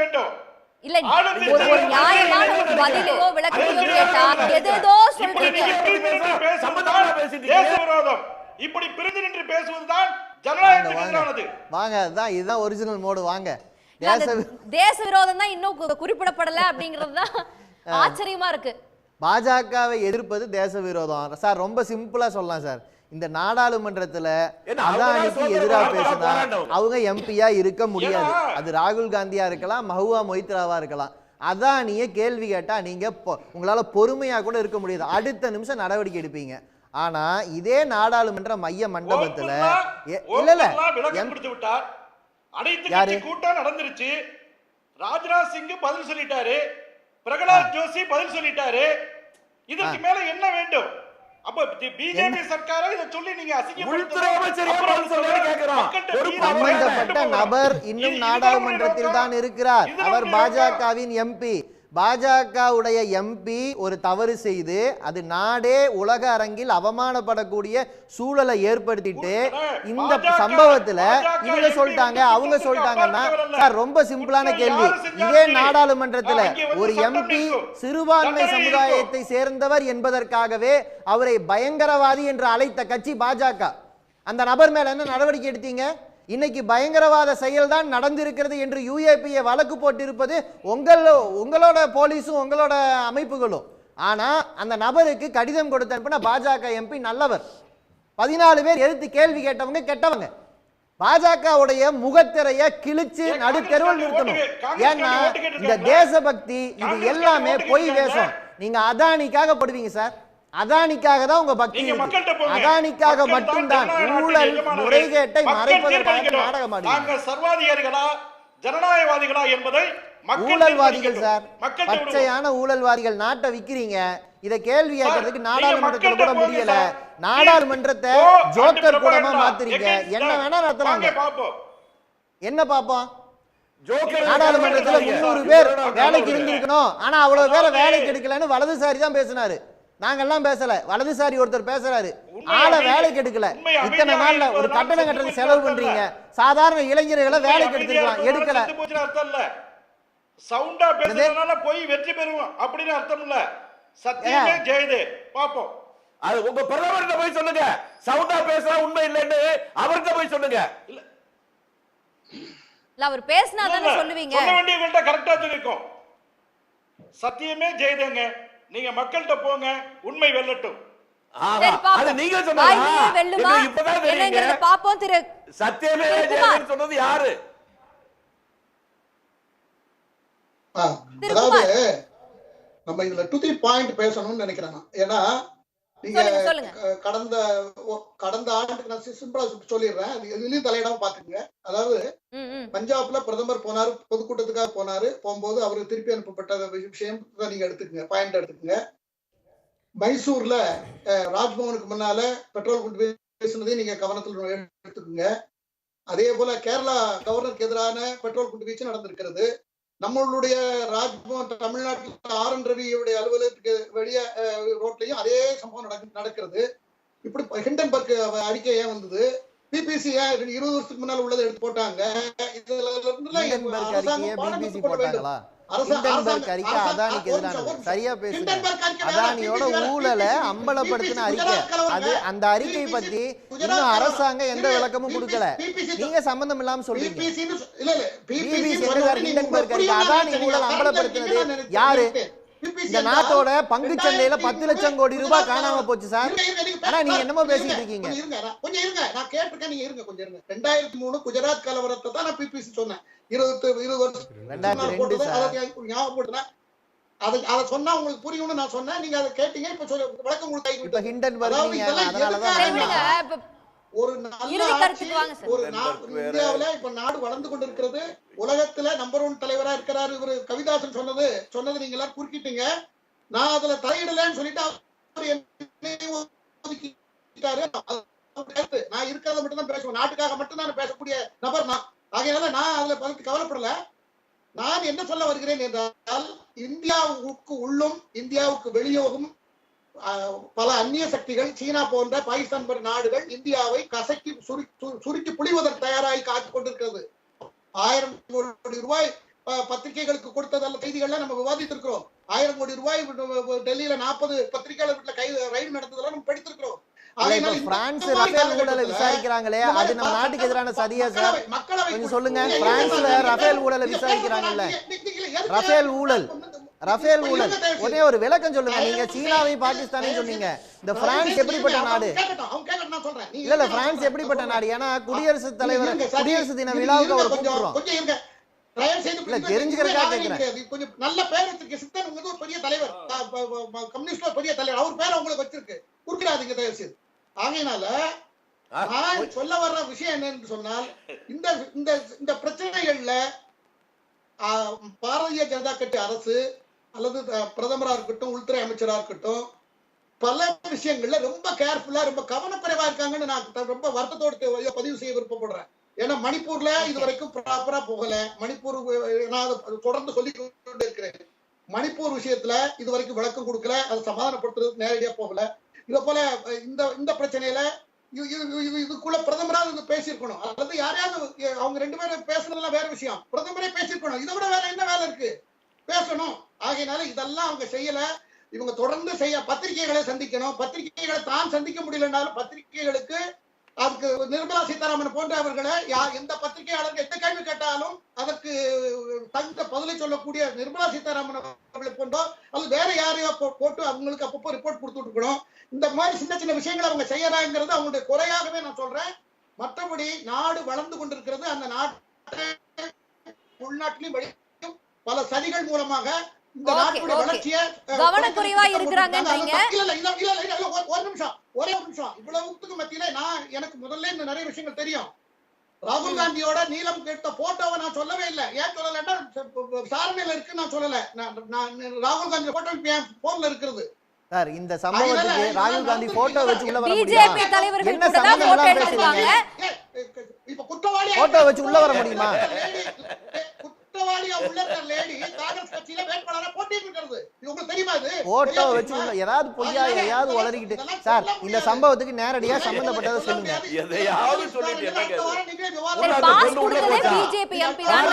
வேண்டும். இல்ல ஒரு நியாயமான ஒரு பதிலையோ விளக்கத்தையோ கேட்டா எதேதோ சொல்றீங்க. தேச விரோதம். இப்படி பிரிந்து நின்று பேசுவதுதான் ஜனநாயகத்துக்கு எதிரானது. வாங்க, அதான் இதுதான் ஒரிஜினல் மோடு. வாங்க, தேச விரோதம் தான் இன்னும் குறிப்பிடப்படல அப்படிங்கிறது தான் ஆச்சரியமா இருக்கு. பாஜகவை எதிர்ப்பது தேச விரோதம் சார். ரொம்ப சிம்பிளா சொல்லலாம் சார். இந்த நாடாளுமன்றத்துல அதானிக்கு எதிராக பேசினா அவங்க எம்பியா இருக்க முடியாது. அது ராகுல் காந்தியா இருக்கலாம், மஹுவா மொய்த்ராவா இருக்கலாம். அதானிய கேள்வி கேட்டா நீங்க உங்களால பொறுமையா கூட இருக்க முடியாது. அடுத்த நிமிஷம் நடவடிக்கை எடுப்பீங்க. ஆனா இதே நாடாளுமன்ற மைய மண்டபத்துல அனைத்து கூட்டம் நடந்துருச்சு. ராஜ்நாத் சிங் பதில் சொல்லிட்டாரு, பிரகலாத் ஜோஷி பதில் சொல்லிட்டாரு. இதற்கு மேல என்ன வேண்டும்? அப்ப பிஜேபி சர்க்காரை இத சொல்லி நீங்க சம்பந்தப்பட்ட நபர் இன்னும் நாடாளுமன்றத்தில் தான் இருக்கிறார். அவர் பாஜகவின் எம்பி. பாஜகவுடைய எம்பி ஒரு தவறு செய்து அது நாடே உலக அரங்கில் அவமானப்படக்கூடிய சூழலை ஏற்படுத்திட்டு இந்த சம்பவத்துல இவங்க சொல்லிட்டாங்க அவங்க சொல்லிட்டாங்கன்னா சார் ரொம்ப சிம்பிளான கேள்வி. இதே நாடாளுமன்றத்துல ஒரு எம்பி சிறுபான்மை சமுதாயத்தை சேர்ந்தவர் என்பதற்காகவே அவரை பயங்கரவாதி என்று அழைத்த கட்சி பாஜக. அந்த நபர் மேல என்ன நடவடிக்கை எடுத்தீங்க? இன்னைக்கு பயங்கரவாத செயல் தான் நடந்திருக்கிறது என்று யுஏபிஏ வழக்கு போட்டிருப்பது உங்களோட போலீஸும் உங்களோட அமைப்புகளும். ஆனா அந்த நபருக்கு கடிதம் கொடுத்த அனுப்பின பாஜக எம்பி நல்லவர். 14 பேர் எதிர்த்து கேள்வி கேட்டவங்க கெட்டவங்க. பாஜகவுடைய முகத்திரைய கிழிச்சு நடுத்தெருவில் நிறுத்தணும். ஏன்னா இந்த தேசபக்தி இது எல்லாமே பொய் வேஷம். நீங்க அதானிக்காக படுவீங்க சார். அதானிக்காக தான் உங்க பக்தி. அதானிக்காக மட்டும்தான் ஊழல் முறைகேட்டை மறைப்பதற்காக நாடகம் ஆடுறீங்க. நாங்கள் சர்வாதிகாரிகளா ஜனநாயகவாதிகளா என்பதை ஊழல்வாதிகள் சார், பச்சையான ஊழல்வாதிகள். நாட்டை விக்கிறீங்க. இத கேள்வி கேட்கறதுக்கு நாடாளுமன்றத்துல கூட முடியல. நாடாளுமன்றத்தை ஜோக்கர் கூடமா மாத்துறீங்க. என்ன வேணா நடத்துறாங்க. என்ன பாப்போம்? நாடாளுமன்றத்துல 300 பேர் வேலைக்கு இருந்திருக்கணும். ஆனா அவ்வளவு பேரை வேலைக்கு எடுக்கலன்னு வலதுசாரி தான் பேசினாரு. நாங்கெல்லாம் பேசல. வலதுசாரி ஒருத்தர் பேசுறாரு, ஆளை வேலைக்கு எடுக்கல. இத்தனை நாள்ல ஒரு கட்டணம் கட்டுறது செலவு பண்றீங்க. சாதாரண இளைஞர்களை வேலைக்கு எடுத்துக்கலாம், எடுக்கல. சவுண்டா பேசுறதுனால போய் வெற்றி பெறுவோம் அப்படின்னு அர்த்தம் இல்ல. சத்தியமே ஜெயது. பாப்போம். அது உங்க பிரதமர்கிட்ட போய் சொல்லுங்க. சவுண்டா பேசுறா உண்மை இல்லைன்னு அவர்கிட்ட போய் சொல்லுங்க. இல்ல அவர் பேசினா தானே சொல்லுவீங்க. சொல்ல வேண்டியவங்கள்ட்ட கரெக்டா சொல்லிருக்கோம். சத்தியமே ஜெயதுங்க. நீங்க மக்கள்கிட்ட போங்க, உண்மை வெல்லட்டும். அது நீங்க சொன்னீங்க. இப்பதான் என்னங்கறத பாப்போம். திரு சத்தியமே ஜெயதுன்னு சொன்னது யாரு? அதாவது நம்ம இதுல 2-3 பாயிண்ட் பேசணும்னு நினைக்கிறேன். ஏன்னா நீங்க கடந்த ஆண்டுக்கு நான் சிம்பிளா சொல்லிடுறேன். இதுலயும் தலையிடாம பாத்துக்கங்க. அதாவது பஞ்சாப்ல பிரதமர் போனாரு, பொதுக்கூட்டத்துக்காக போனாரு. போகும்போது அவருக்கு திருப்பி அனுப்பப்பட்ட விஷயம் நீங்க எடுத்துக்கங்க, பாயிண்ட் எடுத்துக்கங்க. மைசூர்ல ராஜ்பவனுக்கு முன்னால பெட்ரோல் கொண்டு பேசுனதையும் நீங்க கவனத்தில் எடுத்துக்கோங்க. அதே போல கேரளா கவர்னருக்கு எதிரான பெட்ரோல் குண்டு வீச்சு நடந்திருக்கிறது. நம்மளுடைய ராஜ்பவன் தமிழ்நாட்டில் ஆர்.என். ரவியுடைய அலுவலகத்துக்கு வெளியே ரோட்லயும் அதே சம்பவம் நடக்கிறது. இப்படி ஹிண்டன்பர்க் அறிக்கை ஏன் வந்தது? பிபிசி 20 வருஷத்துக்கு முன்னால உள்ளதை எடுத்து போட்டாங்க. சரியா பேசுங்க. அதானியோட ஊழலை அம்பலப்படுத்தின அறிக்கை அது. அந்த அறிக்கை பத்தி இன்னும் அரசாங்கம் எந்த விளக்கமும் கொடுக்கல. நீங்க சம்பந்தம் இல்லாம சொல்றீங்க. பிபிசி ஹிண்டன்பர்க் அறிக்கை. அதானி ஊழல் அம்பலப்படுத்தினது யாரு? இந்த நாட்டோட பங்கு சந்தையில 10 லட்சம் கோடி ரூபாய் காணாம போச்சு சார். ஆனா நீங்க என்னமோ பேசிட்டு இருக்கீங்க. கொஞ்சம் இருங்க, நான் கேட்டிருக்கேன், நீங்க இருங்க, கொஞ்சம் இருங்க. 2003 குஜராத் கலவரத்தை தான் நான் பிபிசி சொன்னேன். 20 வருஷம் 2002 ஞாபகப்படுத்தினேன். அதை சொன்னா உங்களுக்கு புரியும்னு நான் சொன்னேன். நீங்க அதை கேட்டீங்க. இப்ப விளக்கம் உங்களுக்கு இப்ப ஹிண்டன்பர்க் அதனாலதான் ஒரு நல்ல ஆட்சி, ஒரு இந்தியாவில இப்ப நாடு வளர்ந்து கொண்டிருக்கிறது. உலகத்துல நம்பர் 1 தலைவரா இருக்கிறாரு இவரு. கவிதாசன் சொன்னது நீங்க எல்லாரும் குறுக்கிட்டீங்க. நான் அதுல தலையிடலன்னு சொல்லிட்டு நான் இருக்கிறத மட்டும் தான் பேசுவேன். நாட்டுக்காக மட்டும் தான் பேசக்கூடிய நபர் நான். ஆகையால நான் அதுல பத்தி கவலைப்படல. நான் என்ன சொல்ல வருகிறேன் என்றால், இந்தியாவுக்கு உள்ளும் இந்தியாவுக்கு வெளியோகும் பல அந்நிய சக்திகள், சீனா போன்ற பாகிஸ்தான் போன்ற நாடுகள் இந்தியாவை கசக்கி சுருக்கி புளிவதற்கு தயாராகி காத்துக் கொண்டிருக்கிறது. 1000 கோடி ரூபாய் பத்திரிகைகளுக்கு கொடுத்ததல்ல செய்திகள்ல நம்ம விவாதித்திருக்கிறோம். 1000 கோடி ரூபாய் டெல்லியில 40 பத்திரிகையாளர்கள் ரைடு நடந்ததெல்லாம் நம்ம படித்திருக்கிறோம். பிரான்ஸ் ரஃபேல் ஊழலை விசாரிக்கிறாங்களே, அது நம்ம நாட்டுக்கு எதிரான சதியா சார்? கொஞ்சம் சொல்லுங்க. பிரான்ஸ்ல ரஃபேல் ஊழலை விசாரிக்கிறாங்கல்ல, ரஃபேல் ஊழல் ஒரே ஒரு விளக்கம் சொல்லுங்க. நீங்க சீனாவையும் பாகிஸ்தானையும் சொன்னீங்க. இந்த பிரான்ஸ் எப்படிப்பட்ட நாடு? இல்ல பிரான்ஸ் எப்படிப்பட்ட நாடு? ஏன்னா குடியரசுத் தலைவர் குடியரசு தின விழாவுக்கு அவர் கூப்பிடுறோம். இல்ல தெரிஞ்சுக்கிறதுக்காக கேக்குறேன். கொஞ்சம் நல்ல பேர் வச்சிருக்க சித்தன் ஒரு பெரிய தலைவர், கம்யூனிஸ்ட் பெரிய தலைவர், அவர் பேர் உங்களுக்கு வச்சிருக்கு. குறுக்கிடாதீங்க தயவு செய்து. ஆகையினால நான் சொல்ல வர்ற விஷயம் என்னன்னு சொன்னால், இந்த பிரச்சனைகள்ல பாரதிய ஜனதா கட்சி அரசு அல்லது பிரதமரா இருக்கட்டும், உள்துறை அமைச்சரா இருக்கட்டும், பல விஷயங்கள்ல ரொம்ப கேர்ஃபுல்லா, ரொம்ப கவனக்குறைவா இருக்காங்கன்னு நான் ரொம்ப வருத்தத்தோடு பதிவு செய்ய விருப்பப்படுறேன். ஏன்னா மணிப்பூர்ல இது வரைக்கும் ப்ராப்பரா போகல. மணிப்பூர் நான் தொடர்ந்து சொல்லிக் கொண்டு இருக்கிறேன். மணிப்பூர் விஷயத்துல இது வரைக்கும் விளக்கம் கொடுக்கல, அதை சமாதானப்படுத்துறது நேரடியா போகல. இத போல இந்த பிரச்சனையில இதுக்குள்ள பிரதமராக பேசியிருக்கணும். அல்லது யாரையாவது அவங்க 2 பேரும் பேசுறதெல்லாம் வேற விஷயம். பிரதமரே பேசியிருக்கணும். இதை விட வேற என்ன வேலை இருக்கு? பேசணும். ஆகையினால இதெல்லாம் அவங்க செய்யல. இவங்க தொடர்ந்து பத்திரிகைகளை சந்திக்கணும். பத்திரிகைகளை தான் சந்திக்க முடியலனாலும் பத்திரிகைகளுக்கு அதுக்கு நிர்மலா சீதாராமன் போன்றவர்களை எந்த பத்திரிகையாளர்கள் எந்த கேள்வி கேட்டாலும் அதற்கு தகுந்த பதிலை சொல்லக்கூடிய நிர்மலா சீதாராமன் அவர்களை போன்றோ அல்லது வேற யாரையோ போட்டு அவங்களுக்கு அப்பப்போ ரிப்போர்ட் கொடுத்துட்டு இருக்கணும். இந்த மாதிரி சின்ன சின்ன விஷயங்களை அவங்க செய்யறாங்கிறது அவங்களுடைய குறையாகவே நான் சொல்றேன். மற்றபடி நாடு வளர்ந்து கொண்டிருக்கிறது. அந்த நாட்டு உள்நாட்டிலும் வெளியும் பல சதிகள் மூலமாக இந்த நாட்டுடைய வளர்ச்சியை கவனக்குறைவா இருக்கிறாங்க. ஒரே ஒரு நிமிஷம். இவ்வளவுக்கு மத்தியில எனக்கு முதல்ல இந்த நிறைய விஷயங்கள் தெரியும். ராகுல் காந்தியோட நீலம் கேட்ட போட்டோவை நான் சொல்லவே இல்லை. ஏன் சொல்லலன்னா விசாரணையில இருக்கு நான் சொல்லல. ராகுல் காந்தி போட்டோ என் போன்ல இருக்கிறது. சார் இந்த சம்பவத்துக்கு ராகுல் காந்தி போட்டோ வச்சு உள்ள வர முடியுமா? பிஜேபி தலைவர்கள் கூட தான் போட்டோ எடுத்துட்டாங்க. இப்ப குற்றவாளி போட்டோ வச்சு உள்ள வர முடியுமா? குற்றவாளியா உள்ள லேடி காங்கிரஸ் கட்சியில வேட்பாளரா போட்டிட்டு இருக்கிறது. இது உங்களுக்கு தெரியுமா? இது போட்டோ வச்சு உள்ள ஏதாவது பொய்யா ஏதாவது உளறிக்கிட்டு சார் இந்த சம்பவத்துக்கு நேரடியா சம்பந்தப்பட்டதை சொல்லுங்க. எதையாவது சொல்லிட்டு என்ன கேக்குது? பாஸ் கொடுத்ததே பிஜேபி எம்பி தான்.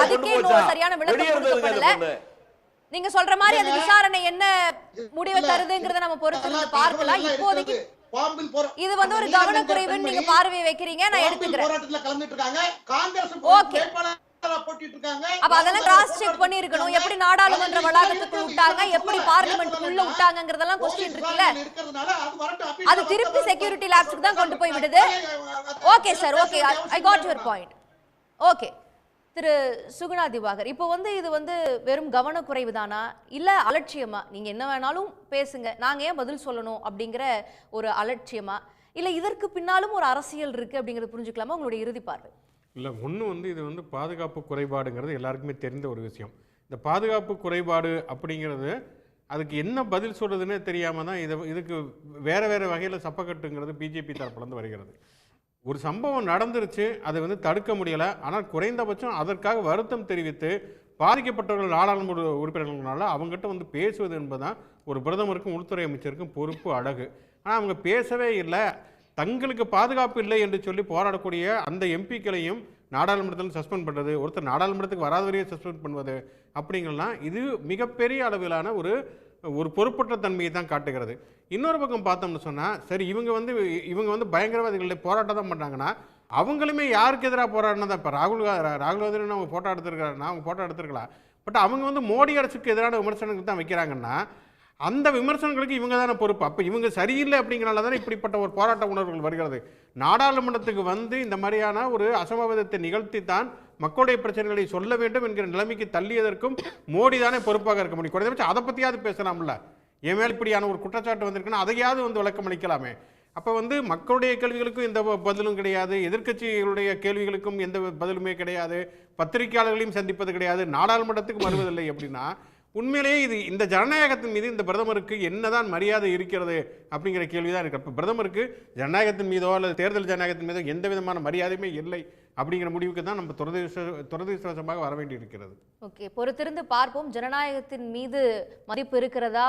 அதுக்கே இன்னும் சரியான விளக்கம் கொடுக்கப்படல. நீங்க சொல்ற மாதிரி அந்த விசாரணை என்ன முடிவை தருதுங்கறத நம்ம பொறுத்து பார்க்கலாம். இப்போதைக்கு இது வந்து ஒரு கவனக்குறைவுன்னு நீங்க பார்வை வைக்கிறீங்க. நான் எடுத்துக்கிறேன். போராட்டத்துல கலந்துட்டு இருக்காங்க. காங்கிரஸ் வேட்பாளர் போட்டிட்டு இருக்காங்க. அப்ப அதெல்லாம் கிராஸ் செக் பண்ணி இருக்கணும். எப்படி நாடாளுமன்ற வளாகத்துக்குள்ள விட்டாங்க, எப்படி பார்லிமென்ட்க்குள்ள விட்டாங்கங்கறதெல்லாம் क्वेश्चन இருக்குல்ல. அது திருப்பி செக்யூரிட்டி லேப்ஸ்க்கு தான் கொண்டு போய் விடுது. Okay sir, okay, I got your point. Okay Thiru Suguna Diwakar, இப்போ வந்து இது வந்து வெறும் கவனக்குறைவு தானா இல்ல அலட்சியமா? நீங்க என்ன வேணாலும் பேசுங்க, நாங்க ஏன் பதில் சொல்லணும் அப்படிங்கிற ஒரு அலட்சியமா, இல்ல இதற்கு பின்னாலும் ஒரு அரசியல் இருக்கு அப்படிங்கறது புரிஞ்சுக்கலாமா? உங்களுடைய இறுதி பார்வை. இல்லை, ஒன்று வந்து இது வந்து பாதுகாப்பு குறைபாடுங்கிறது எல்லாருக்குமே தெரிந்த ஒரு விஷயம். இந்த பாதுகாப்பு குறைபாடு அப்படிங்கிறது அதுக்கு என்ன பதில் சொல்கிறதுன்னே தெரியாமல் தான் இதுக்கு வேறு வேறு வகையில் சப்பக்கட்டுங்கிறது பிஜேபி தரப்புலேருந்து வருகிறது. ஒரு சம்பவம் நடந்துருச்சு, அதை வந்து தடுக்க முடியலை. ஆனால் குறைந்தபட்சம் அதற்காக வருத்தம் தெரிவித்து பாதிக்கப்பட்டவர்கள் நாடாளுமன்ற உறுப்பினர்களால் அவங்ககிட்ட வந்து பேசுவது என்பதுதான் ஒரு பிரதமருக்கும் உள்துறை அமைச்சருக்கும் பொறுப்பு, அழகு. ஆனால் அவங்க பேசவே இல்லை. தங்களுக்கு பாதுகாப்பு இல்லை என்று சொல்லி போராடக்கூடிய அந்த எம்பிக்களையும் நாடாளுமன்றத்தில் சஸ்பெண்ட் பண்ணுறது, ஒருத்தர் நாடாளுமன்றத்துக்கு வராதவரையும் சஸ்பெண்ட் பண்ணுவது அப்படிங்கலாம் இது மிகப்பெரிய அளவிலான ஒரு பொறுப்பற்ற தன்மையை தான் காட்டுகிறது. இன்னொரு பக்கம் பார்த்தோம்னு சொன்னால், சரி இவங்க வந்து பயங்கரவாதிகளை போராட்டம் தான் பண்ணுறாங்கன்னா அவங்களுமே யாருக்கு எதிராக போராடினா தான்? இப்போ ராகுல் காந்தி அவங்க ஃபோட்டோ எடுத்துருக்காருன்னா அவங்க ஃபோட்டோ எடுத்துருக்கலாம். பட் அவங்க வந்து மோடி அரசுக்கு எதிரான விமர்சனங்கள் தான் வைக்கிறாங்கன்னா அந்த விமர்சனங்களுக்கு இவங்க தானே பொறுப்பு. அப்போ இவங்க சரியில்லை அப்படிங்கிறனால தானே இப்படிப்பட்ட ஒரு போராட்ட உணர்வுகள் வருகிறது. நாடாளுமன்றத்துக்கு வந்து இந்த மாதிரியான ஒரு அசம்பாவிதத்தை நிகழ்த்தி தான் மக்களுடைய பிரச்சனைகளை சொல்ல வேண்டும் என்கிற நிலைமைக்கு தள்ளியதற்கும் மோடி தானே பொறுப்பாக இருக்க முடியும். குறைந்தபட்சம் அதை பற்றியாவது பேசலாம்ல. என் மேல் இப்படியான ஒரு குற்றச்சாட்டு வந்திருக்குன்னா அதையாவது வந்து விளக்கம் அளிக்கலாமே. அப்போ வந்து மக்களுடைய கேள்விகளுக்கும் எந்த பதிலும் கிடையாது, எதிர்க்கட்சிகளுடைய கேள்விகளுக்கும் எந்த பதிலுமே கிடையாது, பத்திரிகையாளர்களையும் சந்திப்பது கிடையாது, நாடாளுமன்றத்துக்கு வருவதில்லை அப்படின்னா உண்மையிலேயே இது இந்த ஜனநாயகத்தின் மீது இந்த பிரதமருக்கு என்னதான் மரியாதை இருக்கிறது அப்படிங்கிற கேள்விதான் இருக்கு. அப்போ பிரதமருக்கு ஜனநாயகத்தின் மீதோ அல்லது தேர்தல் ஜனநாயகத்தின் மீதோ எந்த விதமான மரியாதையுமே இல்லை அப்படிங்கிற முடிவுக்கு தான் நம்ம துரதிருஷ்டவசமாக வர வேண்டி இருக்கிறது. ஓகே, பொறுத்திருந்து பார்ப்போம். ஜனநாயகத்தின் மீது மதிப்பு இருக்கிறதா,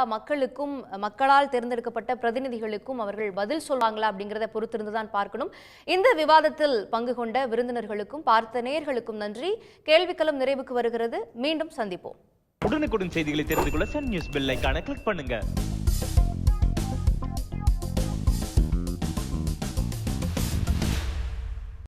மக்களால் தேர்ந்தெடுக்கப்பட்ட பிரதிநிதிகளுக்கும் அவர்கள் பதில் சொல்வாங்களா அப்படிங்கிறத பொறுத்திருந்து தான் பார்க்கணும். இந்த விவாதத்தில் பங்கு கொண்ட விருந்தினர்களுக்கும் பார்த்த நேயர்களுக்கும் நன்றி. கேள்விக்களம் நிறைவுக்கு வருகிறது. மீண்டும் சந்திப்போம். உடனுக்குடன் செய்திகளை தெரிந்து கொள்ள சன் நியூஸ் பெல் ஐகானை கிளிக் பண்ணுங்க.